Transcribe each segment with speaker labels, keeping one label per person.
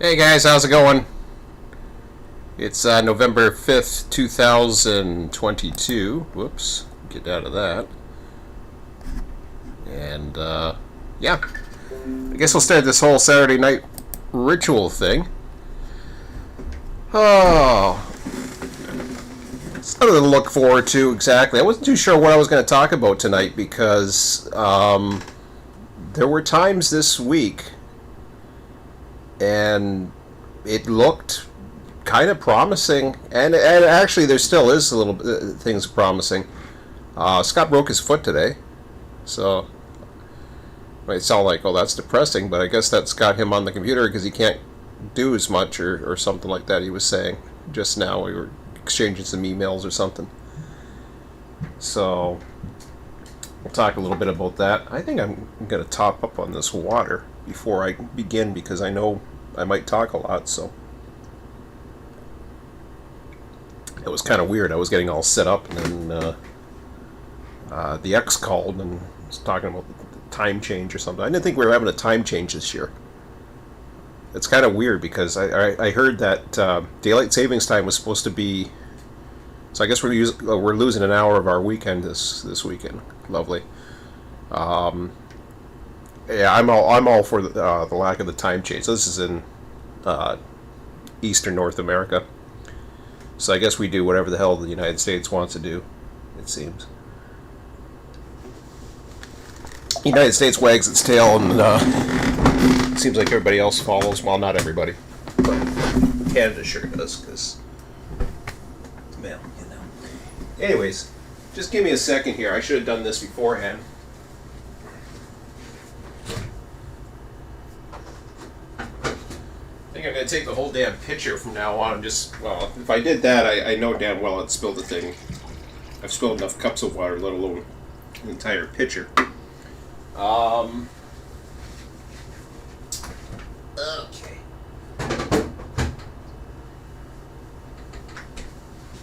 Speaker 1: Hey guys, how's it going? It's November 5th, 2022. Whoops, get out of that. And yeah, I guess we'll start this whole Saturday night ritual thing. Oh, something to look forward to exactly. I wasn't too sure what I was going to talk about tonight because there were times this week and it looked kind of promising, and actually there still is a little things promising. Scott broke his foot today, so it might sound like, oh, that's depressing, but I guess that's got him on the computer because he can't do as much or something like that. He was saying just now we were exchanging some emails or something. So we'll talk a little bit about that. I think I'm going to top up on this water before I begin because I know I might talk a lot, so it was kind of weird. I was getting all set up, and then the ex called and was talking about the time change or something. I didn't think we were having a time change this year. It's kind of weird because I heard that daylight savings time was supposed to be. So I guess we're losing an hour of our weekend this weekend. Lovely. Yeah, I'm all for the lack of the time change. So this is in Eastern North America. So I guess we do whatever the hell the United States wants to do, it seems. The United States wags its tail, and it seems like everybody else follows. Well, not everybody, but Canada sure does, because, well, you know. Anyways, just give me a second here. I should have done this beforehand. I think I'm going to take the whole damn pitcher from now on. Just, well, if I did that, I know damn well I'd spill the thing. I've spilled enough cups of water, let alone an entire pitcher. Okay.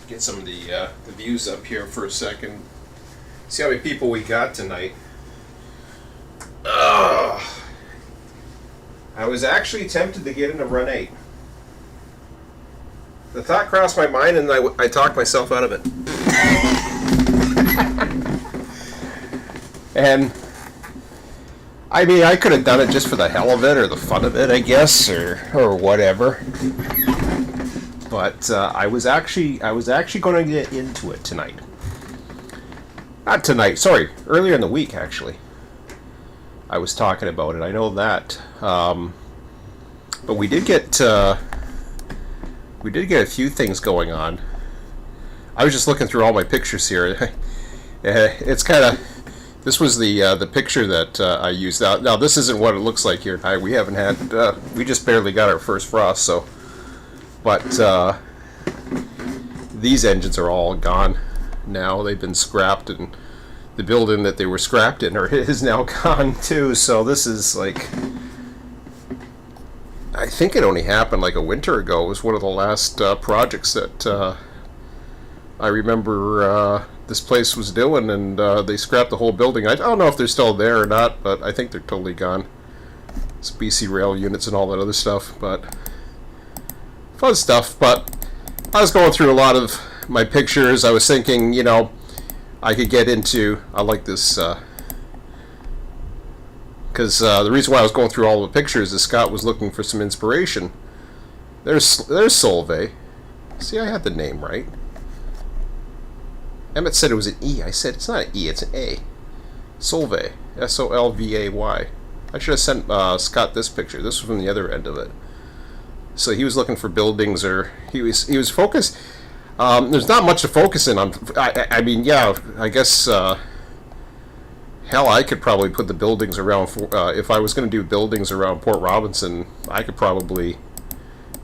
Speaker 1: Get some of the views up here for a second. See how many people we got tonight. I was actually tempted to get into Run 8. The thought crossed my mind, and I talked myself out of it. And I mean, I could have done it just for the hell of it, or the fun of it, I guess, or whatever. But I was actually going to get into it tonight. Not tonight. Sorry, earlier in the week, actually. I was talking about it. I know that, but we did get a few things going on. I was just looking through all my pictures here. It's kind of, this was the picture that I used. Now this isn't what it looks like here. We haven't had we just barely got our first frost. So, but these engines are all gone now. They've been scrapped, and the building that they were scrapped in is now gone too. So this is like, I think it only happened like a winter ago. It was one of the last projects that I remember this place was doing, and they scrapped the whole building. I don't know if they're still there or not, but I think they're totally gone. It's BC rail units and all that other stuff, but fun stuff. But I was going through a lot of my pictures. I was thinking, you know, I could get into. I like this because the reason why I was going through all the pictures is Scott was looking for some inspiration. There's Solvay. See, I had the name right. Emmett said it was an E. I said it's not an E, it's an A. Solvay. Solvay. I should have sent Scott this picture. This was from the other end of it. So he was looking for buildings, or he was focused. There's not much to focus in on. I mean, yeah, I guess, hell, I could probably put the buildings around, if I was going to do buildings around Port Robinson, I could probably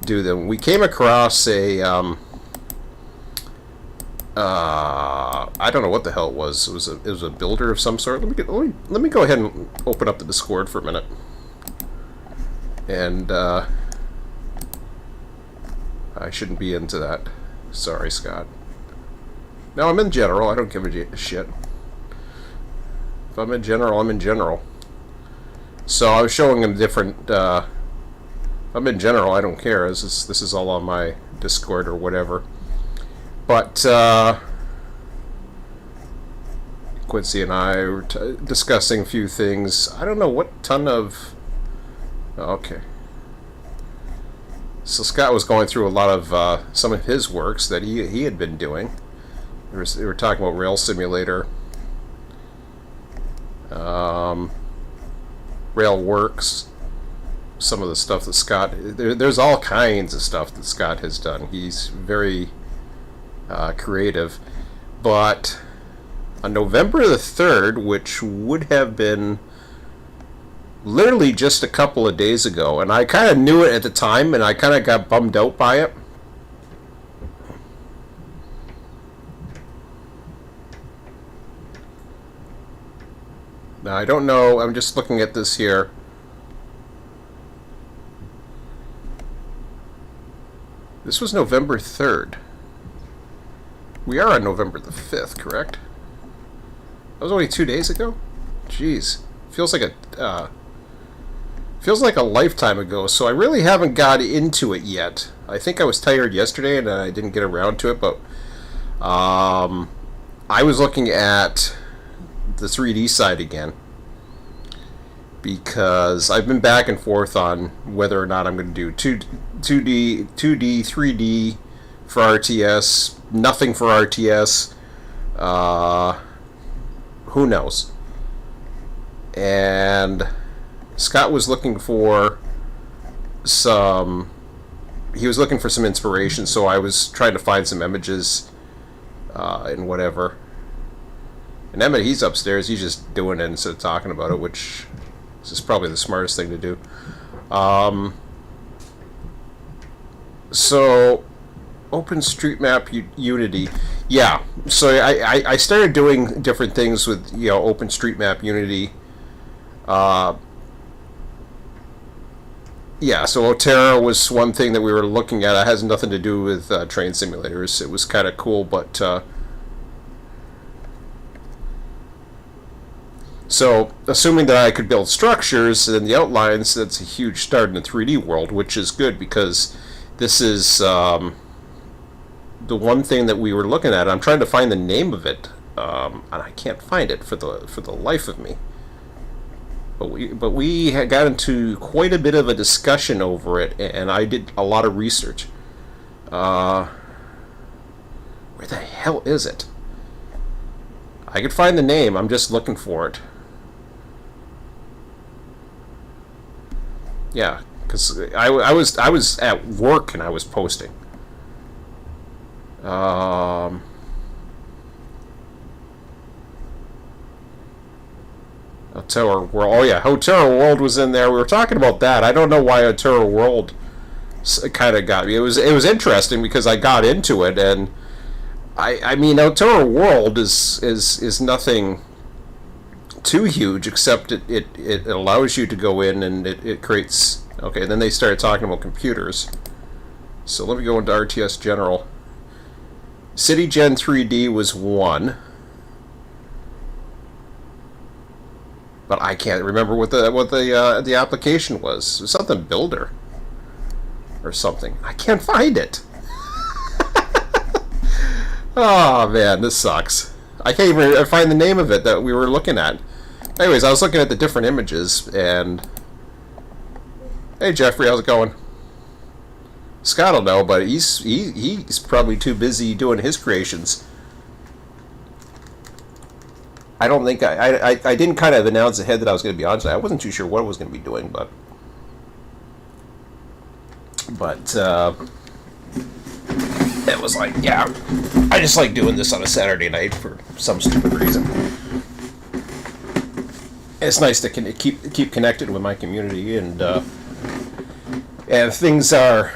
Speaker 1: do them. We came across a, I don't know what the hell it was. It was a builder of some sort. Let me go ahead and open up the Discord for a minute. And, I shouldn't be into that. Sorry, Scott. No, I'm in general. I don't give a shit. If I'm in general, I'm in general. So I was showing him different In general, I don't care. This is all on my Discord or whatever. But Quincy and I were discussing a few things. I don't know what ton of... Okay. So Scott was going through a lot of some of his works that he had been doing. They were talking about Rail Simulator, Rail Works, some of the stuff that Scott... There's all kinds of stuff that Scott has done. He's very creative. But on November the 3rd, which would have been literally just a couple of days ago, and I kind of knew it at the time, and I kind of got bummed out by it. Now, I don't know, I'm just looking at this here. This was November 3rd. We are on November the 5th, correct? That was only 2 days ago? Jeez. Feels like a lifetime ago, so I really haven't got into it yet. I think I was tired yesterday and I didn't get around to it, but I was looking at the 3D side again because I've been back and forth on whether or not I'm going to do 2D, 3D for RTS, nothing for RTS. Who knows? And Scott was looking for some... He was looking for some inspiration, so I was trying to find some images and whatever. And Emmett, he's upstairs. He's just doing it instead of talking about it, which is probably the smartest thing to do. So, OpenStreetMap Unity. Yeah, so I started doing different things with, OpenStreetMap Unity. Yeah, so Otera was one thing that we were looking at. It has nothing to do with train simulators. It was kind of cool, but... So, assuming that I could build structures and the outlines, that's a huge start in the 3D world, which is good because this is the one thing that we were looking at. I'm trying to find the name of it, and I can't find it for the life of me. But we had got into quite a bit of a discussion over it, and I did a lot of research. Where the hell is it? I could find the name. I'm just looking for it. Yeah, because I was at work and I was posting. Otera World. Oh yeah, Otera World was in there. We were talking about that. I don't know why Otera World kind of got me. It was interesting because I got into it, and I mean Otera World is nothing too huge, except it allows you to go in and it creates... Okay, and then they started talking about computers. So let me go into RTS General. CityGen 3D was one. But I can't remember what the application was. It was something Builder or something. I can't find it. Oh man, this sucks. I can't even find the name of it that we were looking at. Anyways, I was looking at the different images and... Hey Jeffrey, how's it going? Scott will know, but he's probably too busy doing his creations. I don't think I didn't kind of announce ahead that I was going to be on today. I wasn't too sure what I was going to be doing, but it was like, yeah, I just like doing this on a Saturday night for some stupid reason. It's nice to keep connected with my community, and things are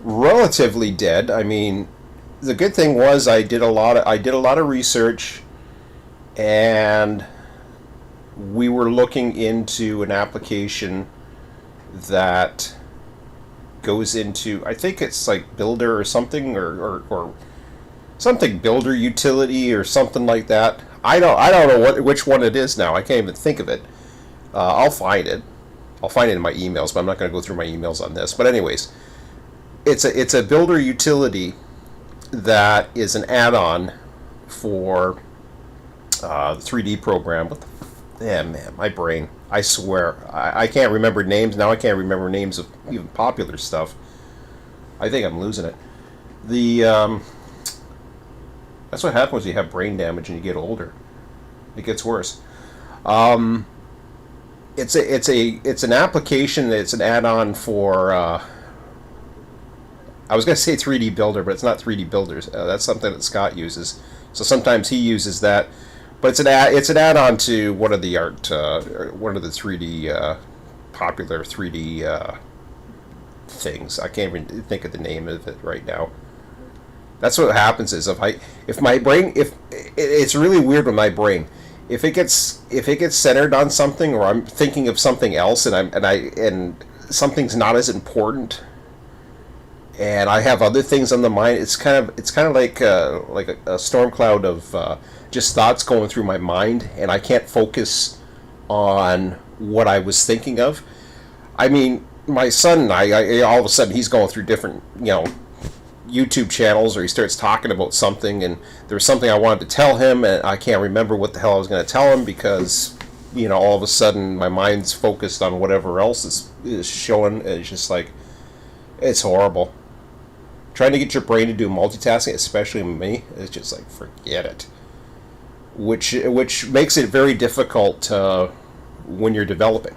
Speaker 1: relatively dead. I mean, the good thing was I did a lot of research. And we were looking into an application that goes into, I think it's like Builder or something, or something Builder utility or something like that. I don't know which one it is now. I can't even think of it. I'll find it. I'll find it in my emails, but I'm not going to go through my emails on this. But anyways, it's a builder utility that is an add-on for the 3D program. What the yeah, man, my brain. I swear. I can't remember names. Now I can't remember names of even popular stuff. I think I'm losing it. That's what happens when you have brain damage and you get older. It gets worse. It's an application. It's an add-on for. I was going to say 3D Builder, but it's not 3D Builders. That's something that Scott uses. So sometimes he uses that. But it's an add-on to one of the 3D popular 3D things. I can't even think of the name of it right now. That's what happens is if my brain it's really weird with my brain. If it gets centered on something, or I'm thinking of something else, and something's not as important, and I have other things on the mind, it's kind of like a storm cloud of just thoughts going through my mind, and I can't focus on what I was thinking of. I mean, my son and I all of a sudden he's going through different, YouTube channels, or he starts talking about something, and there's something I wanted to tell him, and I can't remember what the hell I was going to tell him because, all of a sudden my mind's focused on whatever else is showing. It's just like, it's horrible. Trying to get your brain to do multitasking, especially me, is just like, forget it. Which makes it very difficult when you're developing.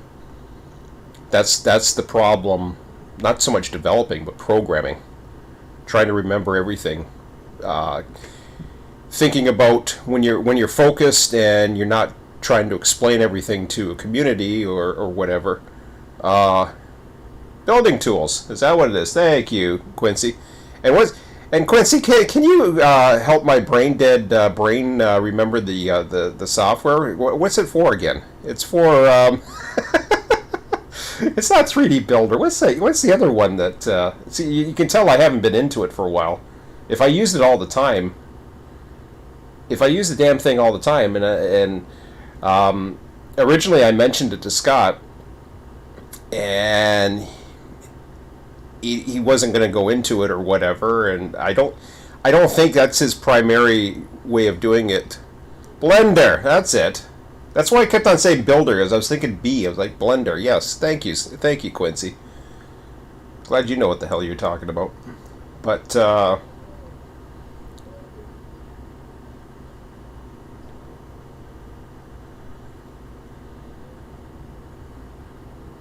Speaker 1: That's the problem. Not so much developing, but programming. Trying to remember everything. Thinking about when you're focused and you're not trying to explain everything to a community or whatever. Building tools, is that what it is? Thank you, Quincy. And Quincy, can you help my brain dead brain remember the software? What's it for again? It's for it's not 3D Builder. What's the other one that? See, you can tell I haven't been into it for a while. If I used it all the time, if I use the damn thing all the time, and originally I mentioned it to Scott, and he wasn't going to go into it or whatever, and I don't think that's his primary way of doing it. Blender, that's it. That's why I kept on saying Builder, as I was thinking B. I was like, Blender, yes, thank you, Quincy. Glad you know what the hell you're talking about. But, oh,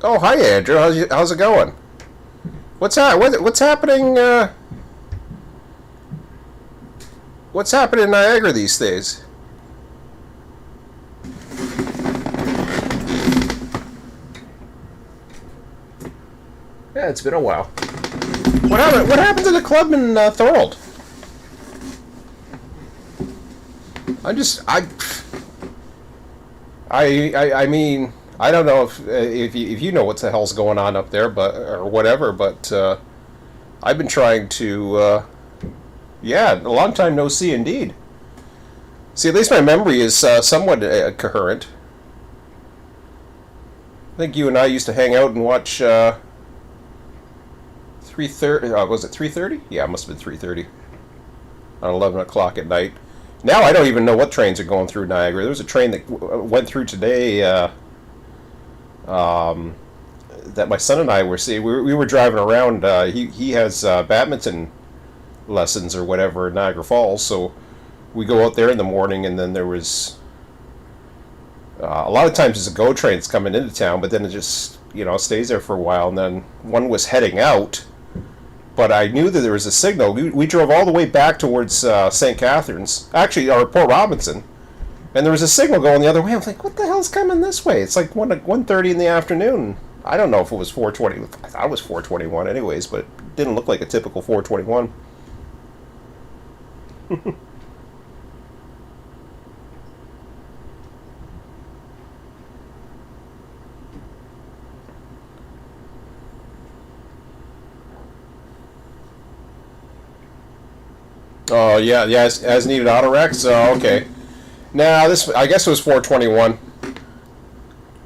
Speaker 1: hi, Andrew. How's it going? What's happening? What's happening in Niagara these days? Yeah, it's been a while. What happened to the club in Thorold? I mean, I don't know if you know what the hell's going on up there, or whatever. But I've been trying to. Yeah, a long time no see indeed. See, at least my memory is somewhat coherent. I think you and I used to hang out and watch 3:30. Was it 3:30? Yeah, it must have been 3:30 on 11 o'clock at night. Now I don't even know what trains are going through Niagara. There was a train that went through today. That my son and I were seeing. We were driving around. He has badminton lessons or whatever in Niagara Falls, so we go out there in the morning, and then there was a lot of times there's a GO train that's coming into town, but then it just stays there for a while, and then one was heading out, but I knew that there was a signal. We drove all the way back towards St. Catharines, actually, or Port Robinson, and there was a signal going the other way. I was like, what the hell's coming this way? It's like 1:30 in the afternoon. I don't know if it was 4:20. I thought it was 4:21 anyways, but it didn't look like a typical 4:21. Oh yeah, as needed auto recs. Oh, okay. Now this, I guess it was 421.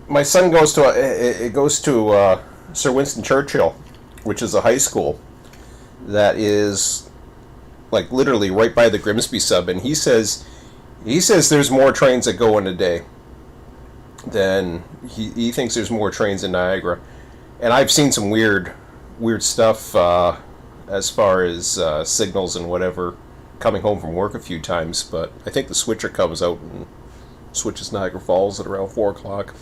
Speaker 1: my son goes to it goes to Sir Winston Churchill, which is a high school that is like literally right by the Grimsby sub, and he says there's more trains that go in a day than he thinks there's more trains in Niagara, and I've seen some weird stuff as far as signals and whatever coming home from work a few times, but I think the switcher comes out and switches Niagara Falls at around 4 o'clock.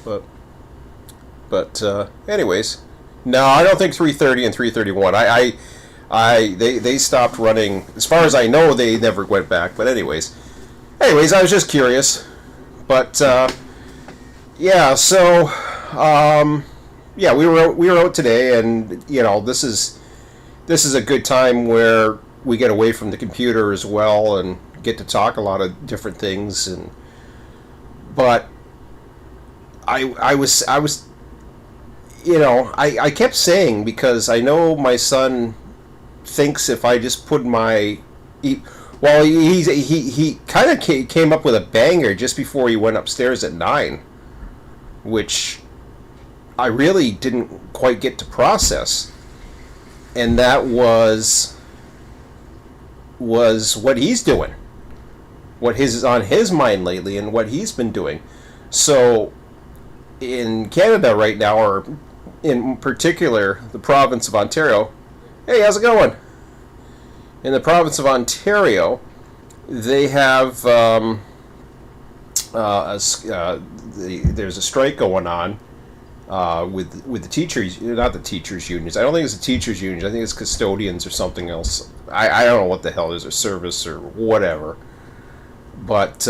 Speaker 1: But anyways, no, I don't think 3:30 and 3:31. They stopped running. As far as I know, they never went back. But anyways, I was just curious. But yeah, so yeah, we were out today, and this is a good time where we get away from the computer as well and get to talk a lot of different things. But I was I kept saying, because I know my son thinks if I just put he kind of came up with a banger just before he went upstairs at 9, which I really didn't quite get to process, and that was what he's doing, what is on his mind lately, and what he's been doing. So in Canada right now, or in particular the province of Ontario, hey, how's it going? In the province of Ontario, they have there's a strike going on with the teachers, not the teachers unions. I don't think it's the teachers union. I think it's custodians or something else. I don't know what the hell it is, or service or whatever. But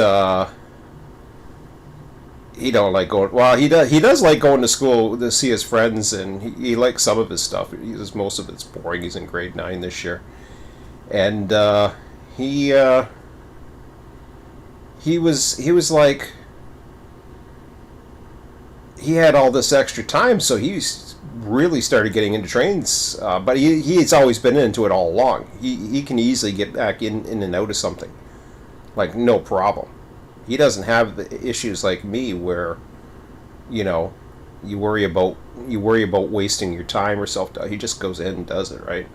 Speaker 1: he don't like going. Well, he does like going to school to see his friends, and he likes some of his stuff. Most of it's boring. He's in grade 9 this year, and he was like, he had all this extra time, so he really started getting into Trainz. But he's always been into it all along. He can easily get back in and out of something, like no problem. He doesn't have the issues like me where, you worry about wasting your time or self-doubt. He just goes in and does it, right?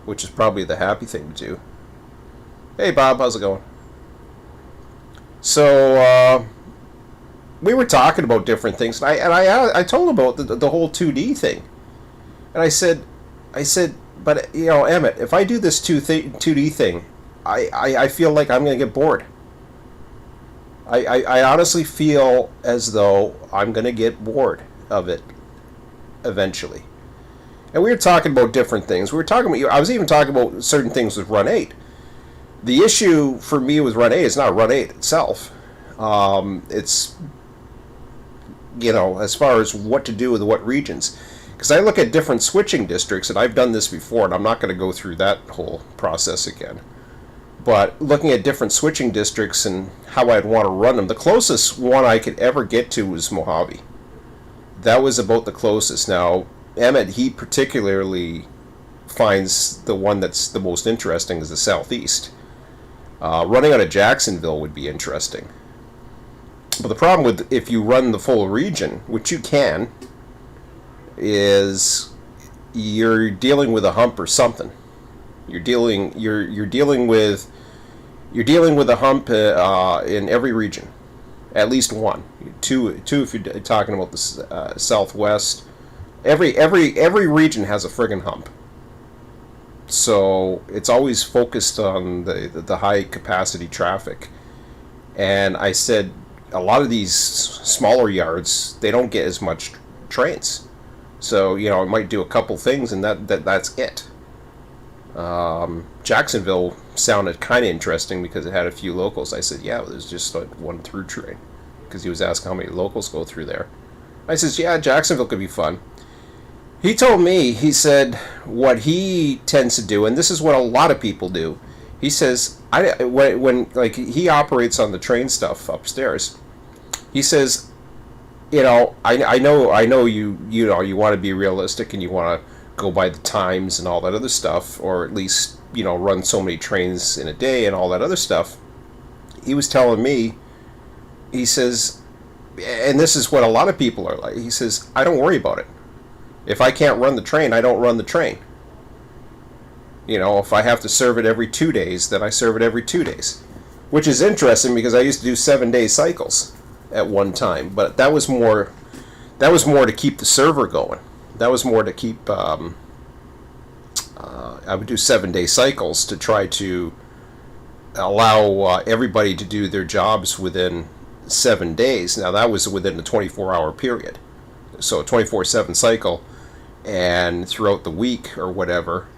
Speaker 1: Which is probably the happy thing to do. Hey Bob, how's it going? So we were talking about different things, and I told him about the whole 2D thing, and I said, but Emmett, if I do this 2D thing, I feel like I'm going to get bored. I honestly feel as though I'm going to get bored of it eventually. And we were talking about different things. I was even talking about certain things with Run 8. The issue for me with Run 8 is not Run 8 itself. It's, as far as what to do with what regions. Because I look at different switching districts, and I've done this before, and I'm not going to go through that whole process again. But looking at different switching districts and how I'd want to run them, the closest one I could ever get to was Mojave. That was about the closest. Now, Emmett, he particularly finds the one that's the most interesting is the southeast. Running out of Jacksonville would be interesting. But the problem with if you run the full region, which you can, is you're dealing with a hump or something. You're dealing with a hump in every region, at least one, two if you're talking about the Southwest. Every region has a friggin' hump. So it's always focused on the high capacity traffic. And I said a lot of these smaller yards, they don't get as much trains. So it might do a couple things, and that's it. Jacksonville sounded kind of interesting because it had a few locals. I said, yeah, there's just like one through train, because he was asking how many locals go through there. I says, yeah, Jacksonville could be fun. He told me, he said, what he tends to do, and this is what a lot of people do. He says, when he operates on the train stuff upstairs. He says, I know you want to be realistic and you want to go by the times and all that other stuff, or at least run so many trains in a day and all that other stuff. He was telling me, he says, and this is what a lot of people are like. He says, I don't worry about it. If I can't run the train, I don't run the train. You know, if I have to serve it every 2 days, then I serve it every 2 days. Which is interesting because I used to do 7-day cycles at one time, but that was more to keep the server going. That was more to keep. I would do 7-day cycles to try to allow everybody to do their jobs within 7 days. Now that was within a 24-hour period, so a 24/7 cycle, and throughout the week or whatever.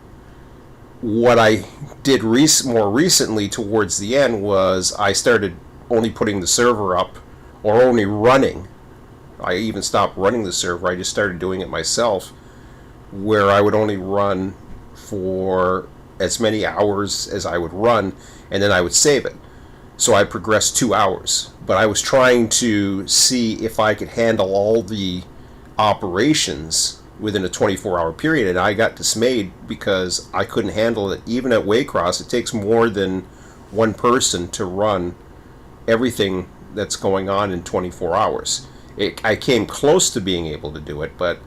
Speaker 1: What I did more recently towards the end was I started only putting the server up, or only running. I even stopped running the server. I just started doing it myself, where I would only run for as many hours as I would run, and then I would save it. So I progressed 2 hours. But I was trying to see if I could handle all the operations within a 24-hour period, and I got dismayed because I couldn't handle it. Even at Waycross, it takes more than one person to run everything that's going on in 24 hours. I came close to being able to do it, but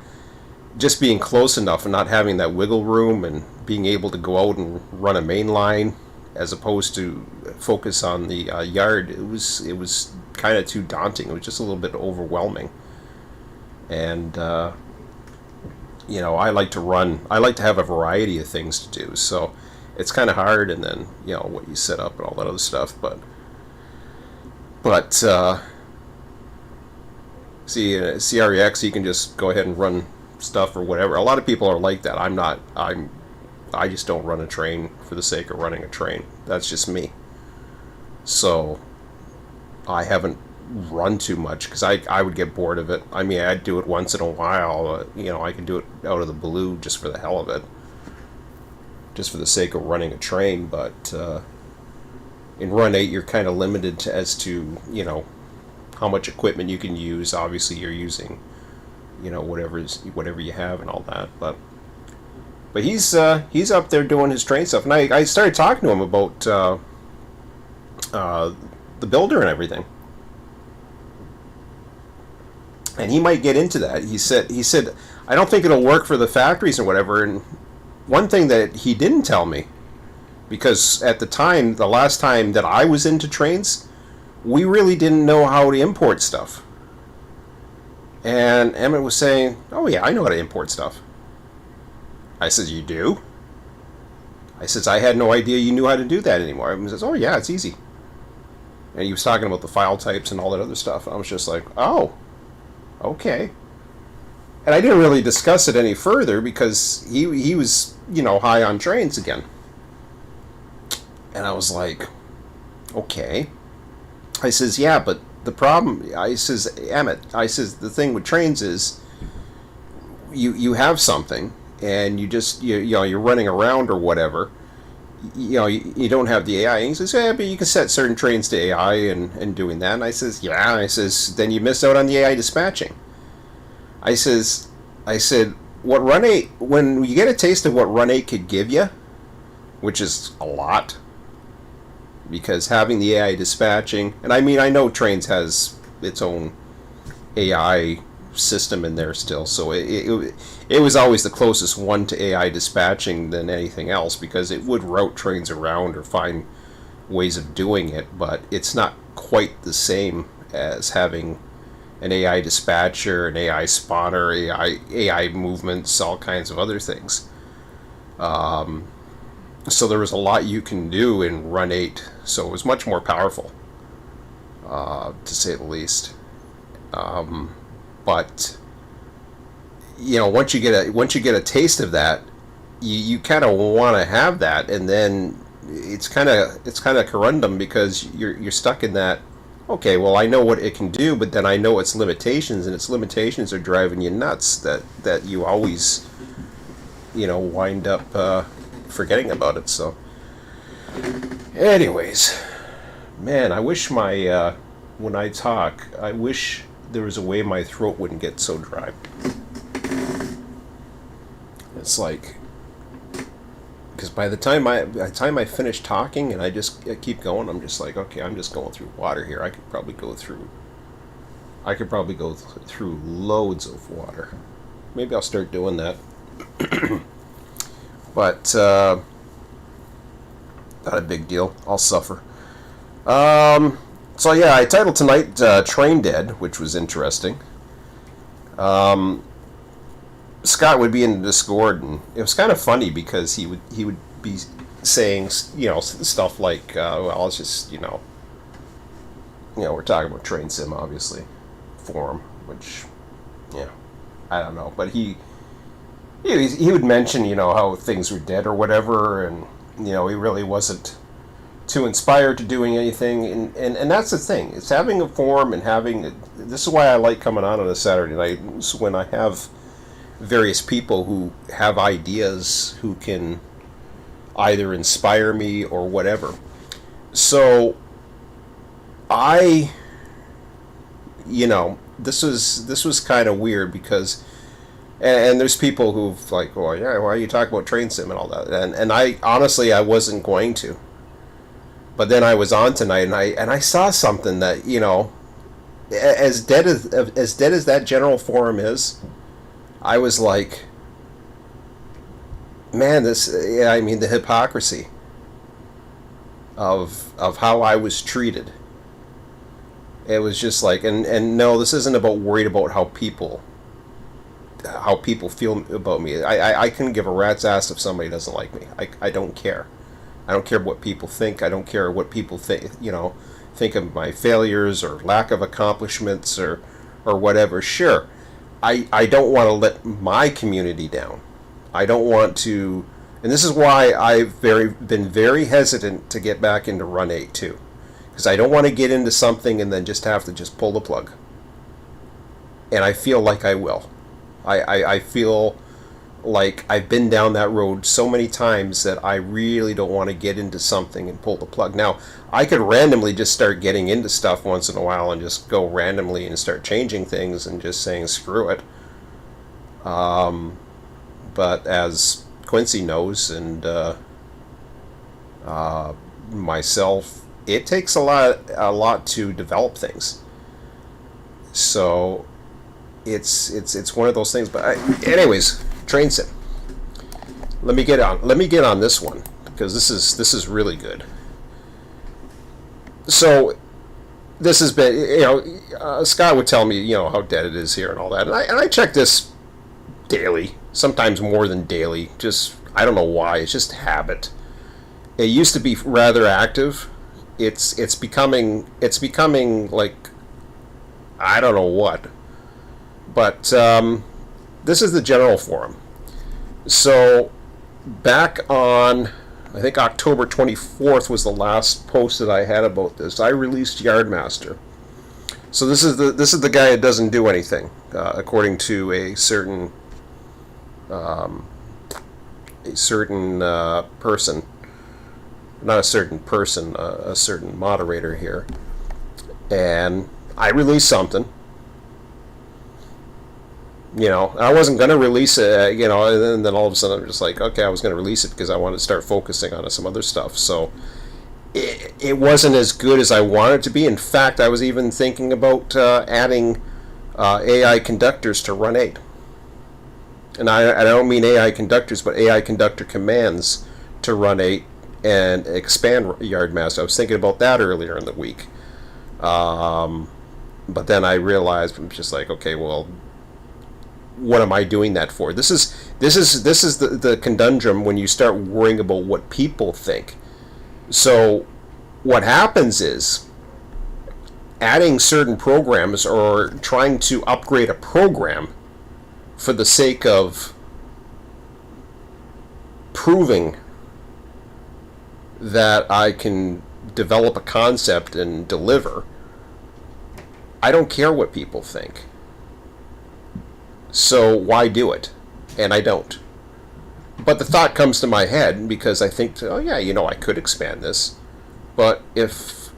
Speaker 1: just being close enough and not having that wiggle room and being able to go out and run a main line as opposed to focus on the yard, it was kind of too daunting. It was just a little bit overwhelming. And you know, I like to have a variety of things to do, so it's kind of hard. And then, you know, what you set up and all that other stuff, but see, CREX, you can just go ahead and run stuff or whatever. A lot of people are like that. I just don't run a train for the sake of running a train. That's just me. So I haven't run too much because I would get bored of it. I mean, I'd do it once in a while. You know, I could do it out of the blue just for the hell of it, just for the sake of running a train. But in Run 8, you're kind of limited as to, you know, how much equipment you can use. Obviously, you're using, you know, whatever you have and all that. But he's up there doing his train stuff, and I started talking to him about the builder and everything. And he might get into that. He said, I don't think it'll work for the factories or whatever. And one thing that he didn't tell me, because at the time, the last time that I was into Trainz, we really didn't know how to import stuff. And Emmett was saying, oh yeah, I know how to import stuff. I said, you do? I says, I had no idea you knew how to do that anymore. He says, oh yeah, it's easy. And he was talking about the file types and all that other stuff. I was just like, oh, okay. And I didn't really discuss it any further because he was, you know, high on Trainz again. And I was like, okay. I says, yeah, but the problem, I says, Emmett, I says, the thing with Trainz is you have something and you just, you know, you're running around or whatever. You know, you don't have the AI. And he says, yeah, but you can set certain trains to AI and doing that. And I says, yeah. I says, then you miss out on the AI dispatching. I said, what Run 8, when you get a taste of what Run 8 could give you, which is a lot, because having the AI dispatching, and I mean, I know Trainz has its own AI system in there still, so it was always the closest one to AI dispatching than anything else, because it would route trains around or find ways of doing it, but it's not quite the same as having an AI dispatcher, an AI spotter, AI movements, all kinds of other things. So there was a lot you can do in Run 8, so it was much more powerful, to say the least. But you know, once you get a taste of that, you kind of want to have that, and then it's kind of corundum because you're stuck in that. Okay, well, I know what it can do, but then I know its limitations, and its limitations are driving you nuts. That you always, you know, wind up forgetting about it. So, anyways, man, I wish when I talk, I wish there was a way my throat wouldn't get so dry. It's like, because by the time I finish talking and I keep going, I'm just like, okay, I'm just going through water here. I could probably go through I could probably go through loads of water. Maybe I'll start doing that. But not a big deal. I'll suffer. So yeah, I titled tonight Train Dead, which was interesting. Scott would be in the Discord, and it was kind of funny because he would be saying, stuff like, well, it's just, we're talking about Train Sim, obviously, forum, which, yeah, I don't know, but he would mention, how things were dead or whatever, and, he really wasn't too inspired to doing anything, and that's the thing. It's having a forum and this is why I like coming on a Saturday night, when I have various people who have ideas who can either inspire me or whatever. So this was kind of weird because, and there's people who've like, well, yeah, why are you talking about Train Sim and all that? And I honestly, I wasn't going to. But then I was on tonight, and I saw something that, as dead as that general forum is, I was like, man, the hypocrisy of how I was treated. It was just like, and no, this isn't about worried about how people feel about me. I couldn't give a rat's ass if somebody doesn't like me. I don't care. I don't care what people think. I don't care what people think of my failures or lack of accomplishments or whatever. Sure, I don't want to let my community down. I don't want to, and this is why I've been very hesitant to get back into Run 8 too, because I don't want to get into something and then just have to just pull the plug. And I feel like I will. I feel like I've been down that road so many times that I really don't want to get into something and pull the plug. Now, I could randomly just start getting into stuff once in a while and just go randomly and start changing things and just saying screw it. But as Quincy knows, and myself, it takes a lot to develop things. So it's one of those things. But anyways, Train Sim. Let me get on this one because this is really good. So this has been, Scott would tell me, how dead it is here and all that, and I check this daily, sometimes more than daily. Just, I don't know why. It's just habit. It used to be rather active. It's becoming like, I don't know what. But this is the general forum. So back on, I think October 24th was the last post that I had about this. I released Yardmaster. So this is the guy that doesn't do anything, according to a certain person. Not a certain person, a certain moderator here. And I released something. I wasn't going to release it, and then all of a sudden I'm just like, okay, I was going to release it because I wanted to start focusing on some other stuff. So it wasn't as good as I wanted it to be. In fact, I was even thinking about adding AI conductors to Run 8. And I don't mean AI conductors, but AI conductor commands to Run 8 and expand Yardmaster. I was thinking about that earlier in the week. But then I realized, I'm just like, okay, well, what am I doing that for? This is the conundrum when you start worrying about what people think. So what happens is adding certain programs or trying to upgrade a program for the sake of proving that I can develop a concept and deliver. I don't care what people think. So why do it? And I don't. But the thought comes to my head because I think, oh yeah, I could expand this. But if,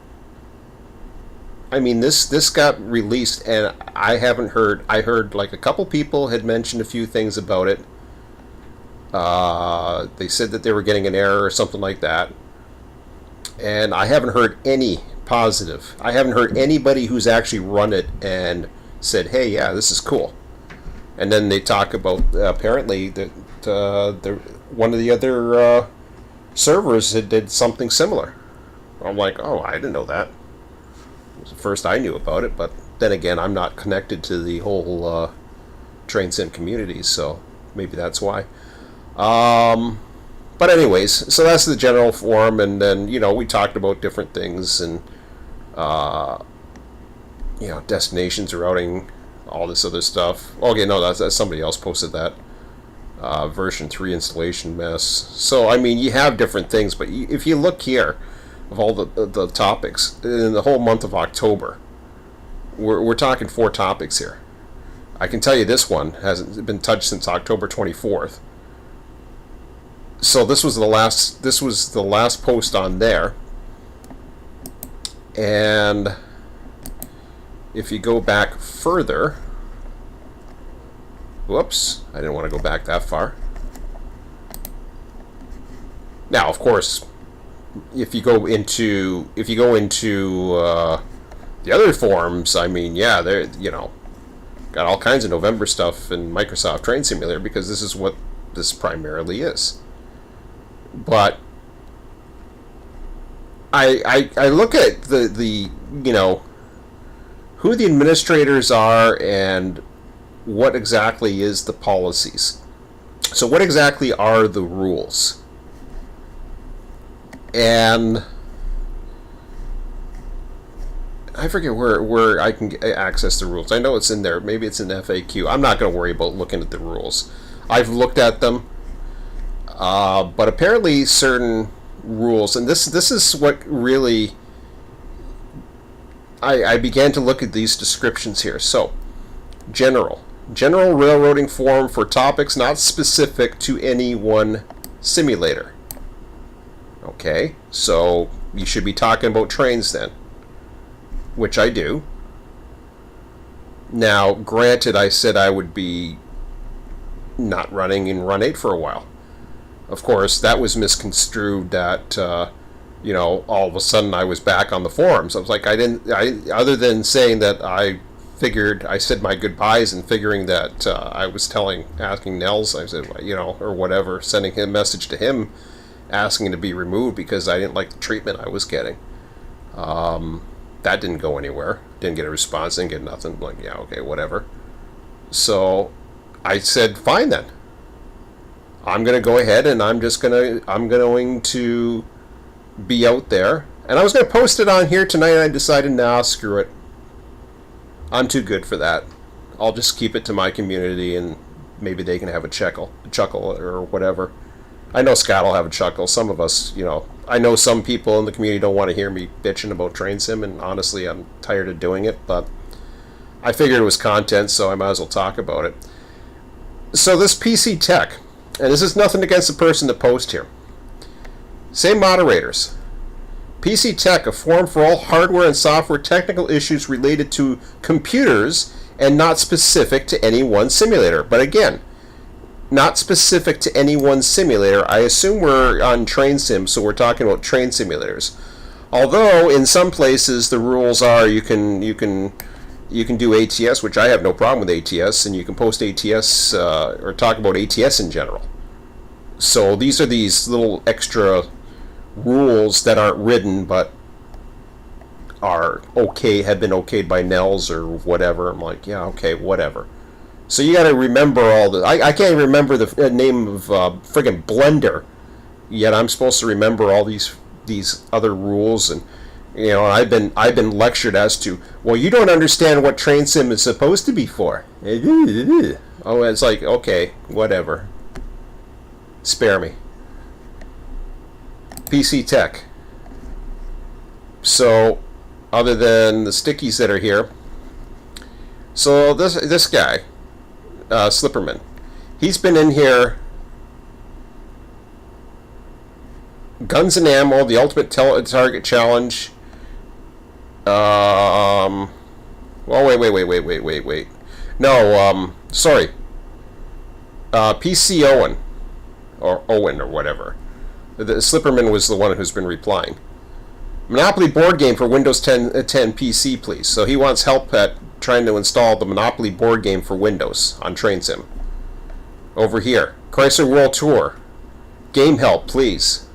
Speaker 1: this got released and I haven't heard, I heard like a couple people had mentioned a few things about it. They said that they were getting an error or something like that. And I haven't heard any positive. I haven't heard anybody who's actually run it and said, hey, yeah, this is cool. And then they talk about apparently that one of the other servers had did something similar. I'm like, oh, I didn't know that. It was the first I knew about it, but then again, I'm not connected to the whole Trainz community, so maybe that's why. But anyways, so that's the general forum, and then, you know, we talked about different things, and, you know, destinations, routing, all this other stuff. Okay, no, that's somebody else posted that. Version 3 installation mess. So, I mean, you have different things, but if you look here, of all the topics, in the whole month of October, we're talking 4 topics here. I can tell you this one hasn't been touched since October 24th. So this was the last post on there. And if you go back further, whoops, I didn't want to go back that far. Now, of course, if you go into the other forums, I mean, yeah, they're, you know, got all kinds of November stuff in Microsoft Train Simulator, because this is what this primarily is. But I look at the you know, who the administrators are and what exactly is the policies. So what exactly are the rules? And I forget where I can access the rules. I know it's in there. Maybe it's in FAQ. I'm not going to worry about looking at the rules. I've looked at them. But apparently certain rules, and this is what really I began to look at these descriptions here. So, general railroading forum for topics not specific to any one simulator. Okay, so you should be talking about trains then, which I do. Now, granted, I said I would be not running in Run 8 for a while. Of course, that was misconstrued that, you know, all of a sudden I was back on the forums. I was like, other than saying that I said my goodbyes and figuring that I was asking Nels, I said, you know, or whatever, sending him a message to him, asking to be removed because I didn't like the treatment I was getting. That didn't go anywhere. Didn't get a response, didn't get nothing. I'm like, yeah, okay, whatever. So I said, fine then. I'm going to go ahead and I'm going to be out there. And I was going to post it on here tonight, and I decided, nah, screw it. I'm too good for that. I'll just keep it to my community, and maybe they can have a chuckle or whatever. I know Scott will have a chuckle. Some of us, you know, I know some people in the community don't want to hear me bitching about Train Sim, and honestly, I'm tired of doing it, but I figured it was content, so I might as well talk about it. So this PC Tech, and this is nothing against the person that posted here. Same moderators. PC Tech, a forum for all hardware and software technical issues related to computers and not specific to any one simulator. But again, not specific to any one simulator. I assume we're on Train Sim, so we're talking about train simulators. Although in some places the rules are you can do ATS, which I have no problem with ATS, and you can post ATS or talk about ATS in general. So these are these little extra rules that aren't written but are okay, have been okayed by Nels or whatever. I'm like, yeah, okay, whatever. So you got to remember all the. I can't even remember the name of friggin' Blender, yet I'm supposed to remember all these other rules, and you know, I've been lectured as to, well, you don't understand what Train Sim is supposed to be for. Oh, it's like, okay, whatever. Spare me. PC Tech. So, other than the stickies that are here, so this guy, Slipperman, he's been in here. Guns and Ammo, the Ultimate Target Challenge. Well, wait. No, sorry. PC Owen, or Owen, or whatever. The Slipperman was the one who's been replying. Monopoly board game for Windows 10 PC, please. So he wants help at trying to install the Monopoly board game for Windows on Trainz. Over here, Chrysler World Tour. Game help, please.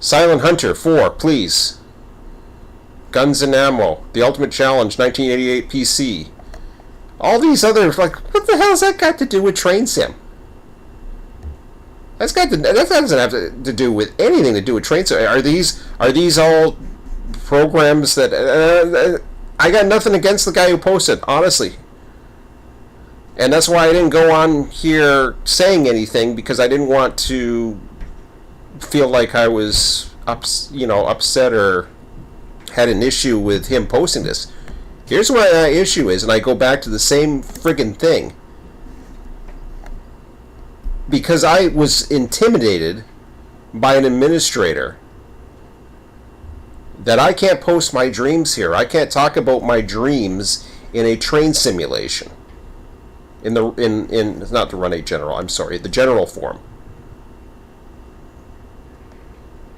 Speaker 1: Silent Hunter 4, please. Guns and Ammo, The Ultimate Challenge, 1988 PC. All these other, like, what the hell has that got to do with Trainz? That doesn't have to do with anything to do with Trainz. Are these all programs that I got nothing against the guy who posted, honestly. And that's why I didn't go on here saying anything, because I didn't want to feel like I was upset or had an issue with him posting this. Here's what my issue is, and I go back to the same friggin' thing. Because I was intimidated by an administrator that I can't post my dreams here. I can't talk about my dreams in a train simulation. In not the Run 8 General, I'm sorry, the General form.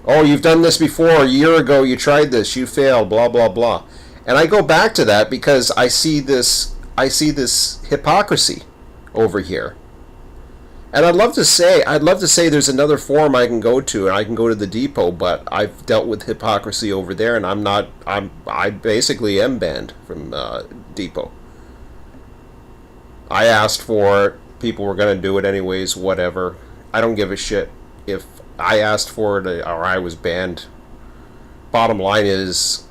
Speaker 1: Oh, you've done this before. A year ago you tried this. You failed. Blah blah blah. And I go back to that because I see this hypocrisy over here. And I'd love to say there's another forum I can go to, and I can go to the depot, but I've dealt with hypocrisy over there, and I basically am banned from depot. I asked for it. People were going to do it anyways, whatever. I don't give a shit if I asked for it or I was banned. Bottom line is,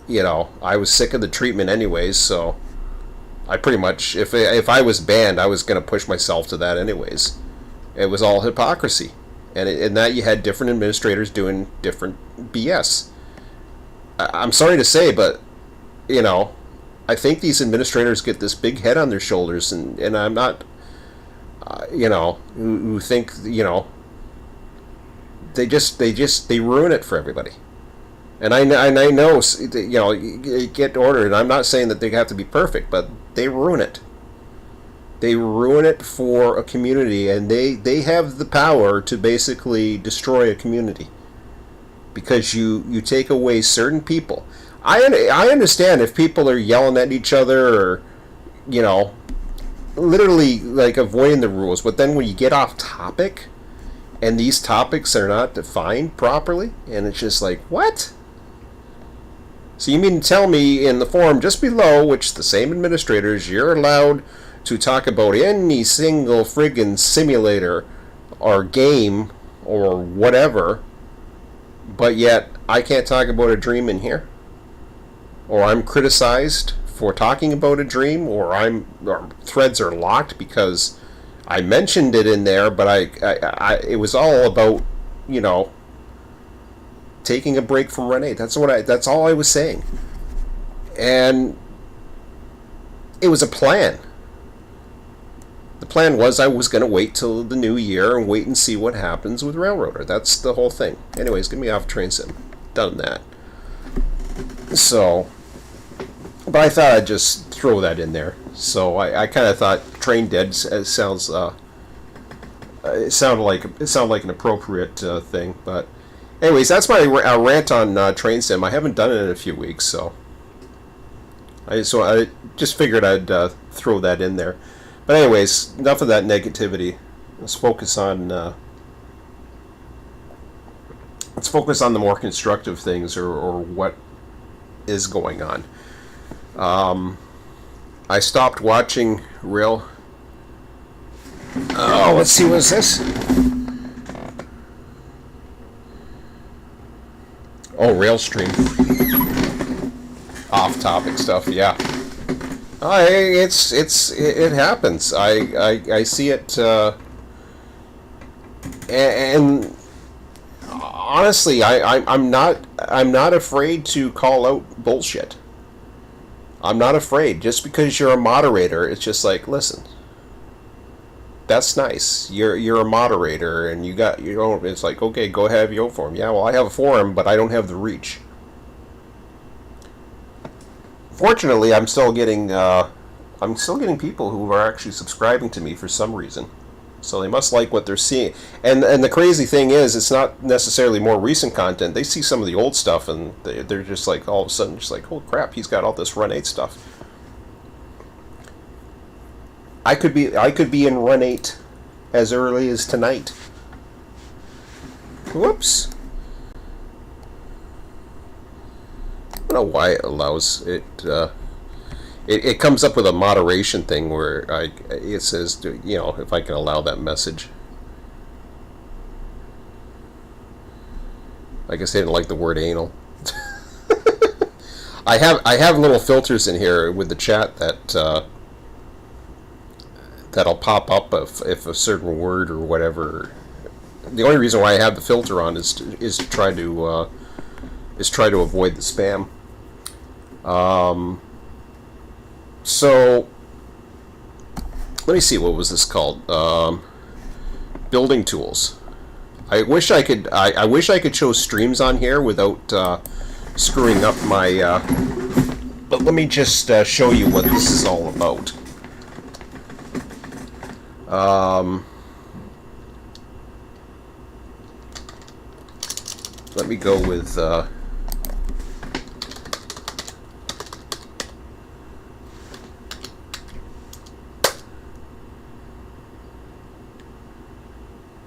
Speaker 1: I was sick of the treatment anyways, so I pretty much, if I was banned, I was going to push myself to that anyways. It was all hypocrisy. And in that you had different administrators doing different BS. I'm sorry to say, but, I think these administrators get this big head on their shoulders, and I'm not, who think, they ruin it for everybody. And I know, you get ordered, and I'm not saying that they have to be perfect, but they ruin it. They ruin it for a community, and they have the power to basically destroy a community. Because you take away certain people. I understand if people are yelling at each other or, literally like avoiding the rules, but then when you get off topic and these topics are not defined properly, and it's just like, what? So you mean to tell me in the forum just below, which the same administrators, you're allowed to talk about any single friggin' simulator or game or whatever, but yet I can't talk about a dream in here? Or I'm criticized for talking about a dream, or threads are locked because I mentioned it in there, but it was all about, taking a break from Run 8. That's all I was saying. And it was a plan. The plan was I was going to wait till the new year and wait and see what happens with Railroader. That's the whole thing. Anyways, get me off Trainz. Done that. So, but I thought I'd just throw that in there. So I kind of thought Train Dead sounds it sounded like an appropriate thing. But anyways, that's my rant on Trainz. I haven't done it in a few weeks, so I just figured I'd throw that in there. But anyways, enough of that negativity. Let's focus on the more constructive things, or what is going on. I stopped watching Rail. Oh, let's see, what's this? Oh, Railstream. Off-topic stuff, yeah. It happens. I see it, and honestly, I'm not afraid to call out bullshit. I'm not afraid. Just because you're a moderator, it's just like, listen, that's nice. You're a moderator, and you got your own. It's like, okay, go have your own forum. Yeah, well, I have a forum, but I don't have the reach. Fortunately, I'm still getting people who are actually subscribing to me for some reason. So they must like what they're seeing. And the crazy thing is, it's not necessarily more recent content. They see some of the old stuff, and they're just like, all of a sudden, just like, oh crap, he's got all this Run 8 stuff. I could be in Run 8 as early as tonight. Whoops. I don't know why it allows it. It comes up with a moderation thing where it says, you know, if I can allow that message. I guess they didn't like the word anal. I have little filters in here with the chat that that'll pop up if a certain word or whatever. The only reason why I have the filter on is to try to avoid the spam. So let me see, what was this called? Building tools. I wish I could show streams on here without screwing up my. But let me just show you what this is all about. Let me go with.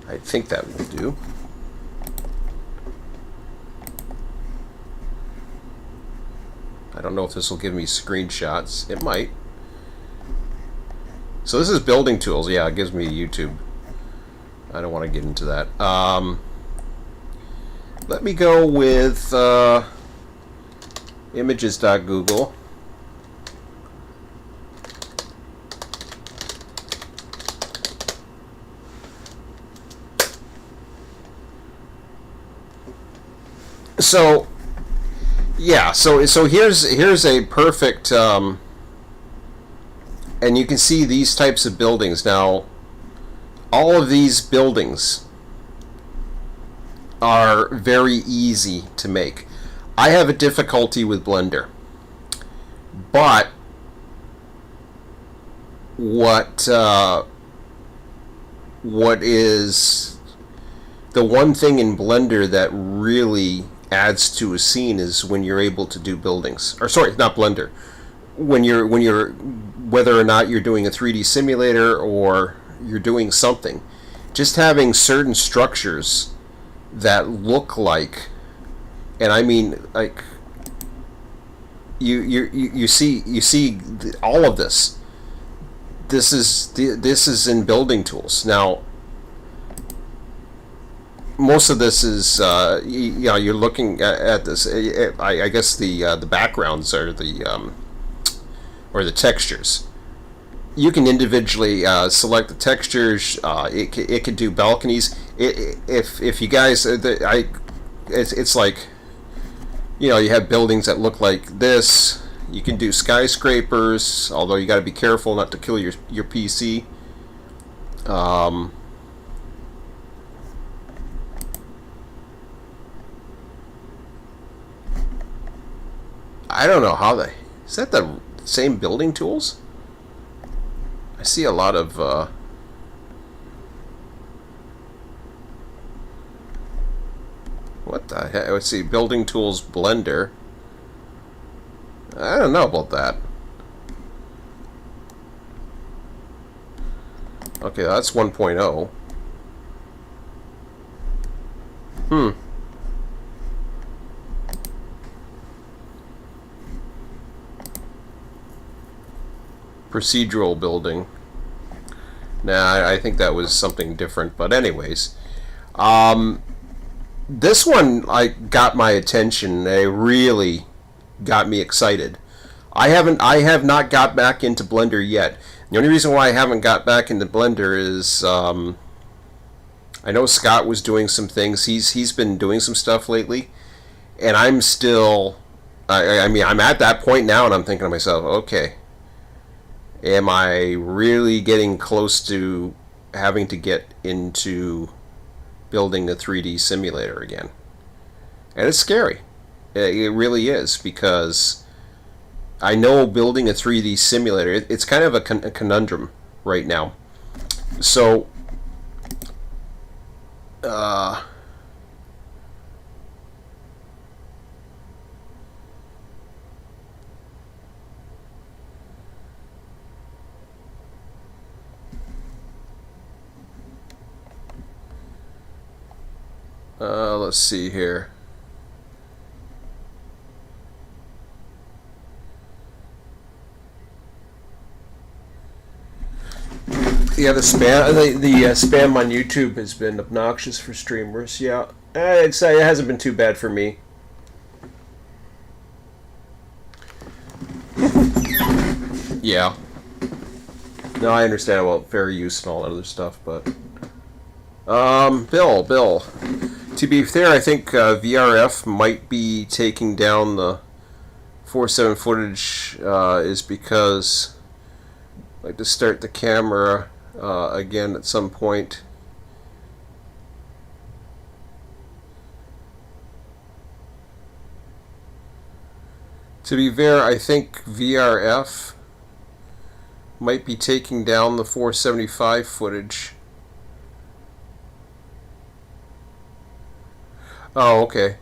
Speaker 1: I think that will do. I don't know if this will give me screenshots. It might. So this is building tools. Yeah, it gives me YouTube. I don't want to get into that. Let me go with images.google. So, yeah. So here's a perfect, and you can see these types of buildings now. All of these buildings are very easy to make. I have a difficulty with Blender, but what is the one thing in Blender that really adds to a scene is when you're able to do buildings. Or sorry, not Blender. When you're whether or not you're doing a 3D simulator or you're doing something, just having certain structures that look like, and I mean like you see all of this. This is in building tools now. Most of this is, you know, you're looking at this. I guess the backgrounds are or the textures. You can individually select the textures. It can do balconies. If you guys, it's like, you know, you have buildings that look like this. You can do skyscrapers, although you got to be careful not to kill your PC. I don't know how they... Is that the same building tools? I see a lot of... what the heck? Let's see. Building tools Blender. I don't know about that. Okay, that's 1.0. Procedural building. Nah, I think that was something different. But anyways, this one got my attention. It really got me excited. I have not got back into Blender yet. The only reason why I haven't got back into Blender is I know Scott was doing some things. He's been doing some stuff lately, and I'm still. I mean, I'm at that point now, and I'm thinking to myself, okay. Am I really getting close to having to get into building a 3D simulator again? And it's scary. It really is, because I know building a 3D simulator, it's kind of a conundrum right now. So Uh, let's see here. Yeah, the spam on YouTube has been obnoxious for streamers. Yeah, I'd say it hasn't been too bad for me. Yeah. No, I understand about fair use and all that other stuff, but Bill. To be fair, I think VRF might be taking down the 4.7 footage is because I'd like to start the camera again at some point. To be fair, I think VRF might be taking down the 475 footage. Oh, okay.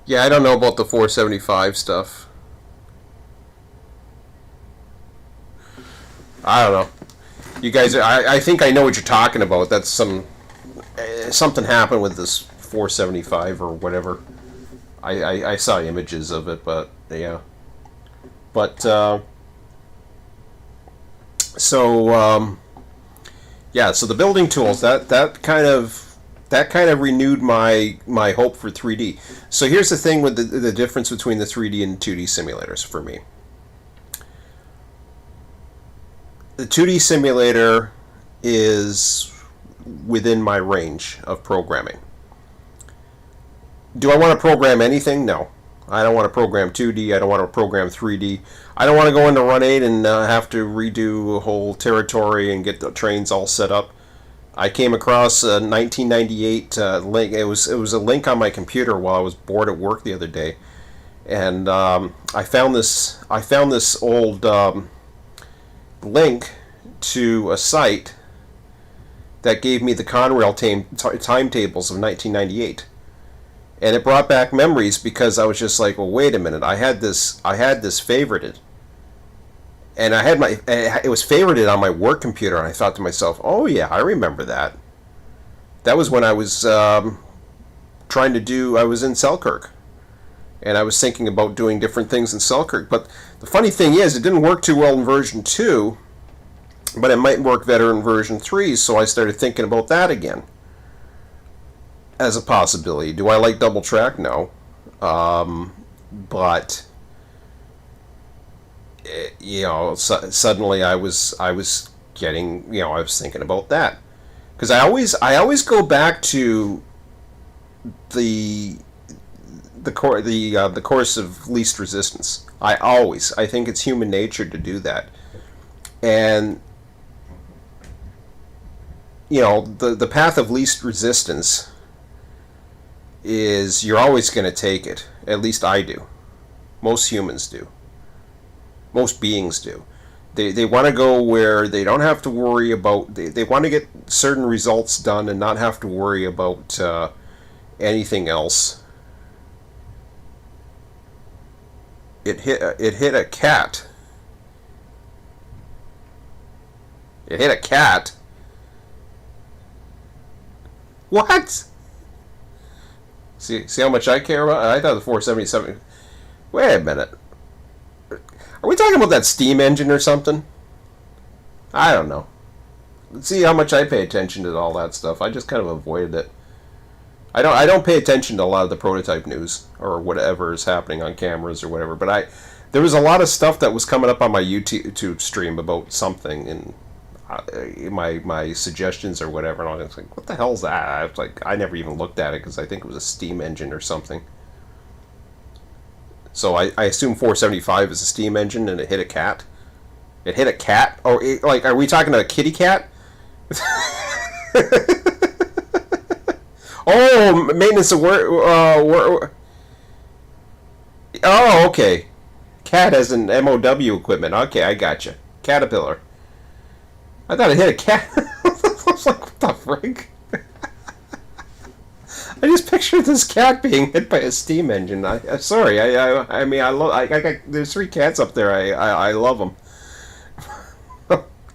Speaker 1: Yeah, I don't know about the 475 stuff. I don't know. You guys, I think I know what you're talking about. That's something happened with this 475 or whatever. I saw images of it, but yeah. But so yeah, so the building tools that kind of renewed my hope for 3D. So here's the thing with the difference between the 3D and 2D simulators for me. The 2D simulator is within my range of programming. Do I want to program anything? No. I don't want to program 2D. I don't want to program 3D. I don't want to go into Run 8 and have to redo a whole territory and get the trains all set up. I came across a 1998 link. It was a link on my computer while I was bored at work the other day, and I found this old link to a site that gave me the Conrail timetables of 1998. And it brought back memories because I was just like, well, wait a minute. I had this favorited, and it was favorited on my work computer, and I thought to myself, oh yeah, I remember that. That was when I was I was in Selkirk, and I was thinking about doing different things in Selkirk. But the funny thing is, it didn't work too well in version 2, but it might work better in version 3, so I started thinking about that again as a possibility. Do I like double track? No. But suddenly I was getting, I was thinking about that, because I always go back to the course of least resistance. I think it's human nature to do that, and the path of least resistance is you're always going to take it. At least I do. Most humans do. Most beings do. They want to go where they don't have to worry about... They want to get certain results done and not have to worry about anything else. It hit a cat. It hit a cat? What? See how much I care about it? I thought the 477... Wait a minute. Are we talking about that steam engine or something? I don't know. See how much I pay attention to all that stuff. I just kind of avoided it. I don't pay attention to a lot of the prototype news or whatever is happening on cameras or whatever, but there was a lot of stuff that was coming up on my YouTube stream about something, and my suggestions or whatever, and I was like, what the hell's that? I was like, I never even looked at it because I think it was a steam engine or something. So I assume 475 is a steam engine, and it hit a cat. It hit a cat? Or are we talking a kitty cat? Oh, maintenance of work. Oh, okay. Cat as an MOW equipment. Okay, I gotcha. Caterpillar. I thought it hit a cat. I was like, what the frick? I just pictured this cat being hit by a steam engine. I'm sorry. I mean, I love. I got, there's 3 cats up there. I love them.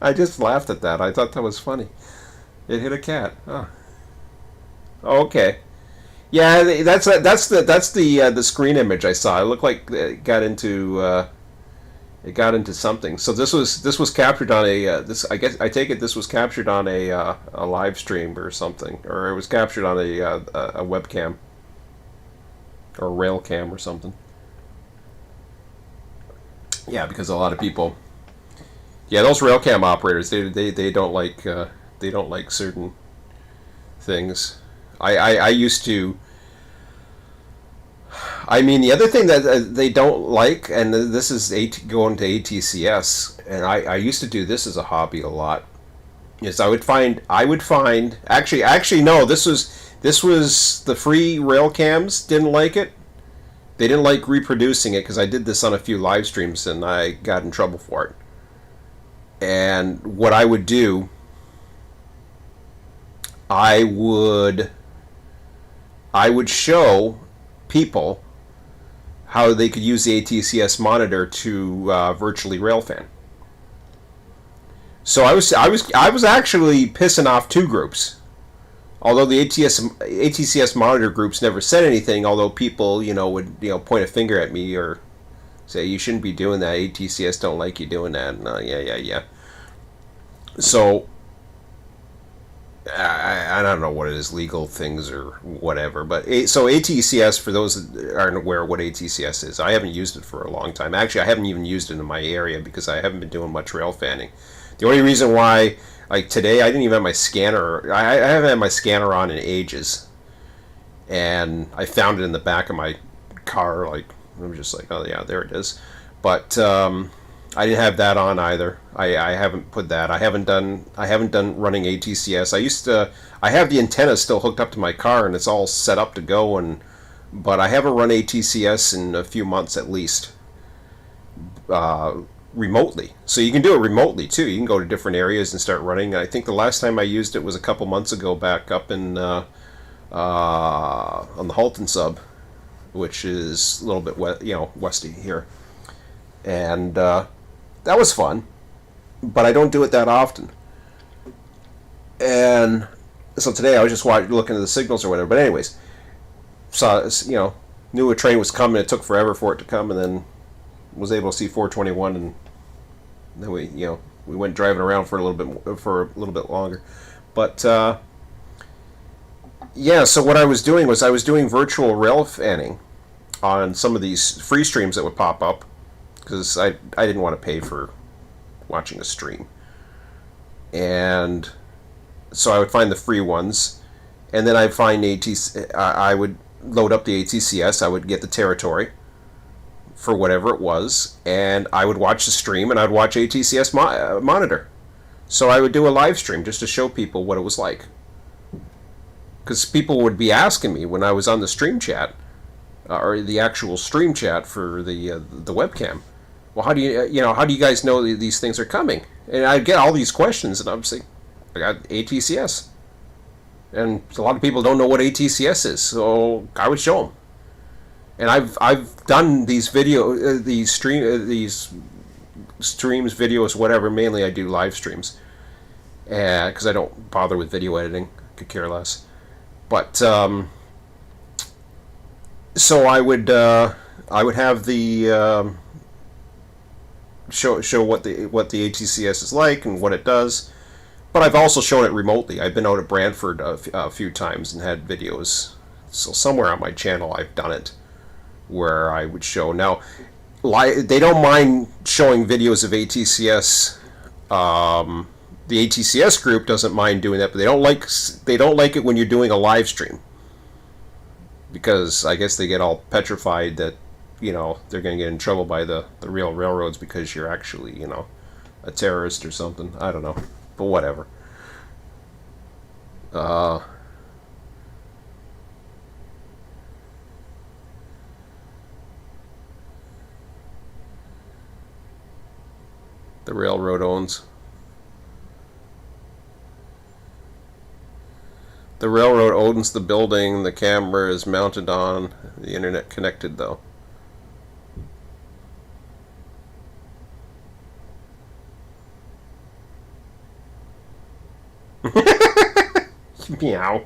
Speaker 1: I just laughed at that. I thought that was funny. It hit a cat. Oh, okay. Yeah, that's the screen image I saw. It looked like it got into something. So this was captured on a this I guess I take it this was captured on a live stream or something, or it was captured on a webcam or a rail cam or something. Yeah, because a lot of people, yeah, those rail cam operators, they don't like certain things. I used to. I mean, the other thing that they don't like, and this is going to ATCS, and I used to do this as a hobby a lot, is actually no, this was the free rail cams didn't like it. They didn't like reproducing it because I did this on a few live streams and I got in trouble for it. And what I would do, I would show people how they could use the ATCS monitor to virtually railfan. So I was actually pissing off 2 groups. Although the ATCS monitor groups never said anything, although people would point a finger at me or say you shouldn't be doing that. ATCS don't like you doing that. And, yeah. So I don't know what it is, legal things or whatever. But so ATCS, for those that aren't aware of what ATCS is, I haven't used it for a long time. Actually, I haven't even used it in my area because I haven't been doing much rail fanning. The only reason why, like today, I didn't even have my scanner. I haven't had my scanner on in ages, and I found it in the back of my car. Like I was just like, oh yeah, there it is. But I didn't have that on either. I haven't put that. I haven't done running ATCS. I have the antenna still hooked up to my car and it's all set up to go, but I haven't run ATCS in a few months at least. Remotely. So you can do it remotely too. You can go to different areas and start running. I think the last time I used it was a couple months ago back up in on the Halton sub, which is a little bit westy here. And that was fun, but I don't do it that often. And so today I was just looking at the signals or whatever. But anyways, saw knew a train was coming. It took forever for it to come, and then was able to see 421, and then we went driving around for a little bit longer. But yeah, so what I was doing was I was doing virtual rail fanning on some of these free streams that would pop up, because I didn't want to pay for watching a stream. And so I would find the free ones, and then I'd find I would load up the ATCS, I would get the territory for whatever it was, and I would watch the stream, and I'd watch ATCS monitor. So I would do a live stream just to show people what it was like. Because people would be asking me when I was on the stream chat, or the actual stream chat for the webcam, well, how do you guys know these things are coming? And I'd get all these questions, and I'm saying, I got ATCS, and a lot of people don't know what ATCS is, so I would show them. And I've done these these streams, videos, whatever. Mainly I do live streams, because I don't bother with video editing. Could care less. But so I would have the show what the ATCS is like and what it does. But I've also shown it remotely. I've been out at Brantford a few times and had videos. So somewhere on my channel I've done it, where I would show. Now, they don't mind showing videos of ATCS. The ATCS group doesn't mind doing that, but they don't like it when you're doing a live stream, because I guess they get all petrified that they're going to get in trouble by the real railroads because you're actually a terrorist or something. I don't know, but whatever. The railroad owns. The railroad owns the building the camera is mounted on. The internet connected, though. Meow.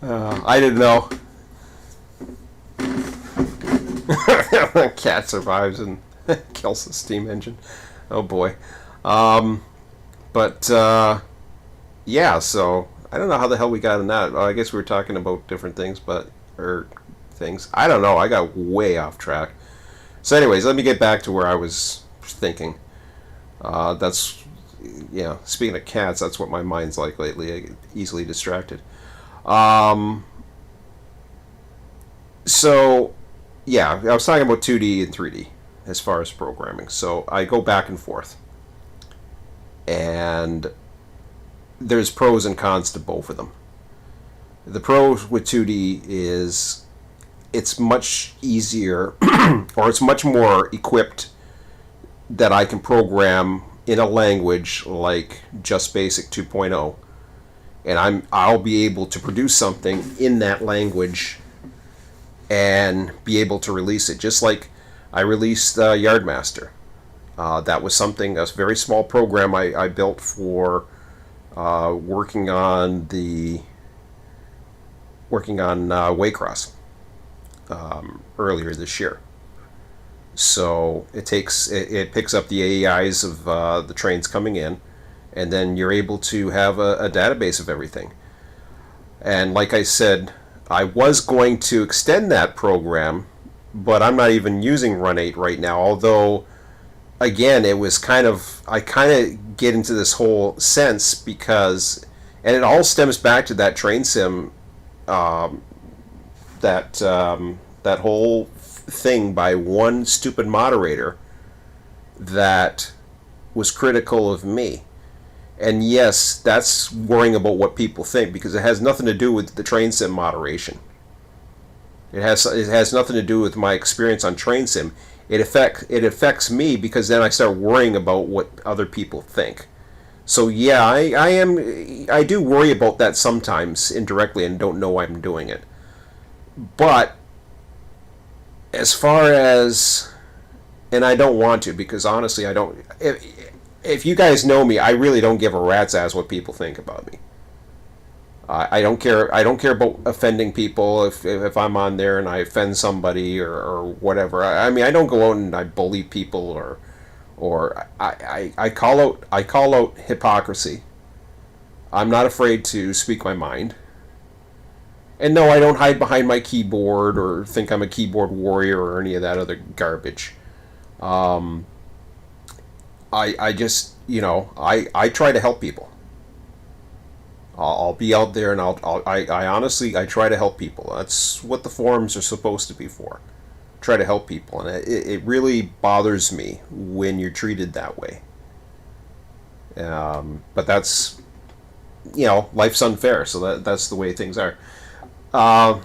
Speaker 1: I didn't know. Cat survives and kills the steam engine. Oh boy. But yeah, so I don't know how the hell we got in that. I guess we were talking about different things, things. I don't know. I got way off track. So anyways, let me get back to where I was thinking. That's, yeah, speaking of cats, that's what my mind's like lately. I get easily distracted. So, yeah, I was talking about 2D and 3D as far as programming. So I go back and forth. And there's pros and cons to both of them. The pros with 2D is it's much easier or it's much more equipped that I can program in a language like Just Basic 2.0, and I'll be able to produce something in that language and be able to release it, just like I released Yardmaster. That was something, a very small program I built for working on Waycross earlier this year. So it picks up the AIs of the trains coming in, and then you're able to have a database of everything. And like I said, I was going to extend that program, but I'm not even using Run 8 right now. Although, again, I kind of get into this whole sense because, and it all stems back to that train sim, that whole thing by one stupid moderator that was critical of me. And yes, that's worrying about what people think, because it has nothing to do with the train sim moderation. It has nothing to do with my experience on train sim. It affects me because then I start worrying about what other people think. So yeah, I do worry about that sometimes indirectly and don't know why I'm doing it. But as far as, and I don't want to, because honestly I don't, if you guys know me, I really don't give a rat's ass what people think about me. I don't care about offending people if I'm on there and I offend somebody or whatever. I mean, I don't go out and I bully people or I call out hypocrisy. I'm not afraid to speak my mind. And no, I don't hide behind my keyboard or think I'm a keyboard warrior or any of that other garbage. I just, I try to help people. I'll be out there and I honestly, I try to help people. That's what the forums are supposed to be for. Try to help people. And it really bothers me when you're treated that way. But that's, life's unfair. So that's the way things are. I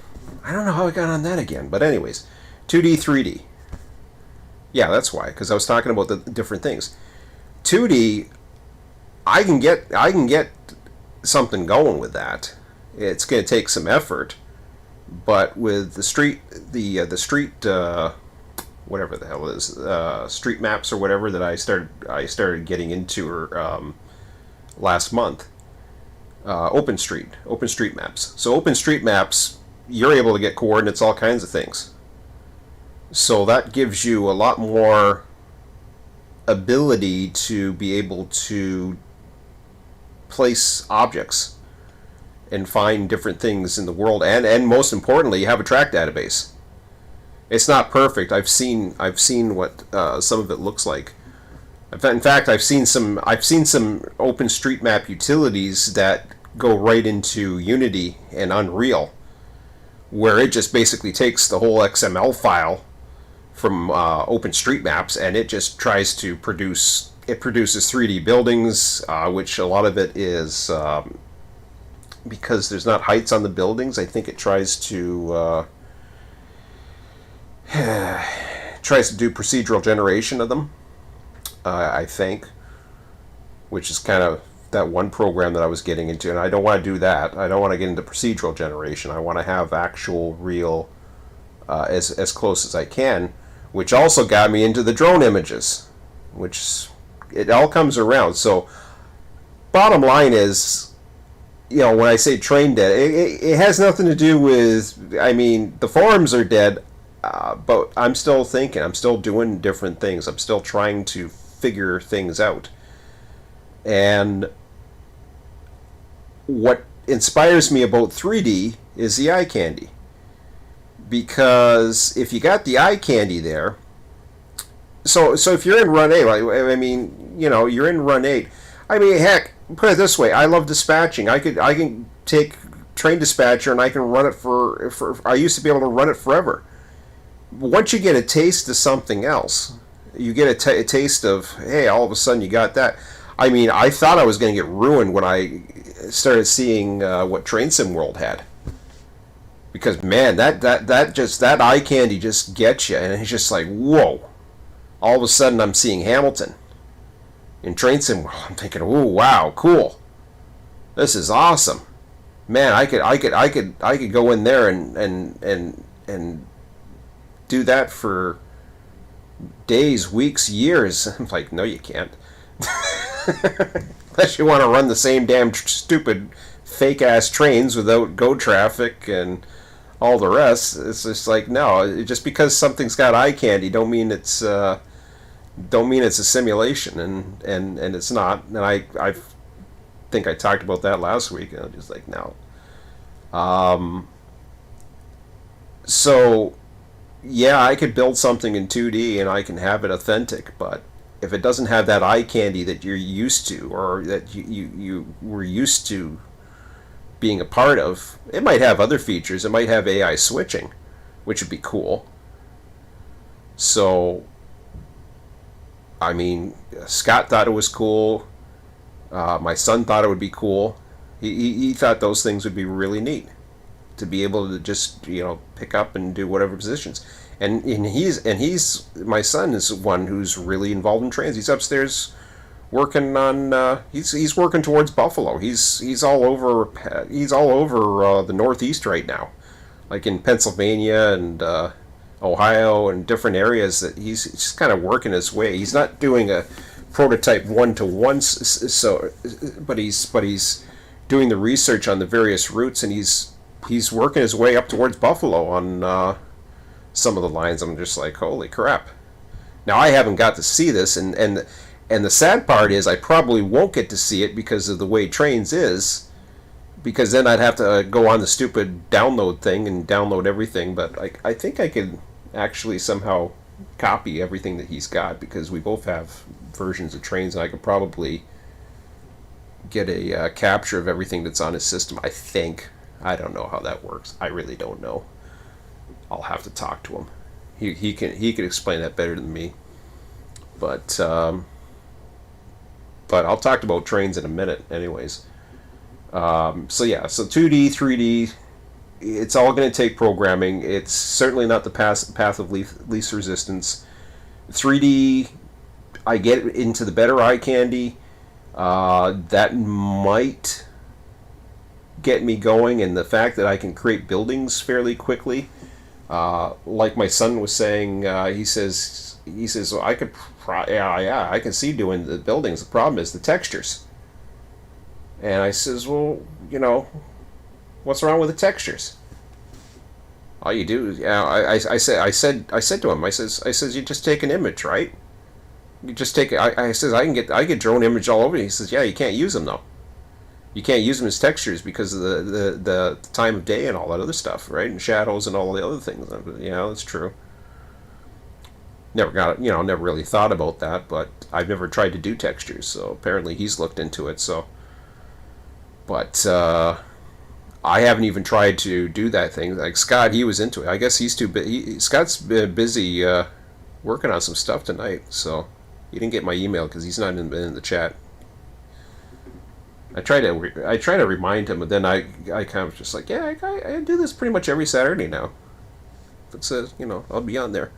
Speaker 1: don't know how I got on that again. But anyways, 2D, 3D. Yeah, that's why. Because I was talking about the different things. 2D, I can get something going with that. It's going to take some effort, but with the street whatever the hell it is, street maps or whatever that I started getting into last month. Open street maps. So open street maps, you're able to get coordinates, all kinds of things. So that gives you a lot more ability to be able to place objects and find different things in the world, and most importantly, you have a track database. It's not perfect. I've seen what some of it looks like. In fact, I've seen some OpenStreetMap utilities that go right into Unity and Unreal, where it just basically takes the whole XML file from OpenStreetMaps and it just tries to produces 3D buildings, which a lot of it is because there's not heights on the buildings. I think it tries to do procedural generation of them. I think, which is kind of that one program that I was getting into, and I don't want to do that. I don't want to get into procedural generation. I want to have actual, real, as close as I can, which also got me into the drone images, which it all comes around. So, bottom line is, when I say train dead, it has nothing to do with, I mean, the forums are dead, but I'm still thinking, I'm still doing different things, I'm still trying to figure things out. And what inspires me about 3D is the eye candy. Because if you got the eye candy there, so if you're in run 8, I mean, you're in run 8. I mean, heck, put it this way, I love dispatching. I can take Train Dispatcher and I can run it for I used to be able to run it forever. Once you get a taste of something else, you get a taste of, hey, all of a sudden you got that. I mean, I thought I was going to get ruined when I started seeing what Train Sim World had. Because, man, that eye candy just gets you, and it's just like, whoa. All of a sudden I'm seeing Hamilton in Train Sim World. I'm thinking, ooh, wow, cool. This is awesome. Man, I could go in there and do that for days, weeks, years. I'm like, no, you can't. Unless you want to run the same damn stupid fake ass trains without go traffic and all the rest. It's just like, no, just because something's got eye candy don't mean it's a simulation, and it's not. And I think I talked about that last week, and I'm just like, no. So yeah, I could build something in 2D and I can have it authentic, but if it doesn't have that eye candy that you're used to, or that you were used to being a part of, it might have other features. It might have AI switching, which would be cool. So, I mean, Scott thought it was cool. My son thought it would be cool. He thought those things would be really neat, to be able to just pick up and do whatever positions. And he's my son is one who's really involved in trains. He's upstairs working on he's working towards Buffalo. He's all over the Northeast right now, like in Pennsylvania and Ohio and different areas. That he's just kind of working his way. He's not doing a prototype 1-to-1, so but he's doing the research on the various routes, and he's working his way up towards Buffalo on some of the lines. I'm just like, holy crap. Now, I haven't got to see this, and the sad part is I probably won't get to see it because of the way Trainz is, because then I'd have to go on the stupid download thing and download everything. But I think I could actually somehow copy everything that he's got, because we both have versions of Trainz, and I could probably get a capture of everything that's on his system, I think. I don't know how that works. I really don't know. I'll have to talk to him. He can explain that better than me. But I'll talk about Trainz in a minute, anyways. So yeah, so 2D, 3D, it's all going to take programming. It's certainly not the path of least resistance. 3D, I get into the better eye candy. That might get me going, and the fact that I can create buildings fairly quickly. Like my son was saying, he says, well, I could, I can see doing the buildings. The problem is the textures. And I says, well, what's wrong with the textures? All you do, I said to him, I says, you just take an image, right? You just take it. I says, I get drone image all over. He says, yeah, you can't use them though. You can't use them as textures because of the time of day and all that other stuff, right? And shadows and all the other things. Yeah, that's true. Never really thought about that, but I've never tried to do textures, so apparently he's looked into it. So, but I haven't even tried to do that thing. Like Scott, he was into it. I guess he's too busy. Scott's been busy working on some stuff tonight, so he didn't get my email because he's not in the chat. I try to remind him, but then I kind of just like, yeah, I do this pretty much every Saturday now. If it says, I'll be on there.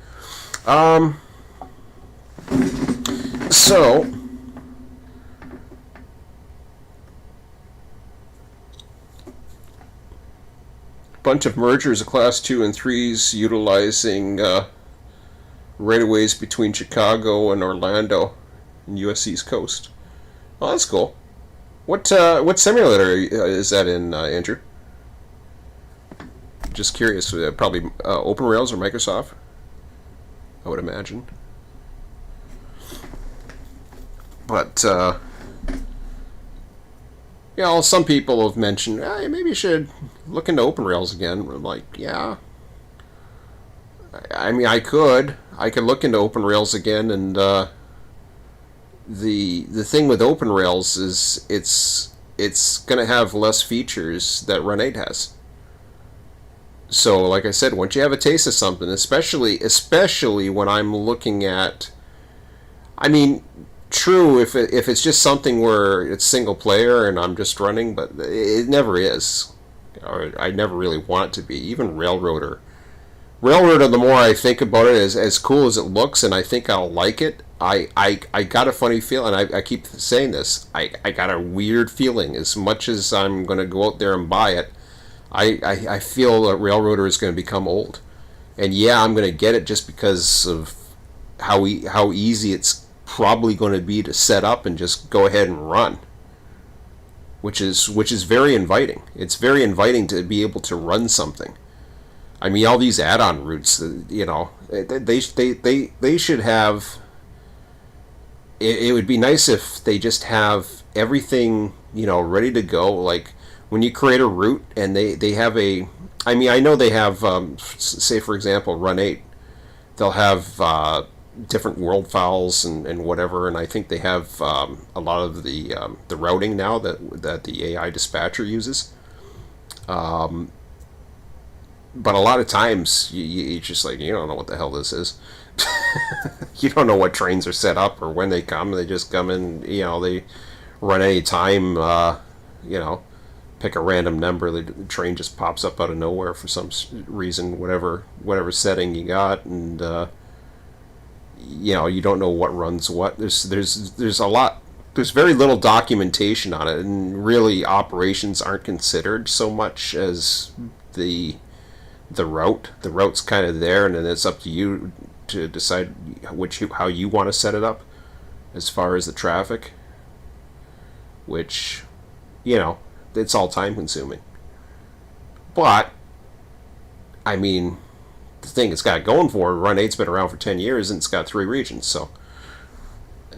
Speaker 1: So, bunch of mergers of Class 2 and 3s utilizing right-of-ways between Chicago and Orlando and U.S. East Coast. Oh, that's cool. What simulator is that in, Andrew? Just curious. Probably OpenRails or Microsoft, I would imagine. But, some people have mentioned, hey, maybe you should look into OpenRails again. I'm like, yeah. I mean, I could look into OpenRails again, and the thing with OpenRails is it's going to have less features that Run 8 has. So, like I said, once you have a taste of something, especially when I'm looking at, I mean, true, if it's just something where it's single player and I'm just running, but it never is, or I never really want it to be. Even Railroader, the more I think about it, as cool as it looks, and I think I'll like it. I got a funny feeling. I keep saying this. I got a weird feeling. As much as I'm going to go out there and buy it, I feel that Railroader is going to become old. And yeah, I'm going to get it just because of how easy it's probably going to be to set up and just go ahead and run. Which is very inviting. It's very inviting to be able to run something. I mean, all these add-on routes, they should have. It would be nice if they just have everything, ready to go. Like when you create a route and they have a. I mean, I know they have, say for example, Run 8. They'll have different world files and whatever, and I think they have a lot of the routing now that the AI dispatcher uses. But a lot of times you just like, you don't know what the hell this is. You don't know what trains are set up or when they come. They just come in, they run any time, pick a random number. The train just pops up out of nowhere for some reason, whatever setting you got, and you don't know what runs what. There's a lot. There's very little documentation on it, and really operations aren't considered so much as the route. The route's kind of there, and then it's up to you to decide how you want to set it up as far as the traffic, which, it's all time consuming. But, I mean, the thing it's got going for it, Run 8's been around for 10 years and it's got 3 regions, so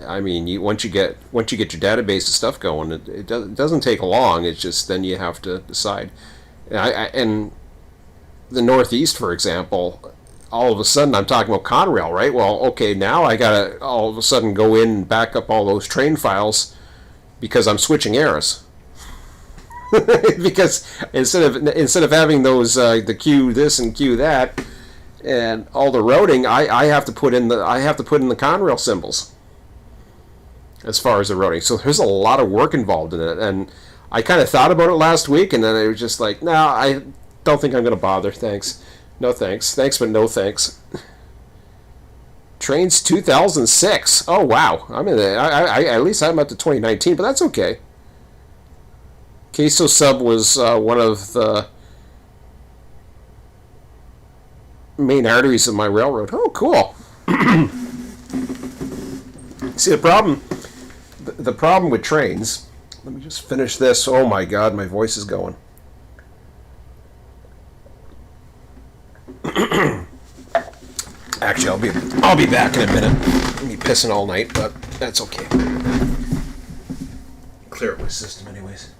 Speaker 1: I mean, once you get your database of stuff going, it doesn't take long. It's just then you have to decide. And the Northeast, for example, all of a sudden I'm talking about Conrail, right? Well, okay, now I gotta all of a sudden go in and back up all those train files because I'm switching eras. Because instead of having those the queue this and queue that and all the routing, I have to put in the Conrail symbols as far as the routing. So there's a lot of work involved in it, and I kind of thought about it last week, and then I was just like, nah, I don't think I'm going to bother. Thanks. No thanks. Thanks, but no thanks. Trainz 2006. Oh, wow. I'm in the, I at least I'm up to 2019, but that's okay. Queso Sub was one of the main arteries of my railroad. Oh, cool. See, the problem with Trainz, let me just finish this. Oh my God, my voice is going. Actually, I'll be back in a minute. I'll be pissing all night, but that's okay. Clear up my system anyways.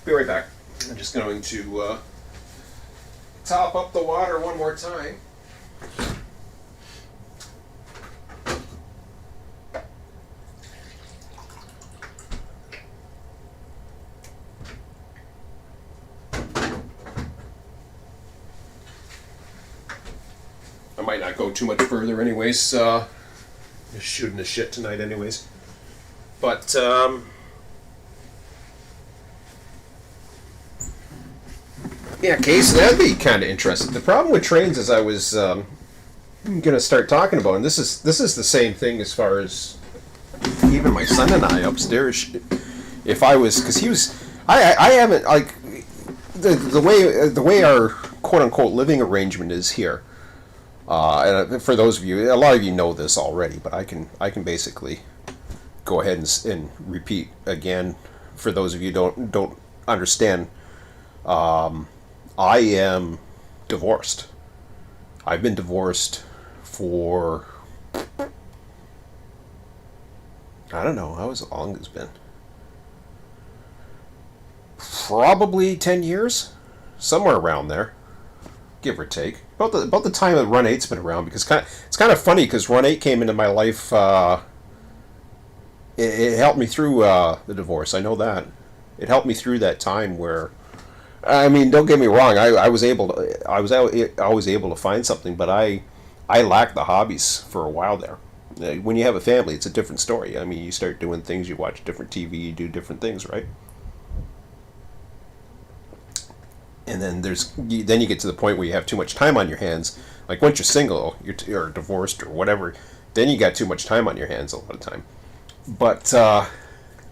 Speaker 1: Be right back. I'm just going to top up the water one more time. I might not go too much further anyways. Just shooting the shit tonight anyways. But, yeah, okay, so that'd be kind of interesting. The problem with Trainz is I was I'm gonna start talking about, and this is the same thing as far as even my son and I upstairs. If I was, because he was, I haven't like the way our quote unquote living arrangement is here. And for those of you, a lot of you know this already, but I can basically go ahead and repeat again for those of you who don't understand. I am divorced. I've been divorced for, I don't know how long it's been. Probably 10 years, somewhere around there, give or take. About the time that Run 8's been around, because it's kind of funny because Run 8 came into my life. It helped me through the divorce. I know that it helped me through that time where, I mean, don't get me wrong. I was always able to find something, but I lacked the hobbies for a while there. When you have a family, it's a different story. I mean, you start doing things. You watch different TV. You do different things, right? And then then you get to the point where you have too much time on your hands. Like once you're single, you're divorced or whatever, then you got too much time on your hands a lot of time. But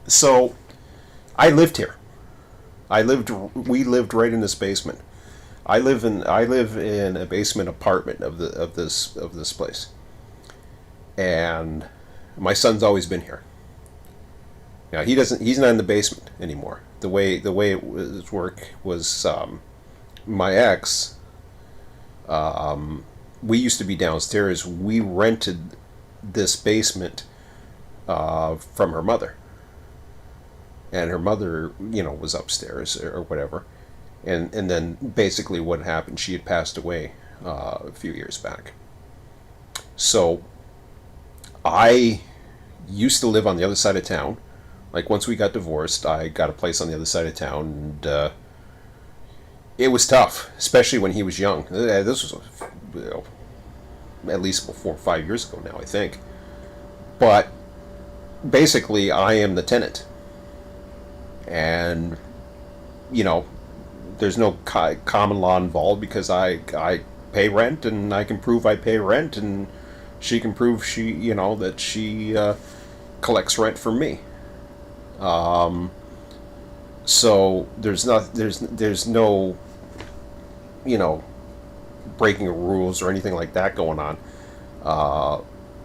Speaker 1: so I lived here. We lived right in this basement. I live in a basement apartment of this place, and my son's always been here. Now he's not in the basement anymore. The way it was was my ex. We used to be downstairs. We rented this basement from her mother, and her mother, was upstairs or whatever, and then basically what happened, she had passed away a few years back. So I used to live on the other side of town. Like once we got divorced, I got a place on the other side of town, and it was tough, especially when he was young. This was at least 4 or 5 years ago now, I think. But basically, I am the tenant, and there's no common law involved because I pay rent, and I can prove I pay rent, and she can prove that she collects rent from me. So there's no breaking of rules or anything like that going on.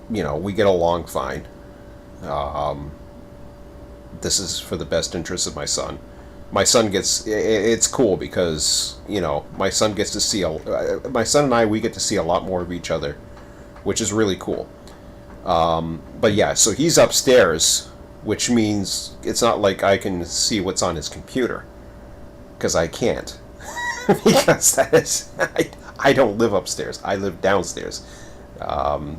Speaker 1: We get along fine. This is for the best interest of my son. My son it's cool because my son gets to see my son and I, we get to see a lot more of each other, which is really cool. But yeah, so he's upstairs, which means it's not like I can see what's on his computer, because I can't. Because that is, I don't live upstairs. I live downstairs.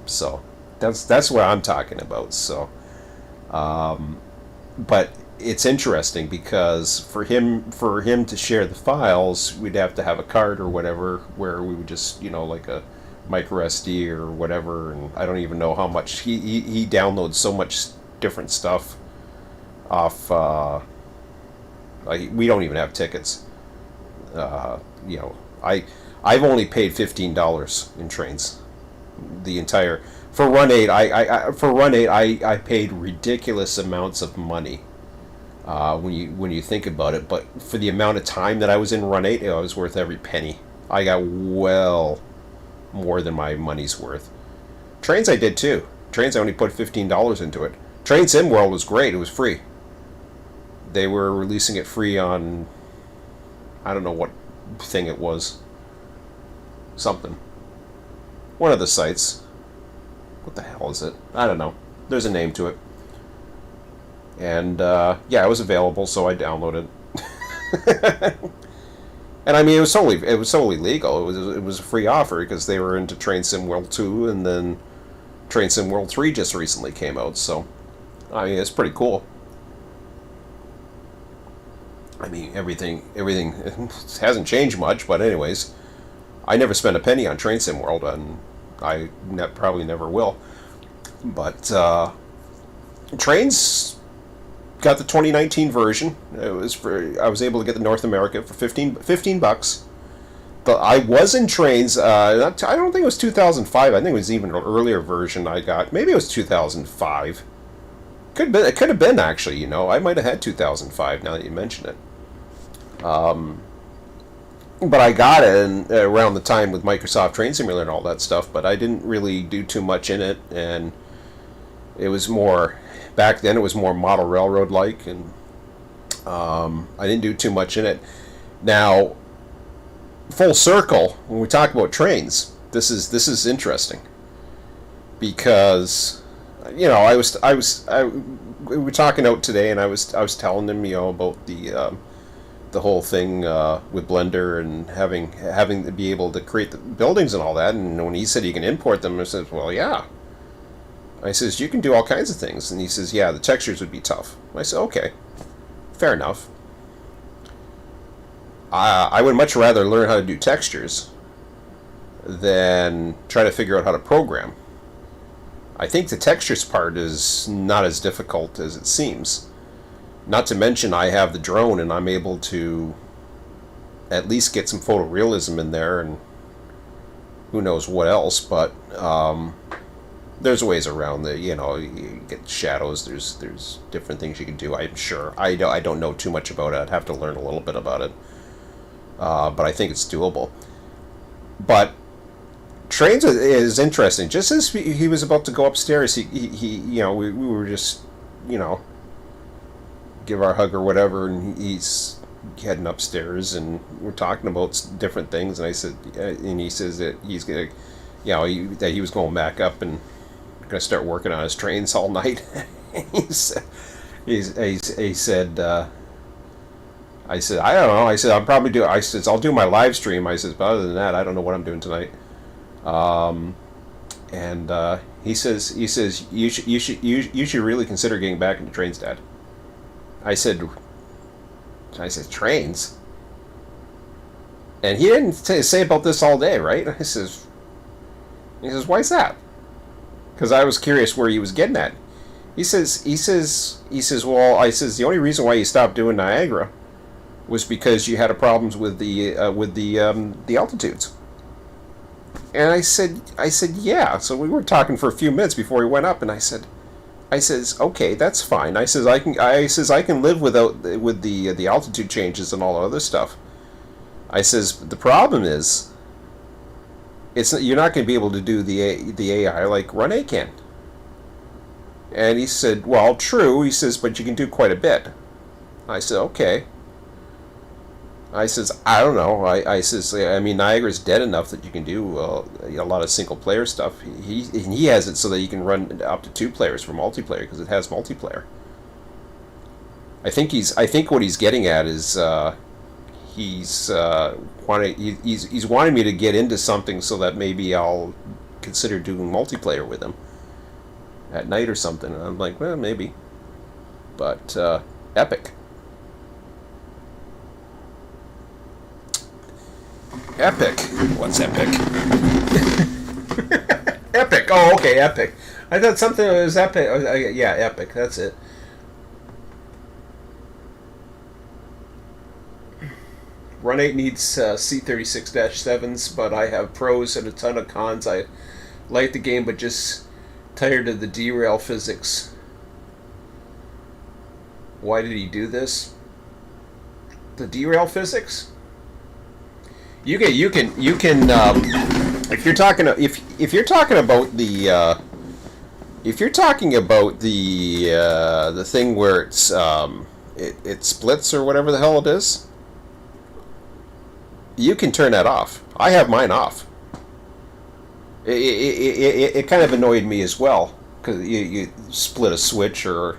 Speaker 1: So that's what I'm talking about. So, but it's interesting because for him to share the files, we'd have to have a card or whatever, where we would just like a micro SD or whatever, and I don't even know how much he downloads so much different stuff off. Like we don't even have tickets. I've only paid $15 in Trainz. The entire for Run 8, I paid ridiculous amounts of money. When you think about it, but for the amount of time that I was in Run 8, it was worth every penny. I got well more than my money's worth. Trainz I did too. Trainz I only put $15 into it. Trainz SimWorld was great. It was free. They were releasing it free on, I don't know what thing it was. Something. One of the sites. What the hell is it? I don't know. There's a name to it. And yeah, it was available, so I downloaded it. And I mean, it was solely legal. It was a free offer because they were into Trainz SimWorld 2, and then Trainz SimWorld 3 just recently came out. So I mean, it's pretty cool. I mean, everything hasn't changed much, but anyways, I never spent a penny on Trainz SimWorld, and I probably never will. But Trainz got the 2019 version. I was able to get the North America for $15. I was in Trainz. I don't think it was 2005. I think it was even an earlier version I got. Maybe it was 2005. Could be. It could have been actually. I might have had 2005. Now that you mention it. But I got it around the time with Microsoft Train Simulator and all that stuff. But I didn't really do too much in it, and it was more back then. It was more model railroad like, and I didn't do too much in it. Now, full circle, when we talk about Trainz, this is interesting because we were talking out today, and I was telling him about the whole thing with Blender and having to be able to create the buildings and all that. And when he said you can import them, I said, well, yeah. I says you can do all kinds of things, and he says, yeah, the textures would be tough. I said, okay, fair enough. I would much rather learn how to do textures than try to figure out how to program. I think the textures part is not as difficult as it seems. Not to mention I have the drone and I'm able to at least get some photorealism in there and who knows what else, but there's ways around the, you get shadows, there's different things you can do, I'm sure. I don't know too much about it. I'd have to learn a little bit about it. But I think it's doable. But Trainz is interesting. Just as he was about to go upstairs, we were just, give our hug or whatever, and he's heading upstairs, and we're talking about different things. And I said, and he says that he's gonna, that he was going back up and gonna start working on his trains all night. he said. I said, I don't know. I said, I'll do my live stream. I said, but other than that, I don't know what I'm doing tonight. He says, you should really consider getting back into Trainz, Dad. I said, Trainz? And he didn't say about this all day, right? He says, why's that? Because I was curious where he was getting at. He says, well, I says, the only reason why you stopped doing Niagara was because you had problems with the altitudes. And I said, yeah. So we were talking for a few minutes before he went up, and I says, okay, that's fine. I says I can live with the altitude changes and all the other stuff. I says the problem is, you're not going to be able to do the AI like Run A can. And he said, well, true. He says, but you can do quite a bit. I said, okay. I says, I don't know. I says, I mean, Niagara's dead enough that you can do a lot of single player stuff. He has it so that you can run up to 2 players for multiplayer because it has multiplayer. I think what he's getting at is he's wanting me to get into something so that maybe I'll consider doing multiplayer with him at night or something. And I'm like, well, maybe, but epic. Epic. What's epic? Epic. Oh, okay, epic. I thought something was epic. Yeah, epic. That's it. Run 8 needs C36-7s, but I have pros and a ton of cons. I like the game, but just tired of the derail physics. Why did he do this? The derail physics? You can if you're talking about the thing where it splits or whatever the hell it is, you can turn that off. I have mine off. It kind of annoyed me as well because you split a switch or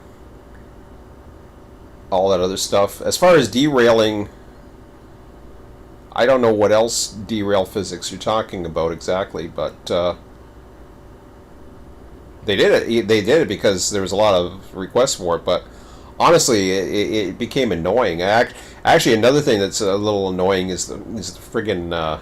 Speaker 1: all that other stuff. As far as derailing, I don't know what else derail physics you're talking about exactly, but they did it. They did it because there was a lot of requests for it. But honestly, it became annoying. Actually, another thing that's a little annoying is the friggin'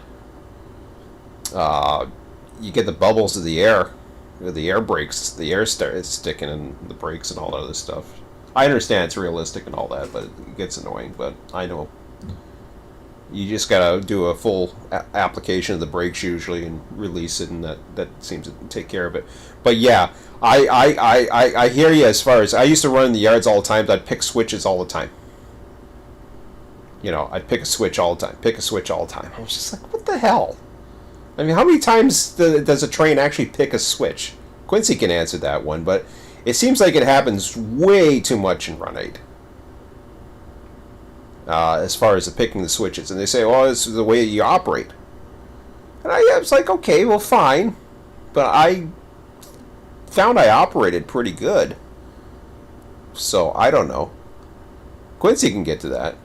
Speaker 1: you get the bubbles of the air. The air brakes, the air starts sticking in the brakes and all that other stuff. I understand it's realistic and all that, but it gets annoying. But I know. You just gotta do a full application of the brakes usually and release it, and that seems to take care of it. But yeah, I hear you as far as I used to run in the yards all the time. I'd pick switches all the time. I'd pick a switch all the time, pick a switch all the time. I was just like, what the hell? I mean, how many times does a train actually pick a switch? Quincy can answer that one, but it seems like it happens way too much in Run 8. As far as the picking the switches. And they say, oh, this is the way you operate. And I was like, okay, well, fine. But I found I operated pretty good. So, I don't know. Quincy can get to that.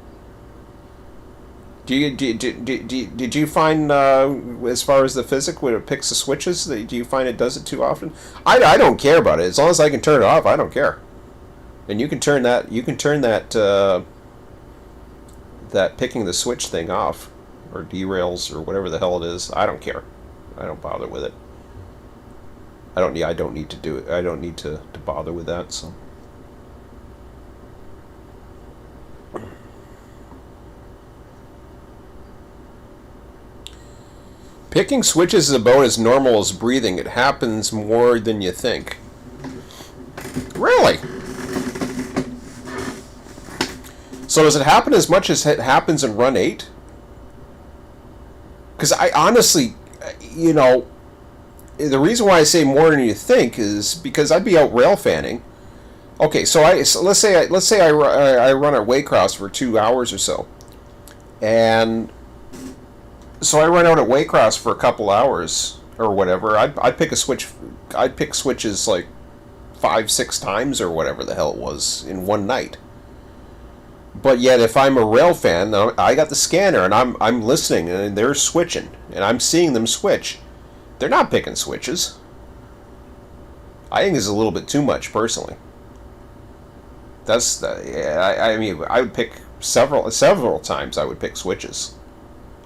Speaker 1: Did you find, as far as the physics, when it picks the switches, do you find it does it too often? I don't care about it. As long as I can turn it off, I don't care. And you can turn that that picking the switch thing off, or derails, or whatever the hell it is. I don't care. I don't bother with it. I don't need to do it. I don't need to bother with that, so. Picking switches is about as normal as breathing. It happens more than you think. Really? So does it happen as much as it happens in Run 8? Because I honestly, the reason why I say more than you think is because I'd be out rail fanning. Okay, so let's say I run at Waycross for 2 hours or so, and so I run out at Waycross for a couple hours or whatever. I'd pick a switch. I'd pick switches like 5-6 times or whatever the hell it was in one night. But yet, if I'm a rail fan, I got the scanner and I'm listening, and they're switching, and I'm seeing them switch. They're not picking switches. I think it's a little bit too much, personally. I mean, I would pick several times. I would pick switches.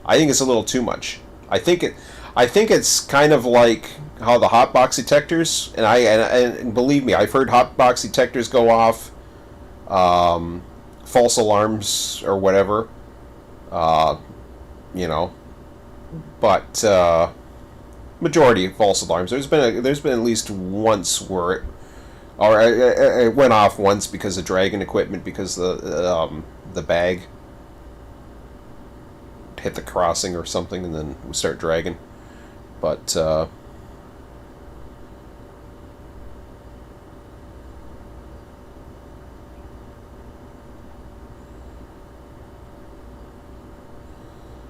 Speaker 1: I think it's a little too much. I think it's kind of like how the hotbox detectors, and believe me, I've heard hotbox detectors go off. False alarms or whatever, but majority of false alarms. There's been at least once where it went off once because of dragging equipment, because the bag hit the crossing or something, and then we start dragging. But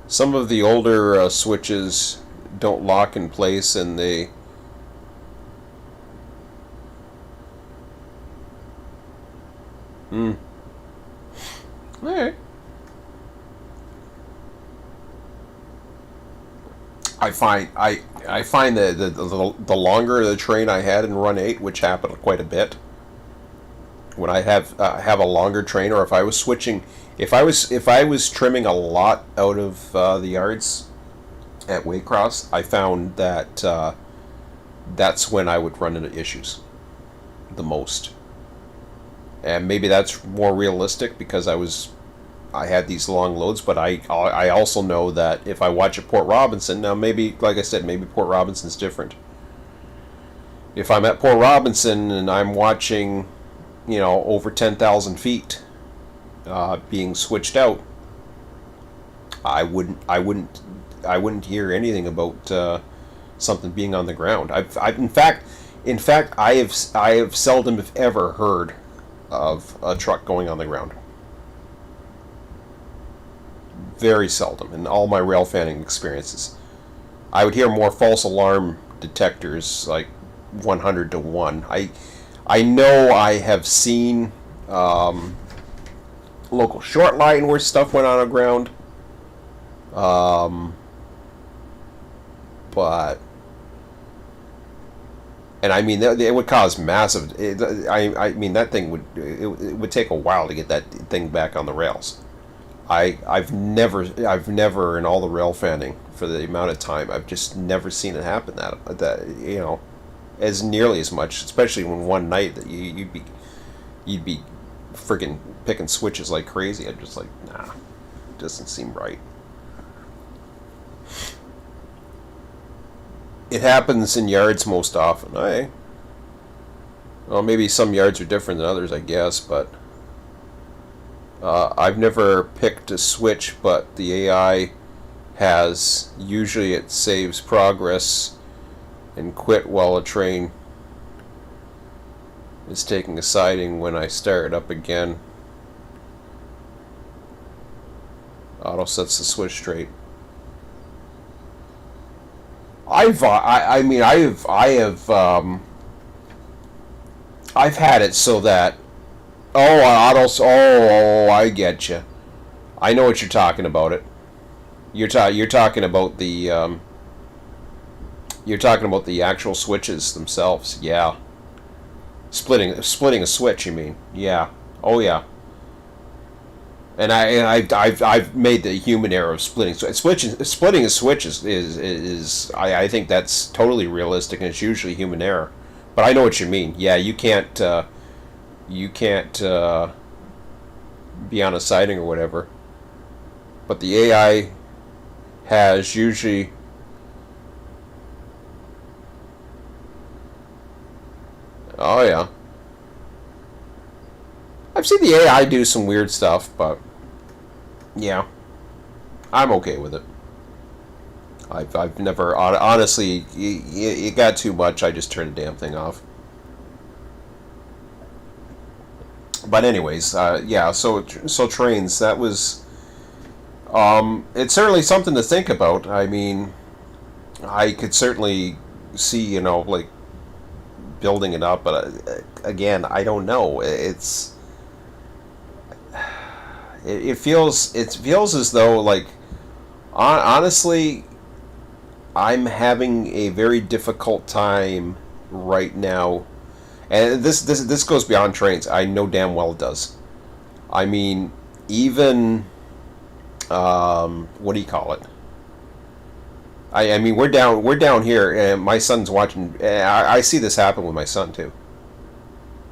Speaker 1: some of the older switches don't lock in place, and they Alright. I find that the longer the train I had in Run 8, which happened quite a bit, when I have a longer train, or if I was switching, if I was trimming a lot out of the yards at Waycross, I found that that's when I would run into issues the most. And maybe that's more realistic because I had these long loads, but I also know that if I watch at Port Robinson, now maybe, like I said, maybe Port Robinson's different. If I'm at Port Robinson and I'm watching, over 10,000 feet being switched out, I wouldn't hear anything about something being on the ground. In fact I have seldom, if ever, heard of a truck going on the ground. Very seldom in all my rail fanning experiences. I would hear more false alarm detectors, like 100 to 1. I know I have seen local short line where stuff went on the ground, but, and I mean it would cause massive. I mean that thing would take a while to get that thing back on the rails. I've never in all the rail fanning for the amount of time, I've just never seen it happen that as nearly as much, especially when one night that you'd be freaking picking switches like crazy. I'm just like, nah, it doesn't seem right. It happens in yards most often. Well, maybe some yards are different than others, I guess, but I've never picked a switch, but the AI has. Usually it saves progress and quit while a train is taking a siding when I start up again. Auto sets the switch straight. I've had it so that, I get you. I know what you're talking about. You're talking about the actual switches themselves. Yeah, splitting a switch. You mean? Yeah. Oh yeah. I've made the human error of splitting a switch is I think that's totally realistic, and it's usually human error. But I know what you mean. Yeah, you can't be on a siding or whatever. But the AI has usually. Oh yeah, I've seen the AI do some weird stuff, but yeah, I'm okay with it. I've never honestly, it got too much. I just turned the damn thing off. But anyways, yeah. So trains. That was. It's certainly something to think about. I mean, I could certainly see, like building it up, but again, I don't know. It feels as though, like, honestly, I'm having a very difficult time right now, and this goes beyond trains. I know damn well it does. I mean, even what do you call it? I mean, we're down here, and my son's watching. I see this happen with my son too.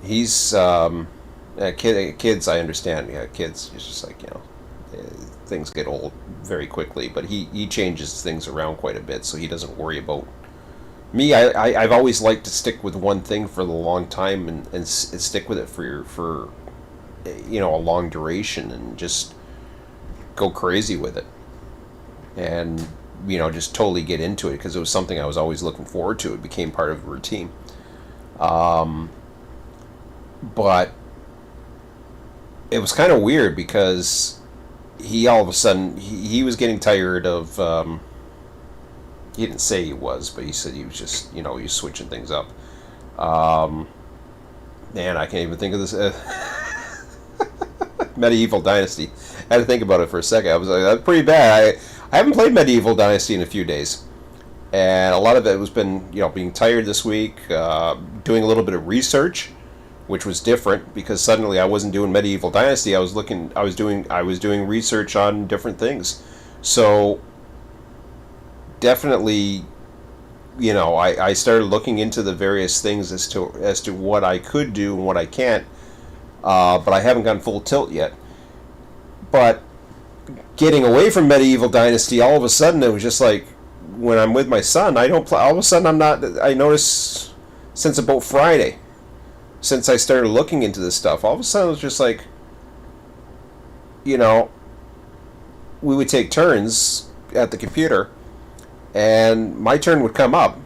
Speaker 1: He's kids. I understand. Yeah, kids. It's just like, things get old very quickly, but he changes things around quite a bit, so he doesn't worry about me. I've always liked to stick with one thing for a long time, and stick with it for a long duration, and just go crazy with it, and just totally get into it, because it was something I was always looking forward to. It became part of a routine. But it was kind of weird, because he all of a sudden he was getting tired of. He didn't say he was, but he said he was just he was switching things up. Man, I can't even think of this. Medieval Dynasty. I had to think about it for a second. I was like, that's pretty bad. I haven't played Medieval Dynasty in a few days, and a lot of it was been being tired this week, doing a little bit of research, which was different, because suddenly I wasn't doing Medieval Dynasty. I was doing research on different things. So definitely, I started looking into the various things as to what I could do and what I can't. But I haven't gone full tilt yet. But getting away from Medieval Dynasty, all of a sudden it was just like, when I'm with my son, I don't play. All of a sudden I'm not. I noticed since about Friday, since I started looking into this stuff, all of a sudden it was just like, we would take turns at the computer, and my turn would come up,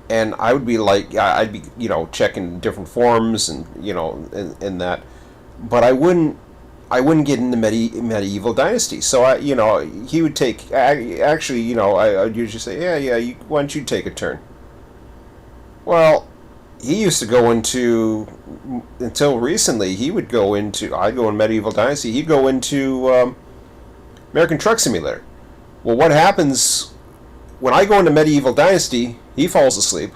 Speaker 1: and I would be like, I'd be, checking different forums, and and that, but I wouldn't get into Medieval Dynasty. So he would take. Actually, I'd usually say, yeah, why don't you take a turn? Well, he used to go into, until recently, I'd go in Medieval Dynasty. He'd go into American Truck Simulator. Well, what happens when I go into Medieval Dynasty? He falls asleep.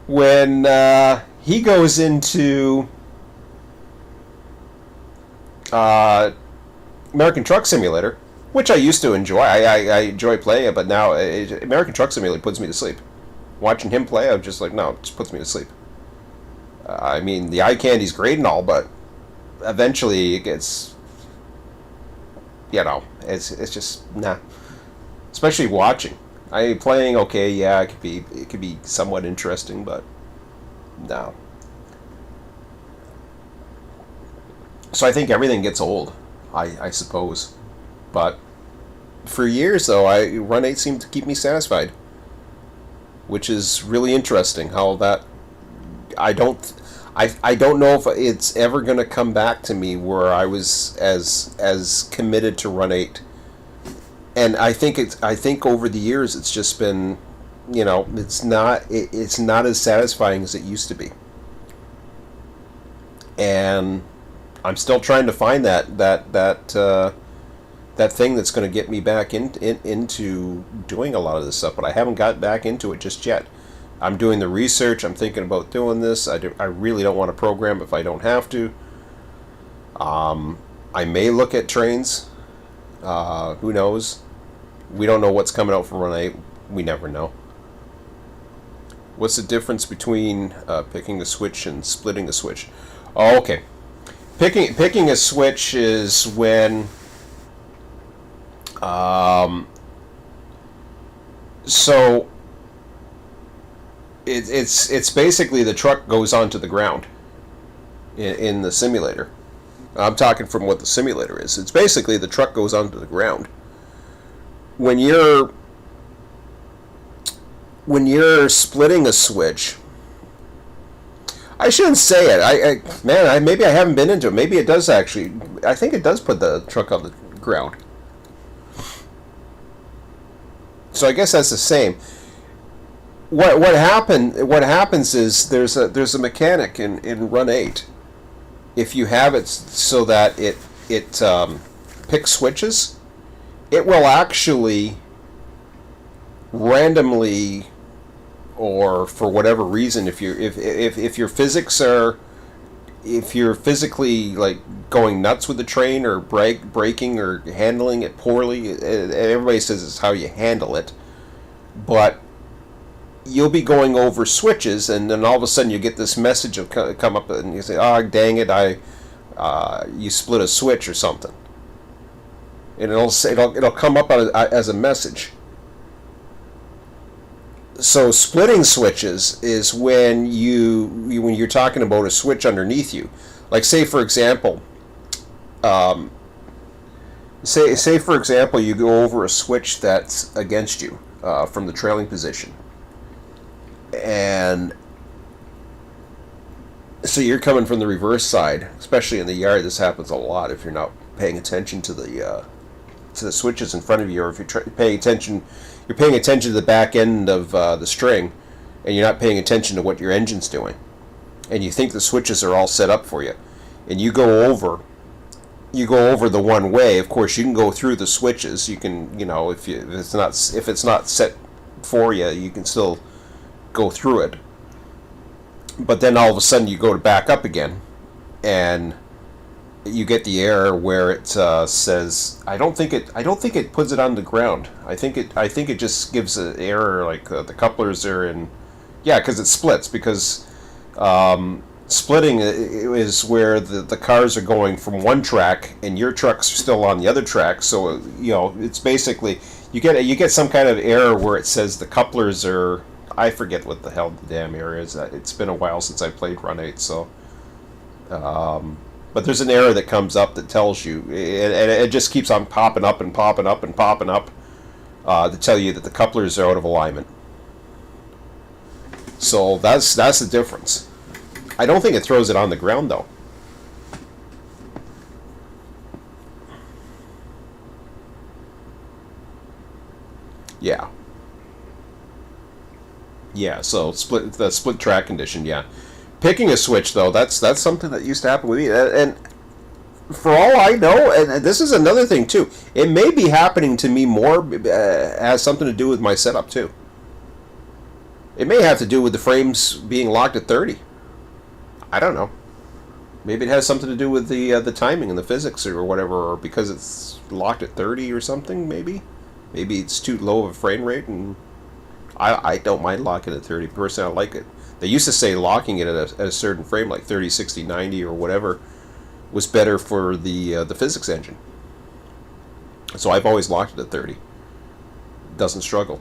Speaker 1: When he goes into American Truck Simulator, which I used to enjoy. I enjoy playing it, but now American Truck Simulator puts me to sleep. Watching him play, I'm just like, no, it just puts me to sleep. I mean, the eye candy's great and all, but eventually it gets it's just nah. Especially watching. Playing, okay, yeah, it could be somewhat interesting, but no. So I think everything gets old, I suppose. But for years though, Run 8 seemed to keep me satisfied, which is really interesting. How that I don't know if it's ever going to come back to me where I was as committed to Run 8. And I think over the years it's just been, it's not as satisfying as it used to be. And I'm still trying to find that thing that's going to get me back into doing a lot of this stuff, but I haven't got back into it just yet. I'm doing the research. I'm thinking about doing this. I really don't want to program if I don't have to. I may look at Trainz. Who knows? We don't know what's coming out for Run 8. We never know. What's the difference between picking a switch and splitting a switch? Oh, okay. Picking a switch is when so it's basically the truck goes onto the ground in the simulator. I'm talking from what the simulator is. It's basically the truck goes onto the ground. When you're splitting a switch, I shouldn't say it. Maybe I haven't been into it. Maybe it does actually. I think it does put the truck on the ground. So I guess that's the same. What happens is there's a mechanic in Run 8. If you have it so that it picks switches, it will actually randomly, or for whatever reason, if your physics are, if you're physically like going nuts with the train or braking or handling it poorly, everybody says it's how you handle it, but you'll be going over switches, and then all of a sudden you get this message of come up, and you say, "Oh, dang it! You split a switch or something," and it'll come up as a message. So splitting switches is when when you're talking about a switch underneath you, like say for example, say for example you go over a switch that's against you from the trailing position. And so you're coming from the reverse side, especially in the yard. This happens a lot if you're not paying attention to the switches in front of you, or if you're paying attention to the back end of the string, and you're not paying attention to what your engine's doing, and you think the switches are all set up for you, and you go over the one way. Of course, you can go through the switches. You can, if it's not set for you, you can still go through it. But then all of a sudden you go to back up again, and you get the error where it says, I don't think it puts it on the ground. I think it just gives an error like the couplers are in, because it splits, because splitting is where the cars are going from one track and your truck's still on the other track. So it's basically you get some kind of error where it says the couplers are, I forget what the hell the damn error is. It's been a while since I played Run 8, so but there's an error that comes up that tells you, and it just keeps on popping up and popping up and popping up to tell you that the couplers are out of alignment. So that's the difference. I don't think it throws it on the ground though. Yeah. Yeah, so split track condition, yeah. Picking a switch though, that's something that used to happen with me, and for all I know, and this is another thing too, it may be happening to me more, has something to do with my setup too. It may have to do with the frames being locked at 30. I don't know. Maybe it has something to do with the timing and the physics or whatever, or because it's locked at 30 or something. Maybe it's too low of a frame rate, and I don't mind locking at 30. Personally, I like it. They used to say locking it at a certain frame, like 30, 60, 90, or whatever, was better for the physics engine. So I've always locked it at 30. Doesn't struggle.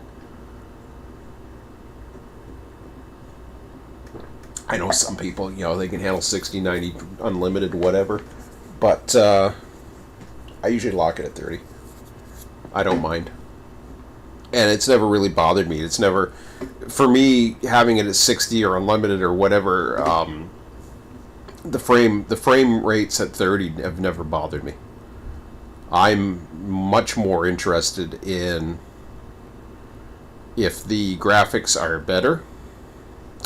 Speaker 1: I know some people, they can handle 60, 90, unlimited, whatever. But I usually lock it at 30. I don't mind. And it's never really bothered me. It's never, for me, having it at 60 or unlimited or whatever, the frame rates at 30 have never bothered me. I'm much more interested in if the graphics are better,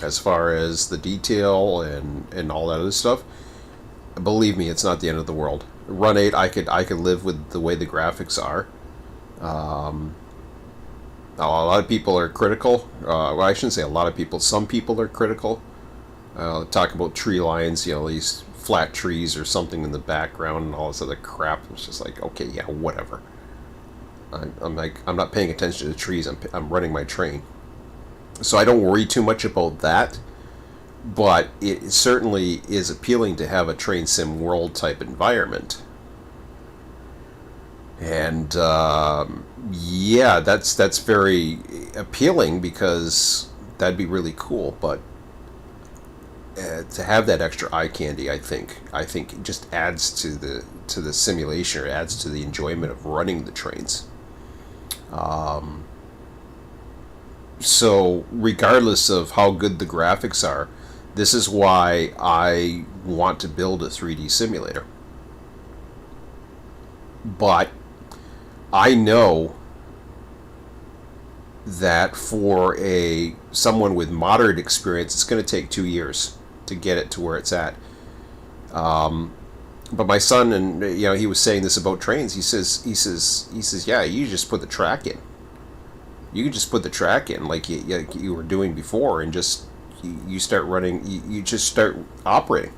Speaker 1: as far as the detail and all that other stuff. Believe me, it's not the end of the world. Run 8, I could live with the way the graphics are. A lot of people are critical. Well, I shouldn't say a lot of people. Some people are critical. Talk about tree lines, these flat trees or something in the background and all this other crap. It's just like, okay, yeah, whatever. I'm not paying attention to the trees. I'm running my train, so I don't worry too much about that. But it certainly is appealing to have a train sim world type environment. And yeah, that's very appealing, because that'd be really cool. But to have that extra eye candy, I think it just adds to the simulation, or adds to the enjoyment of running the trains. So regardless of how good the graphics are, this is why I want to build a 3D simulator. But I know that for someone with moderate experience, it's going to take 2 years to get it to where it's at. But my son, and he was saying this about Trainz. He says, yeah, you just put the track in. You could just put the track in like you were doing before, and just you start running. You just start operating,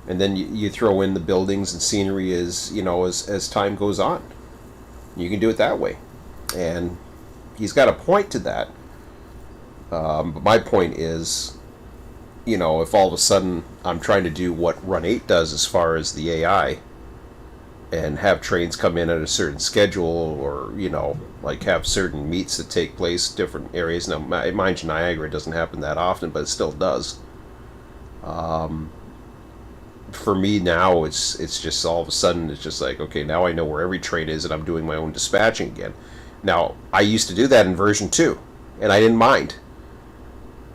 Speaker 1: and then you throw in the buildings and scenery as time goes on. You can do it that way, and he's got a point to that. But my point is, if all of a sudden I'm trying to do what Run 8 does as far as the AI, and have trains come in at a certain schedule, or like have certain meets that take place different areas. Now, mind you, Niagara doesn't happen that often, but it still does. For me now, it's just all of a sudden it's just like, okay, now I know where every train is, and I'm doing my own dispatching again. Now, I used to do that in version 2, and I didn't mind.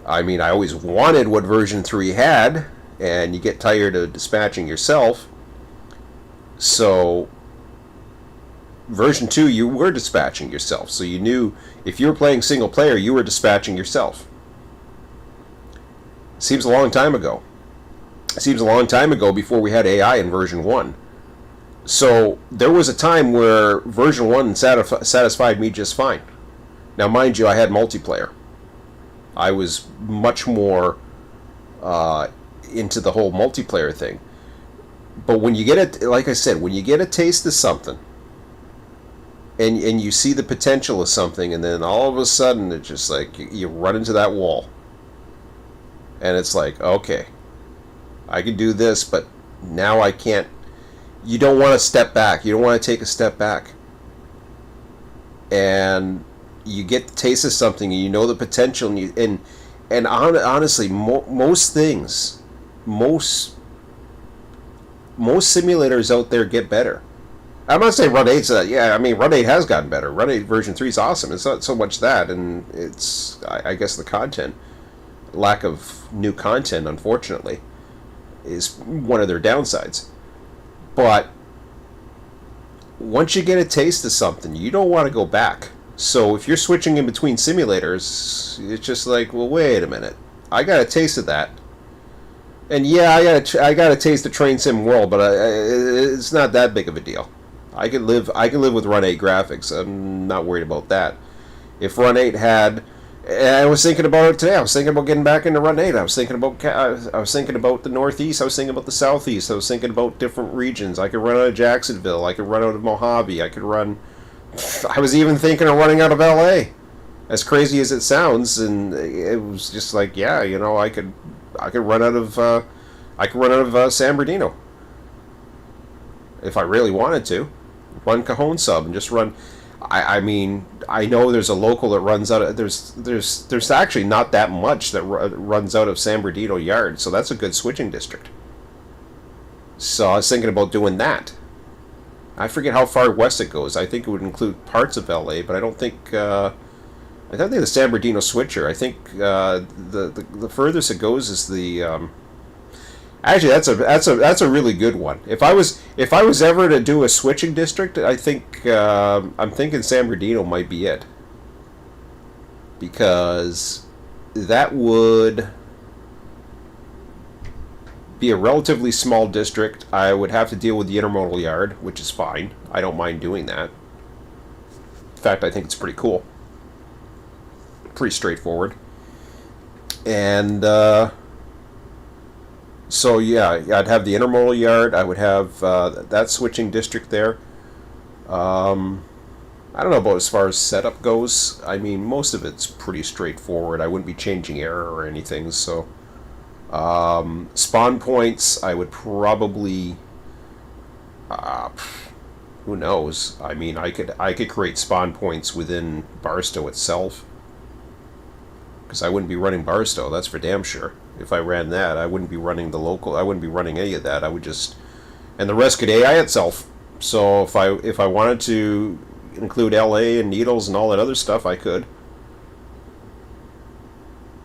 Speaker 1: I mean, I always wanted what version 3 had, and you get tired of dispatching yourself. So, version 2, you were dispatching yourself. So you knew if you were playing single player, you were dispatching yourself. Seems a long time ago. Seems a long time ago before we had AI in version 1. So there was a time where version 1 satisfied me just fine. Now, mind you, I had multiplayer. I was much more into the whole multiplayer thing. But when you get it, like I said, when you get a taste of something, and you see the potential of something, and then all of a sudden it's just like you run into that wall, and it's like, okay, I can do this, but now I can't. You don't want to step back. You don't want to take a step back. And you get the taste of something, and you know the potential, and honestly, most things, most simulators out there get better. I'm not saying Run 8's Run 8 has gotten better. Run 8 version 3 is awesome. It's not so much that, and it's, I guess, the content. Lack of new content, unfortunately, is one of their downsides. But once you get a taste of something, you don't want to go back. So if you're switching in between simulators, it's just like, well, wait a minute. I got a taste of that. And yeah, I got a taste of Train Sim World, but it's not that big of a deal. I can live with Run 8 graphics. I'm not worried about that. If Run 8 had, and I was thinking about it today. I was thinking about getting back into Run 8. I was thinking about the Northeast. I was thinking about the Southeast. I was thinking about different regions. I could run out of Jacksonville. I could run out of Mojave. I was even thinking of running out of LA. As crazy as it sounds, and it was just like, yeah, I could run out of San Bernardino if I really wanted to. Run Cajon sub and just run. I mean, I know there's a local that runs out of there's actually not that much that runs out of San Bernardino Yard, so that's a good switching district. So I was thinking about doing that. I forget how far west it goes. I think it would include parts of LA, but I don't think the San Bernardino switcher. I think the furthest it goes is the. Actually, that's a really good one. If I was ever to do a switching district, I think I'm thinking San Bernardino might be it, because that would be a relatively small district. I would have to deal with the intermodal yard, which is fine. I don't mind doing that. In fact, I think it's pretty cool, pretty straightforward, and. So yeah, I'd have the intermodal yard. I would have that switching district there. I don't know about as far as setup goes. I mean, most of it's pretty straightforward. I wouldn't be changing error or anything. So spawn points, I would probably. Who knows? I mean, I could create spawn points within Barstow itself, because I wouldn't be running Barstow. That's for damn sure. If I ran that, I wouldn't be running the local. I wouldn't be running any of that. I would just, and the rest could AI itself. So if I wanted to include LA and Needles and all that other stuff, I could.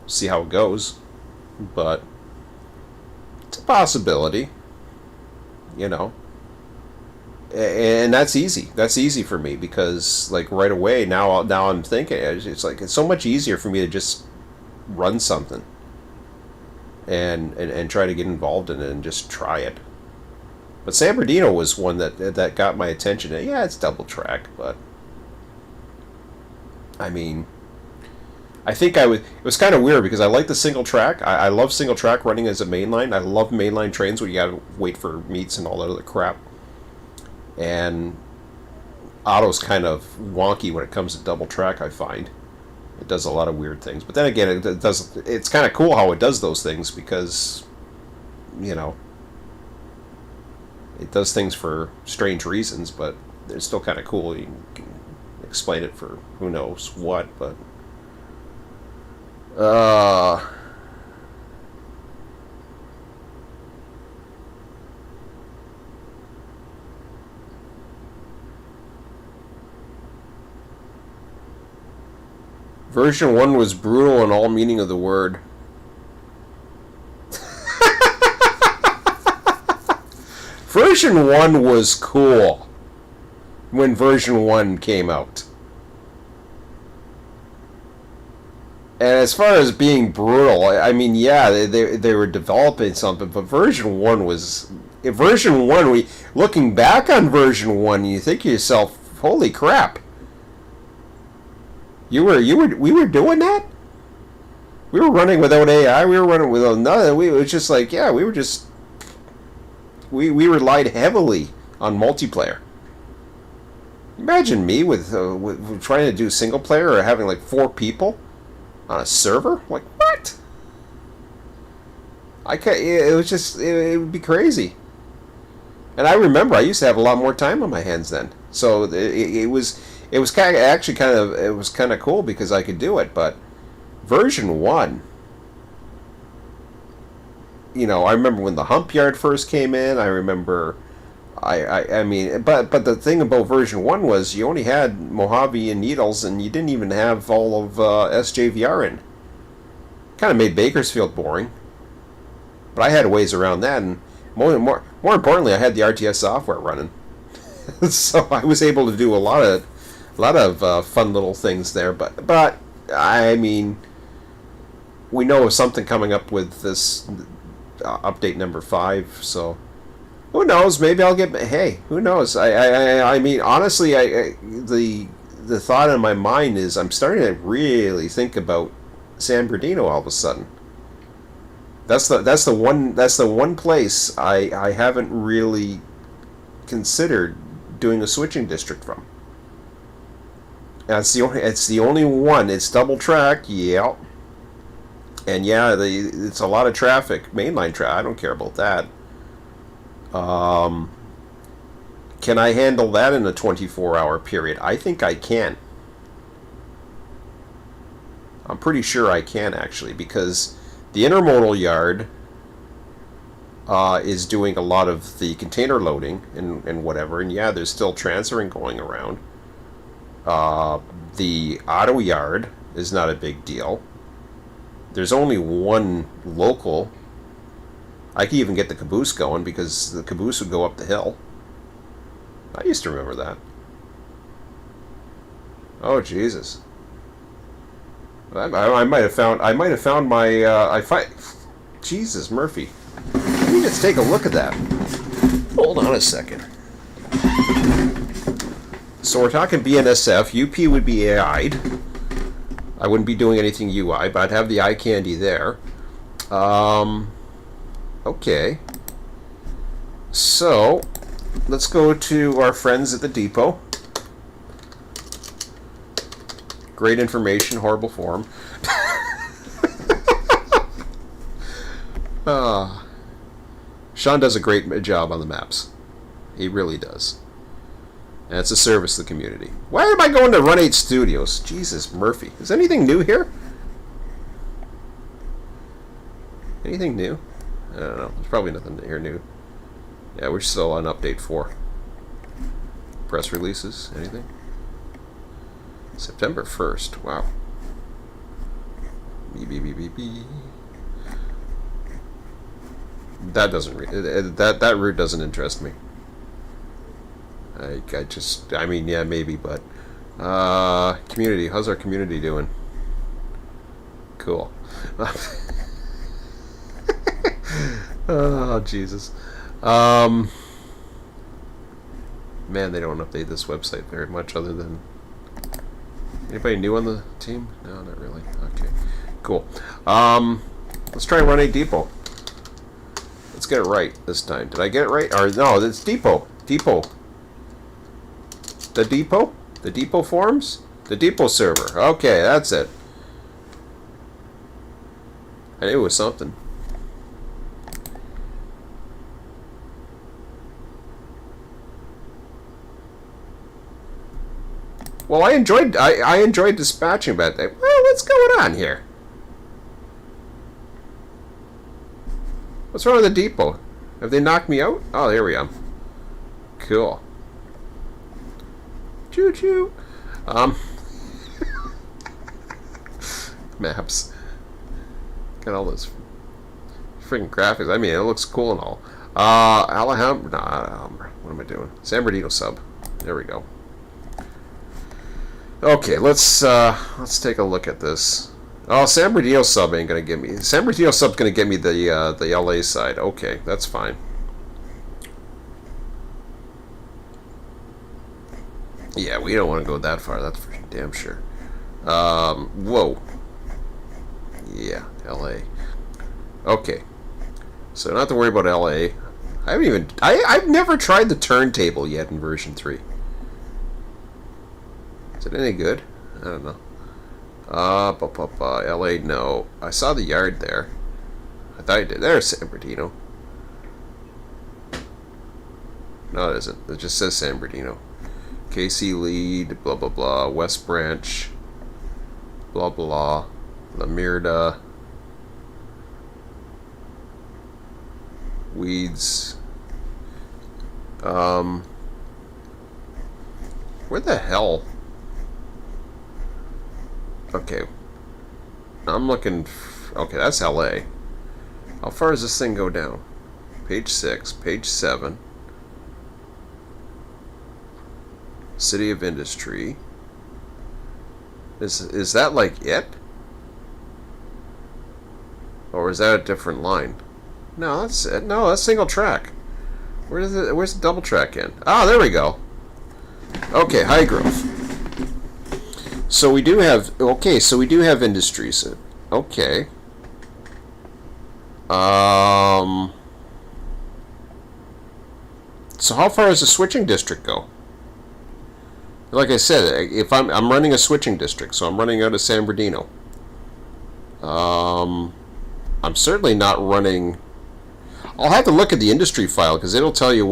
Speaker 1: See how it goes, but it's a possibility, you know. And that's easy. That's easy for me, because like right away now I'm thinking it's like it's so much easier for me to just run something. And try to get involved in it and just try it. But San Bernardino was one that got my attention. Yeah, it's double track, but I mean, I think it was kind of weird because I like the single track. I love single track running as a mainline. I love mainline trains where you gotta wait for meets and all that other crap. And auto's kind of wonky when it comes to double track, I find. It does a lot of weird things, but then again, it does. It's kind of cool how it does those things, because, you know, it does things for strange reasons, but it's still kind of cool. You can explain it for who knows what, but version 1 was brutal in all meaning of the word. Version 1 was cool when version 1 came out. And as far as being brutal, I mean, yeah, they were developing something, but version 1 was... Version 1, looking back on version 1, you think to yourself, holy crap. We were doing that? We were running without AI, we were running without nothing. It was just like, yeah, we were just... We relied heavily on multiplayer. Imagine me with trying to do single player or having like 4 people on a server. Like, what? I can't. It was just. It would be crazy. And I remember I used to have a lot more time on my hands then. So it was kind of cool because I could do it. But version 1. You know, I remember when the hump yard first came in. I remember, I mean, but the thing about version 1 was you only had Mojave and Needles, and you didn't even have all of SJVR in. Kind of made Bakersfield boring. But I had ways around that, and more importantly, I had the RTS software running, so I was able to do a lot of fun little things there. But I mean, we know of something coming up with this. Update number 5, so who knows? Maybe I'll get. Hey, who knows? I mean, honestly, the thought in my mind is I'm starting to really think about San Bernardino all of a sudden. That's the one place I haven't really considered doing a switching district from. And it's the only one. It's double track, yeah. And yeah, it's a lot of traffic, mainline traffic. I don't care about that. Can I handle that in a 24-hour period? I think I can. I'm pretty sure I can, actually, because the intermodal yard is doing a lot of the container loading and whatever, and yeah, there's still transferring going around. The auto yard is not a big deal. There's only one local. I could even get the caboose going because the caboose would go up the hill. I used to remember that. Oh Jesus! I might have found. I might have found my. Jesus, Murphy. Let me just take a look at that. Hold on a second. So we're talking BNSF. UP would be AI'd. I wouldn't be doing anything UI, but I'd have the eye candy there. Okay. So, let's go to our friends at the depot. Great information, horrible form. Sean does a great job on the maps. He really does. And it's a service to the community. Why am I going to Run 8 Studios? Jesus, Murphy. Is anything new here? Anything new? I don't know. There's probably nothing here new. Yeah, we're still on update 4. Press releases? Anything? September 1st. Wow. Beep. That doesn't... that route doesn't interest me. I mean, yeah, maybe, but... community. How's our community doing? Cool. Oh, Jesus. Man, they don't update this website very much other than... Anybody new on the team? No, not really. Okay. Cool. Let's try Run 8 Depot. Let's get it right this time. Did I get it right? Or no, it's Depot. Depot. The Depot? The Depot forums? The Depot server. Okay, that's it. I knew it was something. Well, I enjoyed dispatching that day. Well, what's going on here? What's wrong with the depot? Have they knocked me out? Oh, there we are. Cool. Choo choo. Maps. Got all those freaking graphics. I mean, it looks cool and all. Alhambra. Nah, what am I doing? San Bernardino sub. There we go. Okay, let's take a look at this. Oh, San Bernardino sub ain't gonna give me. San Bernardino sub's gonna give me the LA side. Okay, that's fine. Yeah, we don't want to go that far. That's for damn sure. Whoa. Yeah, LA. Okay, so not to worry about LA. I've never tried the turntable yet in version 3. Is it any good? I don't know. LA, no. I saw the yard there. I thought I did. There's San Bernardino. No, it isn't. It just says San Bernardino. KC lead, blah, blah, blah. West Branch, blah, blah. La Mirda. Weeds. Where the hell? Okay. I'm looking... Okay, that's LA. How far does this thing go down? Page 6, page 7. City of Industry. Is that like it? Or is that a different line? No, that's it. No, that's single track. Where's the double track in? Ah, there we go. Okay, high growth. So we do have... Okay, so we do have industries. Okay. So how far does the switching district go? Like I said, if I'm running a switching district, so I'm running out of San Bernardino. I'm certainly not running... I'll have to look at the industry file because it'll tell you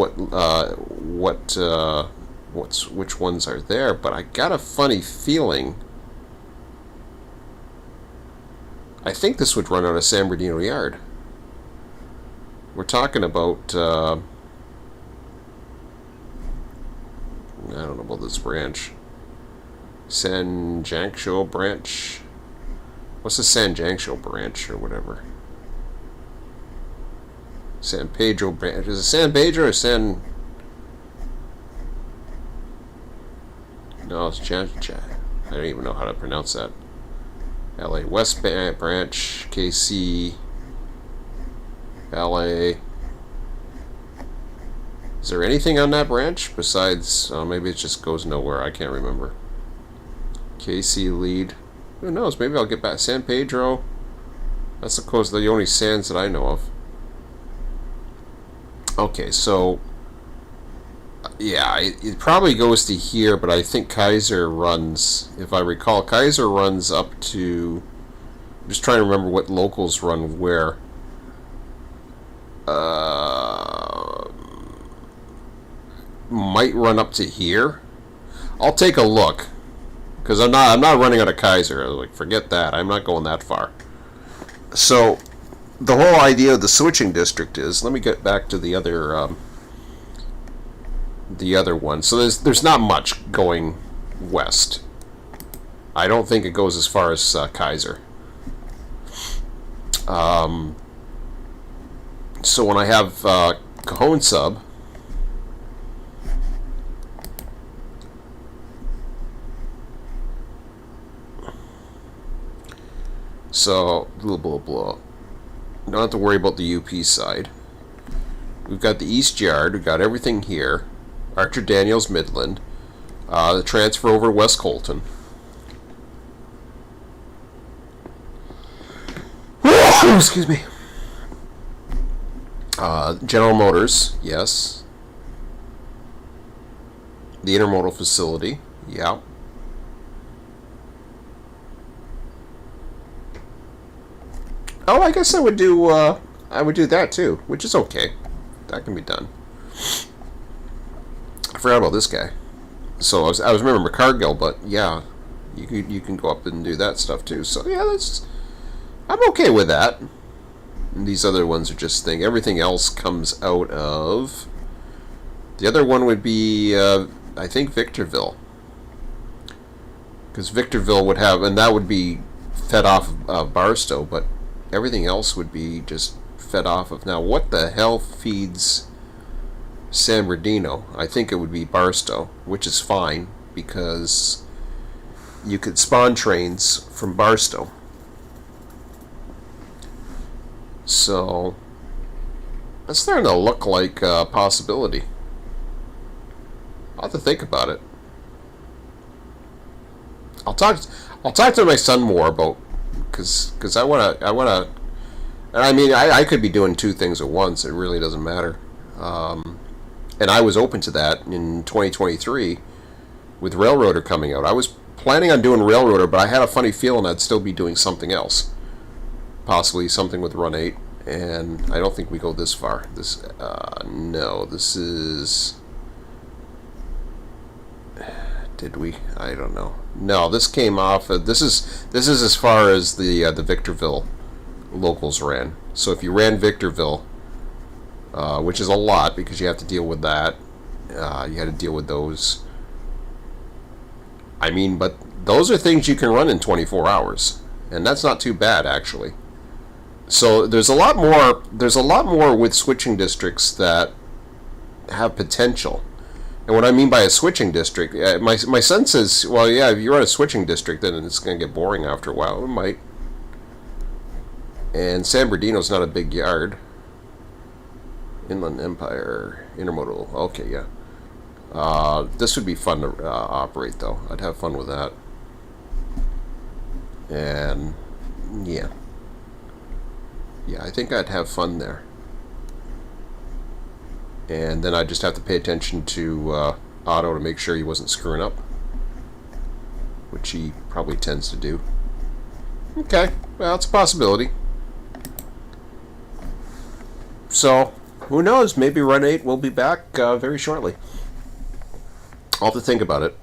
Speaker 1: which ones are there. But I got a funny feeling. I think this would run out of San Bernardino Yard. We're talking about. I don't know about this branch. San Jangsho branch. What's the San Jangsho branch or whatever? San Pedro branch. Is it San Pedro or San? No, it's I don't even know how to pronounce that. LA West branch, KC, LA. Is there anything on that branch besides? Maybe it just goes nowhere. I can't remember. KC lead. Who knows? Maybe I'll get back. San Pedro. That's of course the only sands that I know of. Okay, so yeah, it probably goes to here, but I think Kaiser runs, if I recall, Kaiser runs up to, I'm just trying to remember what locals run where. Might run up to here. I'll take a look, because I'm not running out of Kaiser. Like, forget that. I'm not going that far. So the whole idea of the switching district is, let me get back to the other one. So there's not much going west. I don't think it goes as far as Kaiser. So when I have Cajon sub, so blah blah blah. Don't have to worry about the UP side. We've got the East Yard. We've got everything here. Archer Daniels Midland. The transfer over to West Colton. Excuse me. General Motors, yes. The intermodal facility, yeah. Oh, I guess I would do that too, which is okay. That can be done. I forgot about this guy. So I was remembering Cargill, but yeah, you can go up and do that stuff too. So yeah, I'm okay with that. And these other ones are just everything else comes out of. The other one would be I think Victorville, because Victorville would have, and that would be fed off of Barstow, but everything else would be just fed off of. Now, what the hell feeds San Bernardino? I think it would be Barstow, which is fine because you could spawn trains from Barstow. So that's starting to look like a possibility. I'll have to think about it. I'll talk to my son more about, because I wanna, and I mean I could be doing two things at once. It really doesn't matter. And I was open to that in 2023 with Railroader coming out. I was planning on doing Railroader, but I had a funny feeling I'd still be doing something else. Possibly something with Run 8, and I don't think we go this far. No, this is... Did we? I don't know. No, this came off... This is as far as the Victorville locals ran. So if you ran Victorville, which is a lot because you have to deal with that, you had to deal with those. I mean, but those are things you can run in 24 hours, and that's not too bad actually. So there's a lot more. There's a lot more with switching districts that have potential. And what I mean by a switching district, my son says, well, yeah, if you run a switching district, then it's going to get boring after a while. It might. And San Bernardino's not a big yard. Inland Empire Intermodal. Okay, yeah. This would be fun to operate, though. I'd have fun with that. And yeah. Yeah, I think I'd have fun there. And then I'd just have to pay attention to Otto to make sure he wasn't screwing up, which he probably tends to do. Okay, well, it's a possibility. So, who knows? Maybe Run 8 will be back very shortly. I'll have to think about it.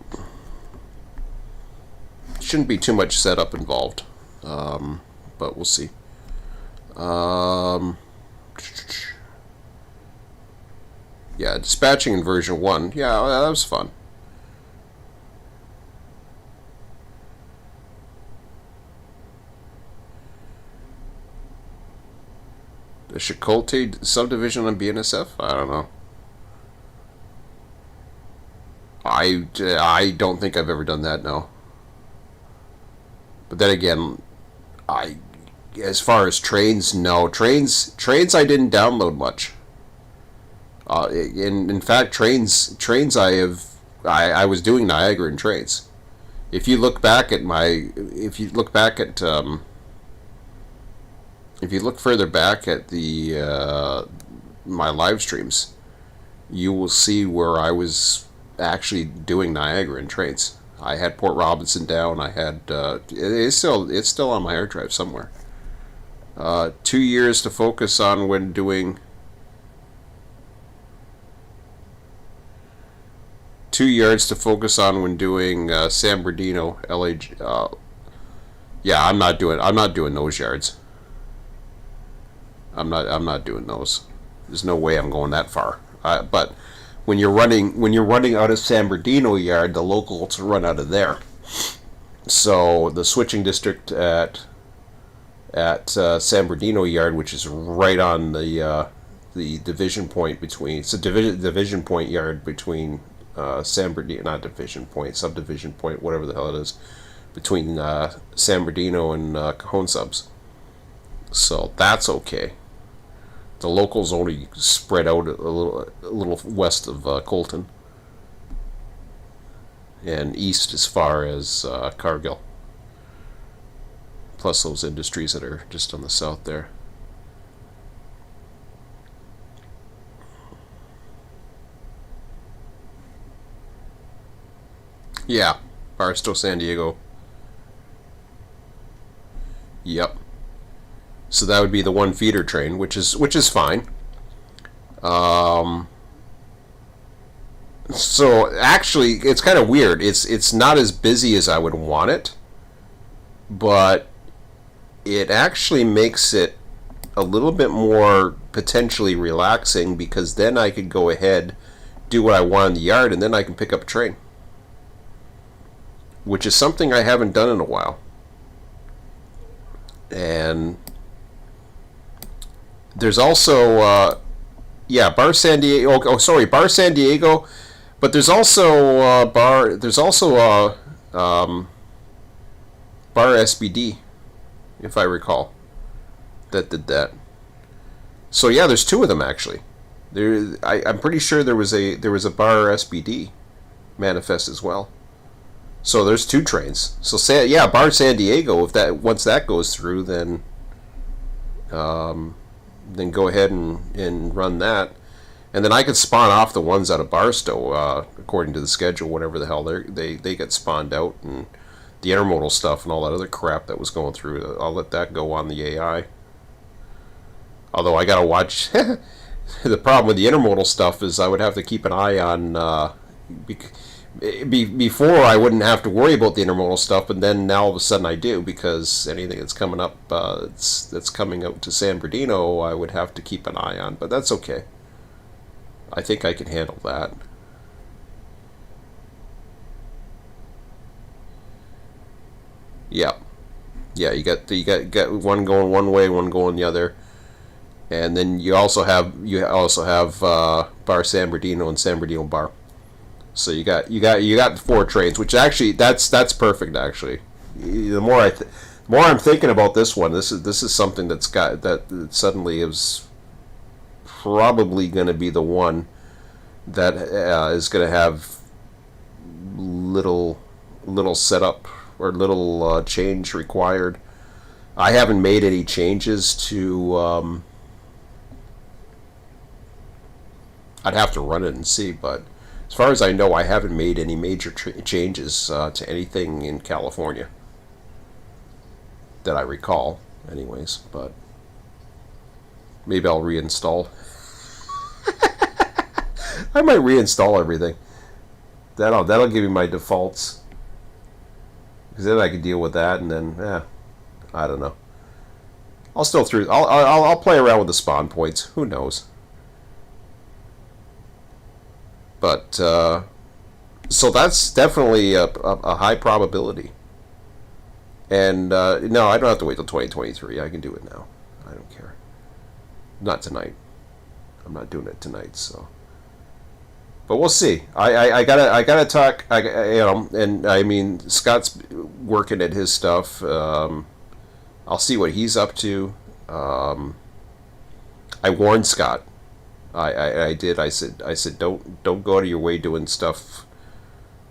Speaker 1: Shouldn't be too much setup involved, but we'll see. Yeah, dispatching in version 1. Yeah, that was fun. The Chicolte subdivision on BNSF? I don't know. I don't think I've ever done that, no. But then again, as far as Trainz, no. Trainz I didn't download much. In fact, Trainz I was doing Niagara and Trainz. If you look back at if you look further back at the my live streams, you will see where I was actually doing Niagara and Trainz. I had Port Robinson down. I had it's still on my hard drive somewhere. 2 years to focus on when doing. 2 yards to focus on when doing San Bernardino, LA. Yeah, I'm not doing those yards. I'm not doing those. There's no way I'm going that far. But when you're running out of San Bernardino yard, the locals run out of there. So the switching district at San Bernardino yard, which is right on the division point between. It's a division point yard between San Bernardino, not division point, subdivision point, whatever the hell it is, between San Bernardino and Cajon subs. So that's okay. The locals only spread out a little west of Colton and east as far as Cargill. Plus those industries that are just on the south there. Yeah, Barstow, San Diego. Yep. So that would be the one feeder train, which is fine. So actually, it's kind of weird. It's not as busy as I would want it, but it actually makes it a little bit more potentially relaxing, because then I could go ahead, do what I want in the yard, and then I can pick up a train, which is something I haven't done in a while. And there's also Bar San Diego. Bar San Diego, but there's also Bar SBD, if I recall, that did that. So yeah, there's two of them actually. I'm pretty sure there was a Bar SBD manifest as well. So there's two trains. So Bar San Diego. Once that goes through, then go ahead and run that, and then I could spawn off the ones out of Barstow according to the schedule. Whatever the hell they get spawned out, and the intermodal stuff and all that other crap that was going through. I'll let that go on the AI. Although I gotta watch. The problem with the intermodal stuff is I would have to keep an eye on. Before I wouldn't have to worry about the intermodal stuff, but then now all of a sudden I do, because anything that's coming up that's coming out to San Bernardino I would have to keep an eye on, but that's okay. I think I can handle that. Yeah, you got one going one way, one going the other, and then you also have Bar San Bernardino and San Bernardino Bar. So you got 4 trains, which actually that's perfect. Actually, the more I'm thinking about this one, this is something that suddenly is probably going to be the one that is going to have little setup or little change required. I haven't made any changes to. I'd have to run it and see, but as far as I know, I haven't made any major changes to anything in California that I recall, anyways. But maybe I'll reinstall I might reinstall everything. That'll give me my defaults. Because then I can deal with that, and then, I don't know. I'll play around with the spawn points. Who knows? But so that's definitely a high probability. And no, I don't have to wait till 2023. I can do it now. I don't care. Not tonight. I'm not doing it tonight. So, but we'll see. I gotta talk. And I mean, Scott's working at his stuff. I'll see what he's up to. I warned Scott. I did. I said don't go out of your way doing stuff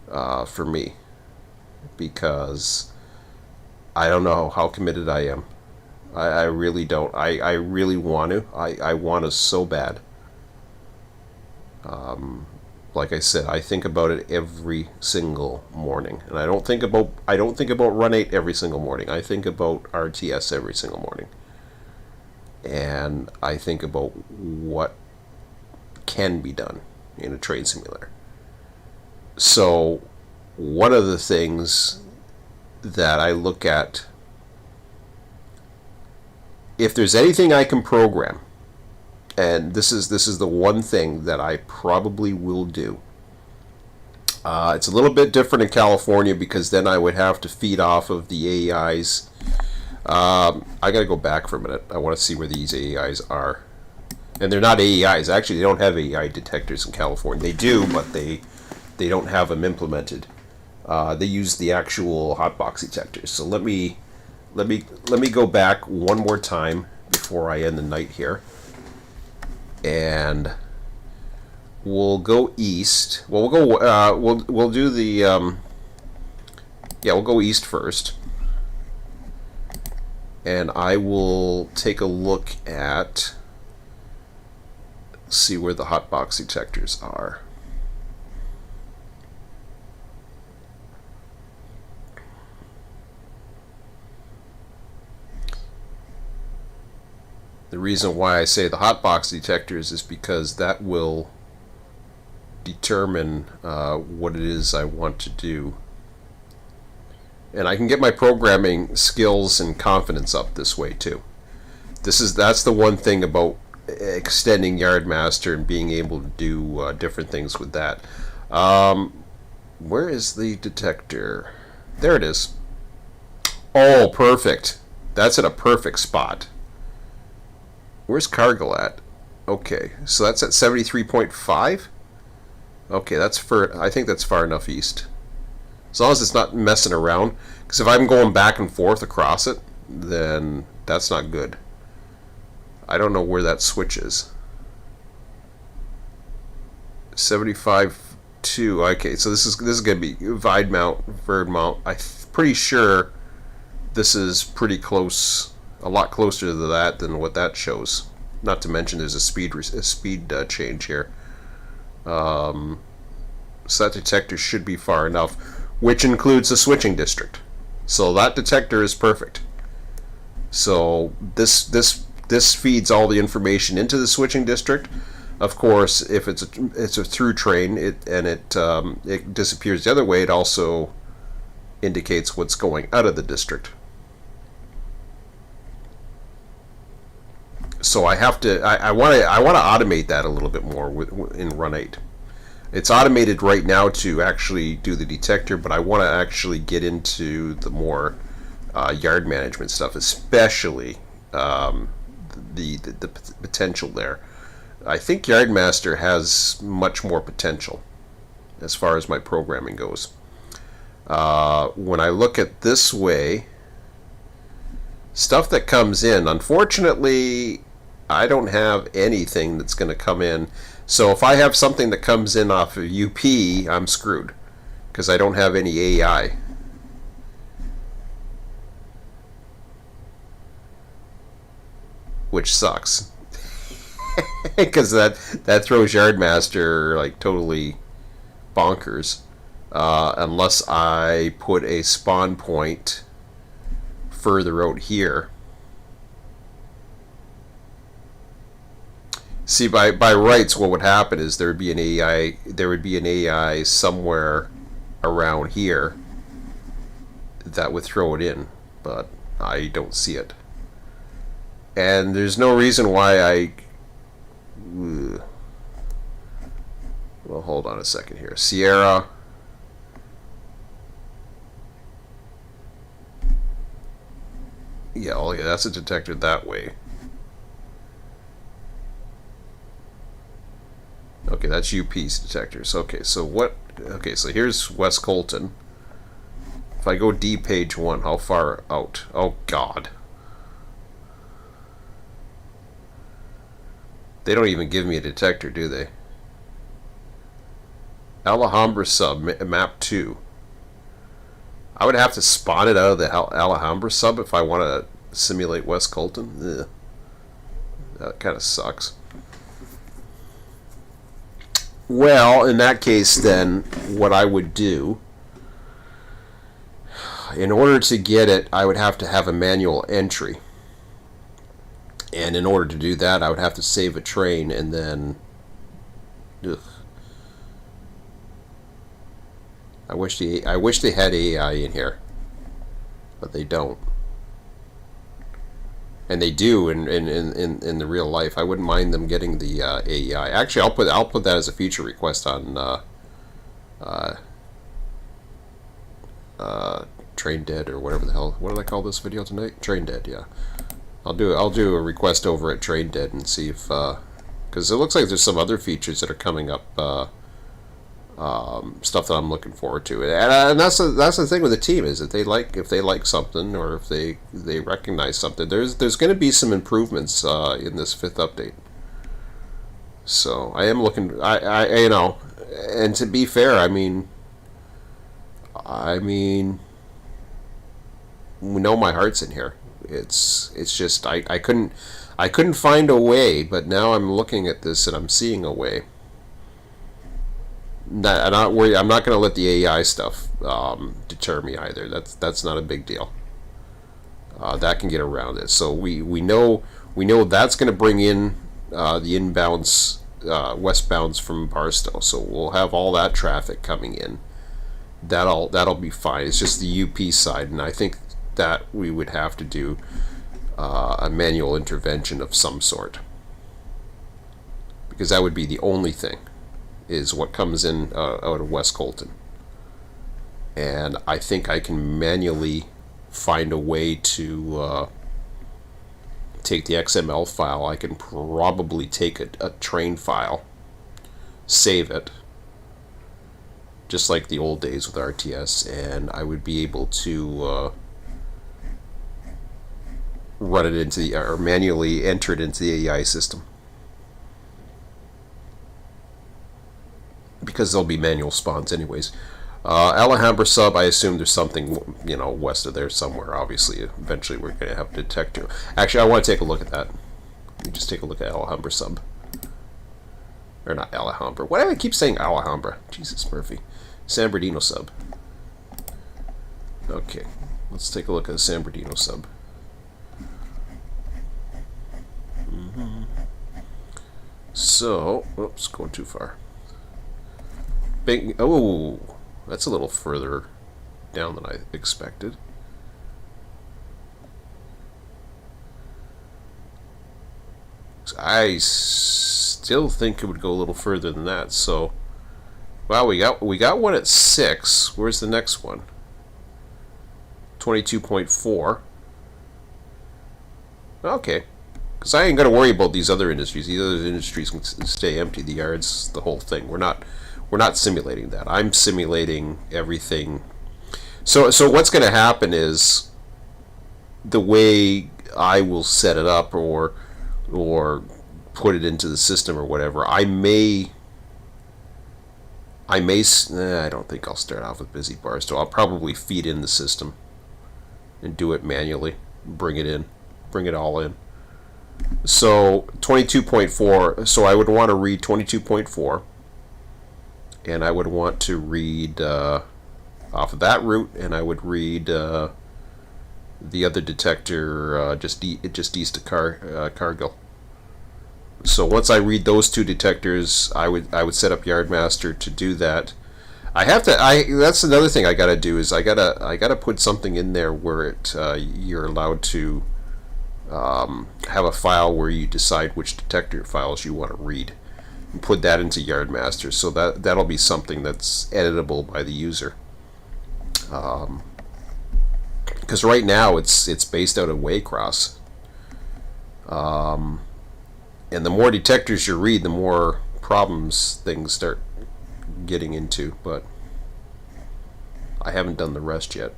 Speaker 1: for me, because I don't know how committed I am. I really don't. I really want to. I want to so bad. Like I said, I think about it every single morning, and I don't think about Run 8 every single morning. I think about RTS every single morning, and I think about what can be done in a train simulator. So, one of the things that I look at, if there's anything I can program, and this is the one thing that I probably will do. It's a little bit different in California, because then I would have to feed off of the AIs. I gotta go back for a minute. I want to see where these AIs are. And they're not AEIs. Actually, they don't have AI detectors in California. They do, but they don't have them implemented. They use the actual hotbox detectors. So let me go back one more time before I end the night here, and we'll go east. Well, we'll go. We'll do the. We'll go east first, and I will take a look at. See where the hotbox detectors are. The reason why I say the hotbox detectors is because that will determine what it is I want to do. And I can get my programming skills and confidence up this way too. That's the one thing about extending Yardmaster and being able to do different things with that. Where is the detector? There it is. Oh, perfect. That's in a perfect spot. Where's Cargill at? Okay, so that's at 73.5. Okay, I think that's far enough east. As long as it's not messing around. Because if I'm going back and forth across it, then that's not good. I don't know where that switch is. 75.2. Okay, so this is going to be Vide mount, Verd mount. I'm pretty sure this is pretty close, a lot closer to that than what that shows. Not to mention there's a speed change here. So that detector should be far enough, which includes the switching district. So that detector is perfect. So this feeds all the information into the switching district. Of course, if it's a through train, it disappears the other way, it also indicates what's going out of the district. So I want to automate that a little bit more in Run 8. It's automated right now to actually do the detector, but I want to actually get into the more yard management stuff, especially the potential there. I think Yardmaster has much more potential as far as my programming goes. When I look at this way, stuff that comes in, unfortunately, I don't have anything that's going to come in. So if I have something that comes in off of UP, I'm screwed, because I don't have any AI. Which sucks. Because that throws Yardmaster like totally bonkers. Unless I put a spawn point further out here. See, by rights, what would happen is there would be an AI. There would be an AI somewhere around here that would throw it in, but I don't see it. And there's no reason why I. Well, hold on a second here. Sierra. Yeah, oh yeah, that's a detector that way. Okay, that's UP's detectors. Okay, so what? Okay, so here's West Colton. If I go D page 1, how far out? Oh God. They don't even give me a detector, do they? Alhambra sub, map 2. I would have to spawn it out of the Alhambra sub if I want to simulate West Colton. Ugh. That kind of sucks. Well, in that case, then, what I would do, in order to get it, I would have to have a manual entry. And in order to do that, I would have to save a train and then... Ugh. I wish they had AI in here, but they don't. And they do in the real life. I wouldn't mind them getting the AI. Actually, I'll put that as a feature request on Train Dead or whatever the hell. What did I call this video tonight? Train Dead, yeah. I'll do a request over at Train Dead and see if because it looks like there's some other features that are coming up. Stuff that I'm looking forward to, and that's the thing with the team is that if they like something or if they recognize something, there's going to be some improvements in this 5th update. So I am looking, I you know, and to be fair, I mean, we know my heart's in here. It's just I couldn't find a way, but now I'm looking at this and I'm seeing a way. I'm not worried. I'm not going to let the AI stuff deter me either. That's not a big deal. That can get around it. So we know that's going to bring in the inbounds, westbounds from Barstow. So we'll have all that traffic coming in. That'll be fine. It's just the UP side, and I think that we would have to do a manual intervention of some sort, because that would be the only thing. Is what comes in out of West Colton. And I think I can manually find a way to take the XML file. I can probably take a train file, save it, just like the old days with RTS, and I would be able to run it into the, or manually enter it into the AI system. Because there'll be manual spawns anyways. Alhambra sub, I assume there's something, you know, west of there somewhere. Obviously, eventually we're going to have a detector. Actually, I want to take a look at that. Let me just take a look at Alhambra sub. Or not Alhambra. Why do I keep saying Alhambra? Jesus, Murphy. San Bernardino sub. Okay, let's take a look at the San Bernardino sub. So, oops, going too far. Big, oh, that's a little further down than I expected. I still think it would go a little further than that. So, wow, we got one at 6. Where's the next one? 22.4. Okay, because I ain't gonna worry about these other industries. These other industries can stay empty. The yards, the whole thing. We're not simulating that. I'm simulating everything. So what's going to happen is the way I will set it up or put it into the system or whatever. I don't think I'll start off with busy bars. So I'll probably feed in the system and do it manually. Bring it all in. So 22.4. So I would want to read 22.4. And I would want to read off of that route, and I would read the other detector just east of Cargill. So once I read those two detectors, I would set up Yardmaster to do that. That's another thing I gotta do is I gotta put something in there where you're allowed to have a file where you decide which detector files you want to read and put that into Yardmaster. So that'll be something that's editable by the user. Because right now it's based out of Waycross. And the more detectors you read, the more problems things start getting into, but I haven't done the rest yet.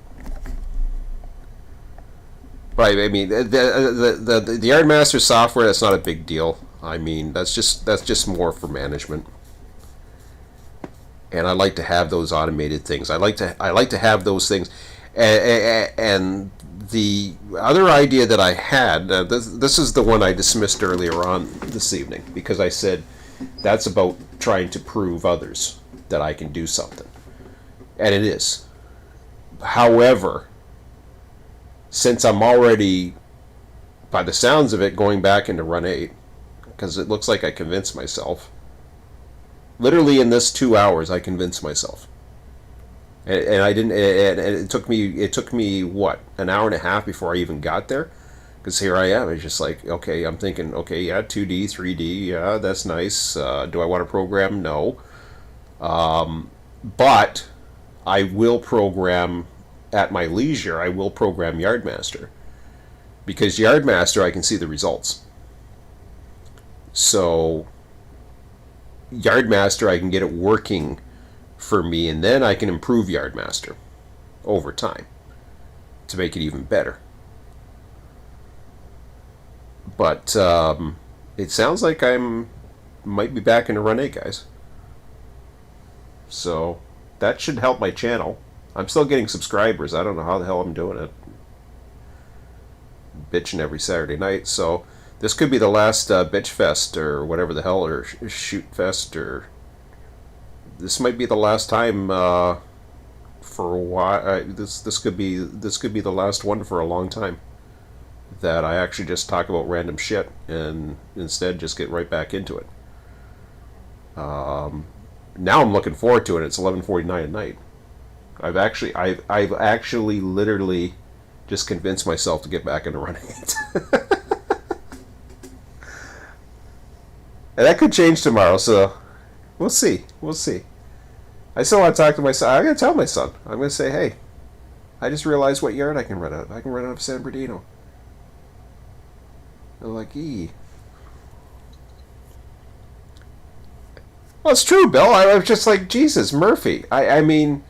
Speaker 1: But I mean, the Yardmaster software, that's not a big deal. I mean, that's just more for management. And I like to have those automated things. I like to have those things. And the other idea that I had, this is the one I dismissed earlier on this evening, because I said that's about trying to prove others that I can do something. And it is. However, since I'm already, by the sounds of it, going back into Run 8, because it looks like I convinced myself, literally in this 2 hours I convinced myself. And I didn't. And it took me what, an hour and a half before I even got there, because here I am. It's just like, okay, I'm thinking, okay, yeah, 2D, 3D, yeah, that's nice. Do I want to program? No. But I will program at my leisure. I will program Yardmaster, because Yardmaster I can see the results. So Yardmaster I can get it working for me, and then I can improve Yardmaster over time to make it even better. But it sounds like might be back into Run 8, guys. So that should help my channel. I'm still getting subscribers. I don't know how the hell I'm doing it. Bitching every Saturday night. So this could be the last bitch fest or whatever the hell, or shoot fest, or this might be the last time for a while. This could be the last one for a long time that I actually just talk about random shit and instead just get right back into it. Now I'm looking forward to it. It's 11:49 at night. I've actually literally just convinced myself to get back into Run 8. And that could change tomorrow, so we'll see. I still want to talk to my son. I'm going to tell my son. I'm going to say, hey, I just realized what yard I can run out of. I can run out of San Bernardino. They're like, well, it's true, Bill. I was just like, Jesus, Murphy. I mean,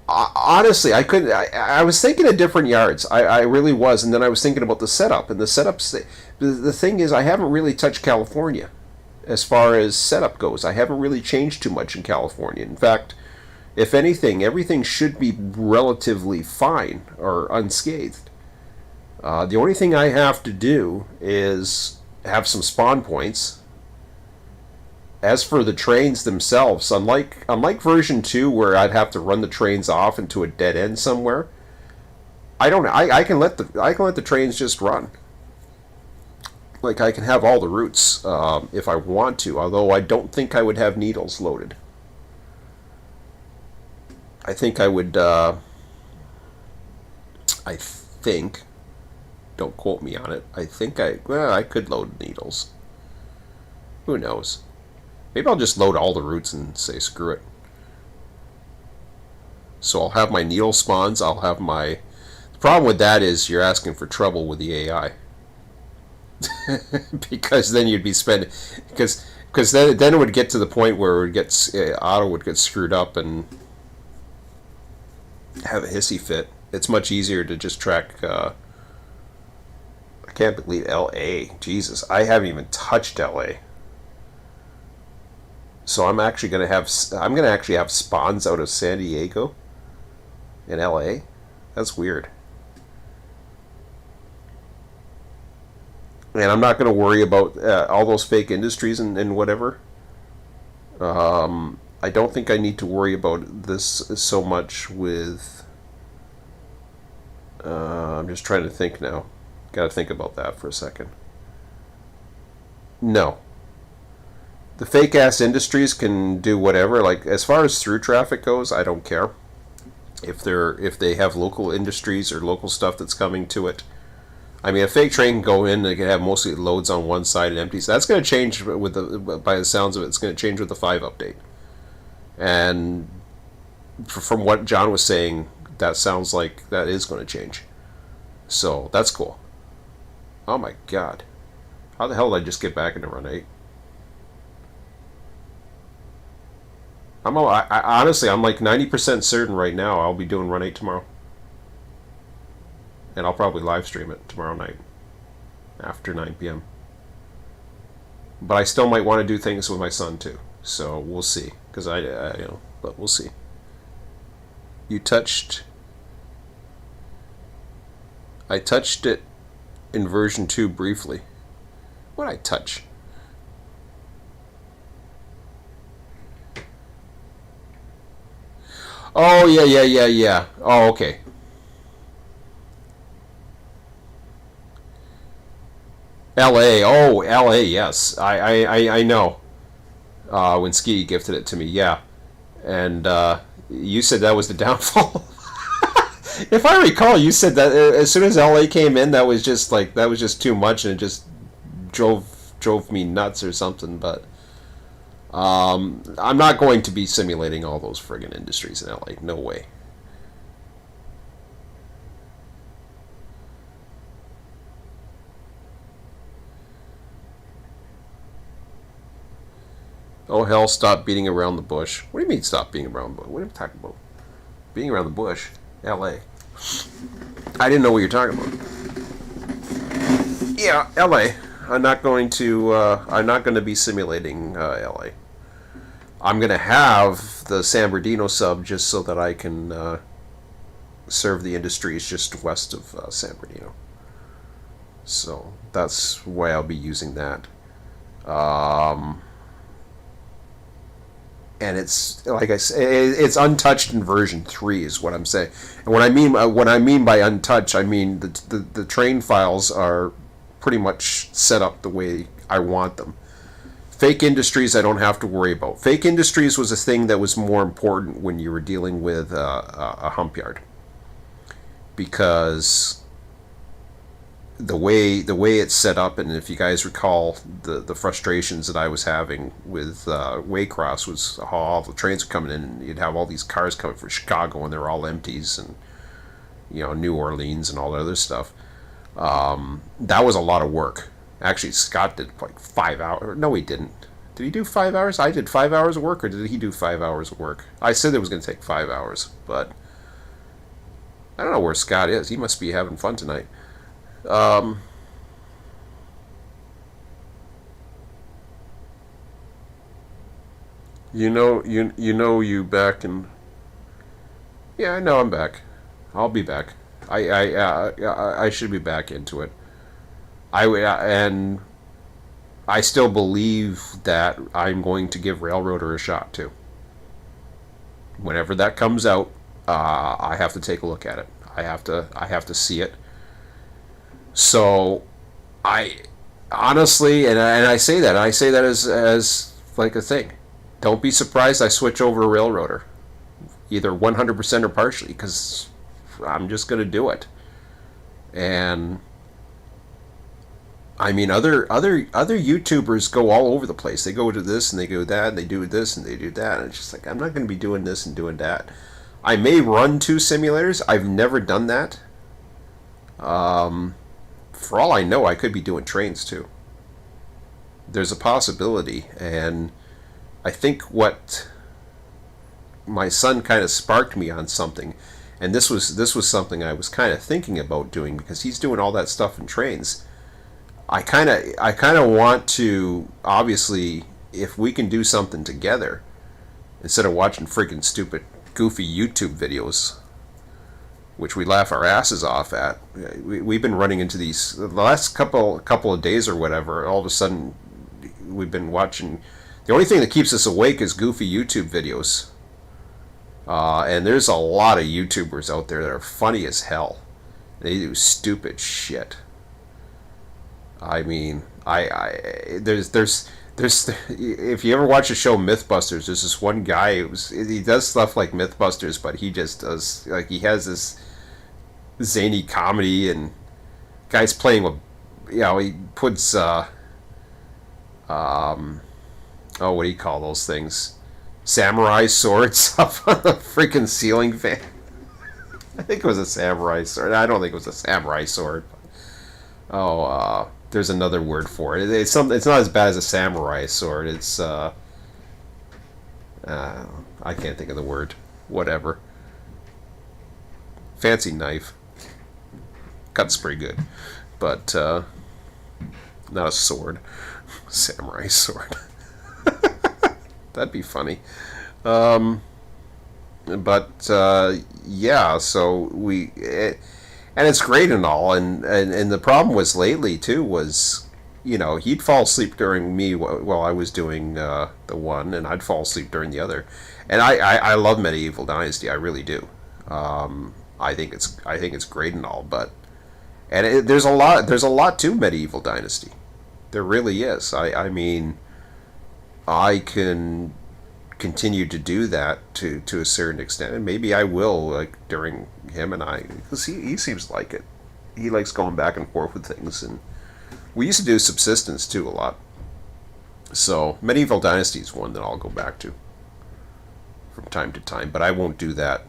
Speaker 1: honestly, I couldn't. I was thinking of different yards. I really was. And then I was thinking about the setup. And the setups, the thing is, I haven't really touched California as far as setup goes. I haven't really changed too much in California. In fact, if anything, everything should be relatively fine or unscathed. The only thing I have to do is have some spawn points. As for the trains themselves, unlike version 2 where I'd have to run the trains off into a dead end somewhere, I can let the trains just run. Like, I can have all the routes if I want to, although I don't think I would have needles loaded. I think I would, I think, don't quote me on it, I think I could load needles. Who knows? Maybe I'll just load all the routes and say screw it. So I'll have my needle spawns, I'll have my... The problem with that is you're asking for trouble with the AI. Because then you'd be spending... Because then it would get to the point where it would get, Auto would get screwed up and have a hissy fit. It's much easier to just track... I can't believe LA. Jesus, I haven't even touched LA. So I'm actually going to have spawns out of San Diego in LA. That's weird. And I'm not going to worry about all those fake industries and whatever. I don't think I need to worry about this so much with... I'm just trying to think now. Got to think about that for a second. No. The fake ass industries can do whatever. Like as far as through traffic goes, I don't care if they have local industries or local stuff that's coming to it. I mean, a fake train can go in. They can have mostly loads on one side and empty. So that's going to change with by the sounds of it. It's going to change with the 5 update. And from what John was saying, that sounds like that is going to change. So that's cool. Oh my god. How the hell did I just get back into Run 8? Honestly, I'm like 90% certain right now I'll be doing Run 8 tomorrow. And I'll probably live stream it tomorrow night after 9 p.m. But I still might want to do things with my son too. So we'll see. Because but we'll see. I touched it in version 2 briefly. What did I touch? Oh, yeah. Oh, okay. L.A. Oh, L.A., yes. I know. When Ski gifted it to me, yeah. And you said that was the downfall. If I recall, you said that as soon as L.A. came in, that was just too much, and it just drove me nuts or something. But I'm not going to be simulating all those friggin' industries in L.A. No way. Oh hell, stop beating around the bush. What do you mean stop beating around the bush? What are you talking about? Beating around the bush? L.A. I didn't know what you're talking about. Yeah, L.A. I'm not going to be simulating L.A. I'm going to have the San Bernardino sub just so that I can serve the industries just west of San Bernardino. So that's why I'll be using that. And it's like I say, it's untouched in version 3 is what I'm saying. And what I mean by untouched, I mean the train files are pretty much set up the way I want them. Fake industries I don't have to worry about. Fake industries was a thing that was more important when you were dealing with a hump yard, because the way it's set up, and if you guys recall the frustrations that I was having with Waycross was how all the trains were coming in, and you'd have all these cars coming from Chicago and they're all empties, and New Orleans and all that other stuff. That was a lot of work. Actually, Scott did like 5 hours. No, he didn't. Did he do 5 hours? I did 5 hours of work, or did he do 5 hours of work? I said it was going to take 5 hours, but I don't know where Scott is. He must be having fun tonight. You back in. Yeah, I know I'm back. I'll be back. I should be back into it. And I still believe that I'm going to give Railroader a shot too. Whenever that comes out, I have to take a look at it. I have to see it. So, I honestly, and I say that as like a thing. Don't be surprised I switch over to Railroader, either 100% or partially, because I'm just gonna do it. And I mean, other YouTubers go all over the place. They go to this and they go that, and they do this and they do that, and it's just like I'm not gonna be doing this and doing that. I may run 2 simulators. I've never done that. For all I know, I could be doing Trainz too. There's a possibility, and I think what my son kind of sparked me on something, and this was something I was kind of thinking about doing, because he's doing all that stuff in Trainz. I kind of want to, obviously, if we can do something together instead of watching freaking stupid goofy YouTube videos, which we laugh our asses off at. We've been running into these the last couple of days or whatever. All of a sudden, we've been watching. The only thing that keeps us awake is goofy YouTube videos. And there's a lot of YouTubers out there that are funny as hell. They do stupid shit. I mean, There's if you ever watch the show Mythbusters, there's this one guy he does stuff like Mythbusters, but he just does, like, he has this zany comedy, and guy's playing with, he puts oh, what do you call those things? Samurai swords up on the freaking ceiling fan. I think it was a samurai sword. I don't think it was a samurai sword. Oh, there's another word for it. It's not as bad as a samurai sword. It's I can't think of the word. Whatever. Fancy knife. Cuts pretty good, but not a sword. Samurai sword. That'd be funny. But yeah, so and it's great and all, and the problem was lately too was, he'd fall asleep during me while I was doing the one, and I'd fall asleep during the other. And I love Medieval Dynasty, I really do. I think it's great and all, but there's a lot to Medieval Dynasty. There really is. I mean, I can continue to do that to a certain extent, and maybe I will, like, during him and I, because he seems like it. He likes going back and forth with things, and we used to do Subsistence too a lot. So Medieval Dynasty is one that I'll go back to from time to time, but I won't do that.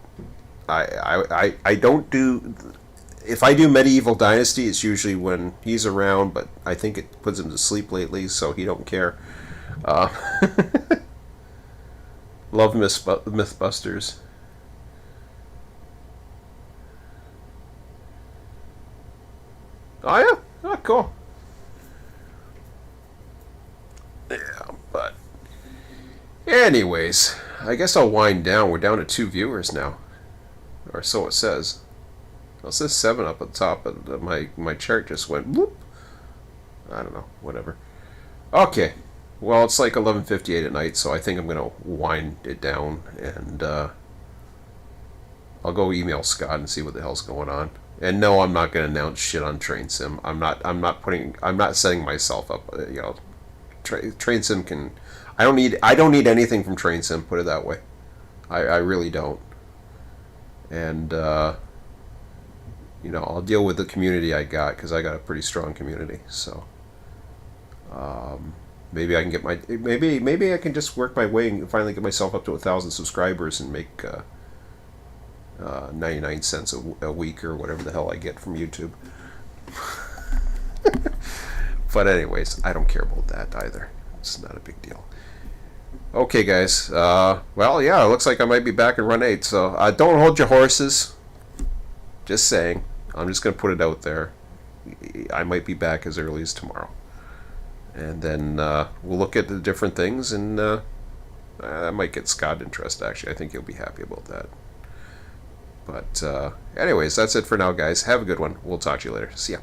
Speaker 1: I don't do. If I do Medieval Dynasty, it's usually when he's around, but I think it puts him to sleep lately, so he don't care. Love Mythbusters. Oh yeah, oh, cool. Yeah, but anyways, I guess I'll wind down. We're down to 2 viewers now, or so it says. It says 7 up at the top, but my chart just went whoop. I don't know, whatever. Okay, well, it's like 11:58 at night, so I think I'm gonna wind it down, and I'll go email Scott and see what the hell's going on. And no, I'm not gonna announce shit on Trainz. I'm not setting myself up. Trainz can. I don't need anything from Trainz. Put it that way. I really don't. And I'll deal with the community I got, because I got a pretty strong community. So maybe I can get maybe I can just work my way and finally get myself up to 1,000 subscribers and make 99 cents a week or whatever the hell I get from YouTube. But anyways, I don't care about that either. It's not a big deal. Okay, guys. Well, yeah, it looks like I might be back in Run 8, so don't hold your horses. Just saying. I'm just going to put it out there. I might be back as early as tomorrow. And then we'll look at the different things, and I might get Scott interested, actually. I think he'll be happy about that. But anyways, that's it for now, guys. Have a good one. We'll talk to you later. See ya.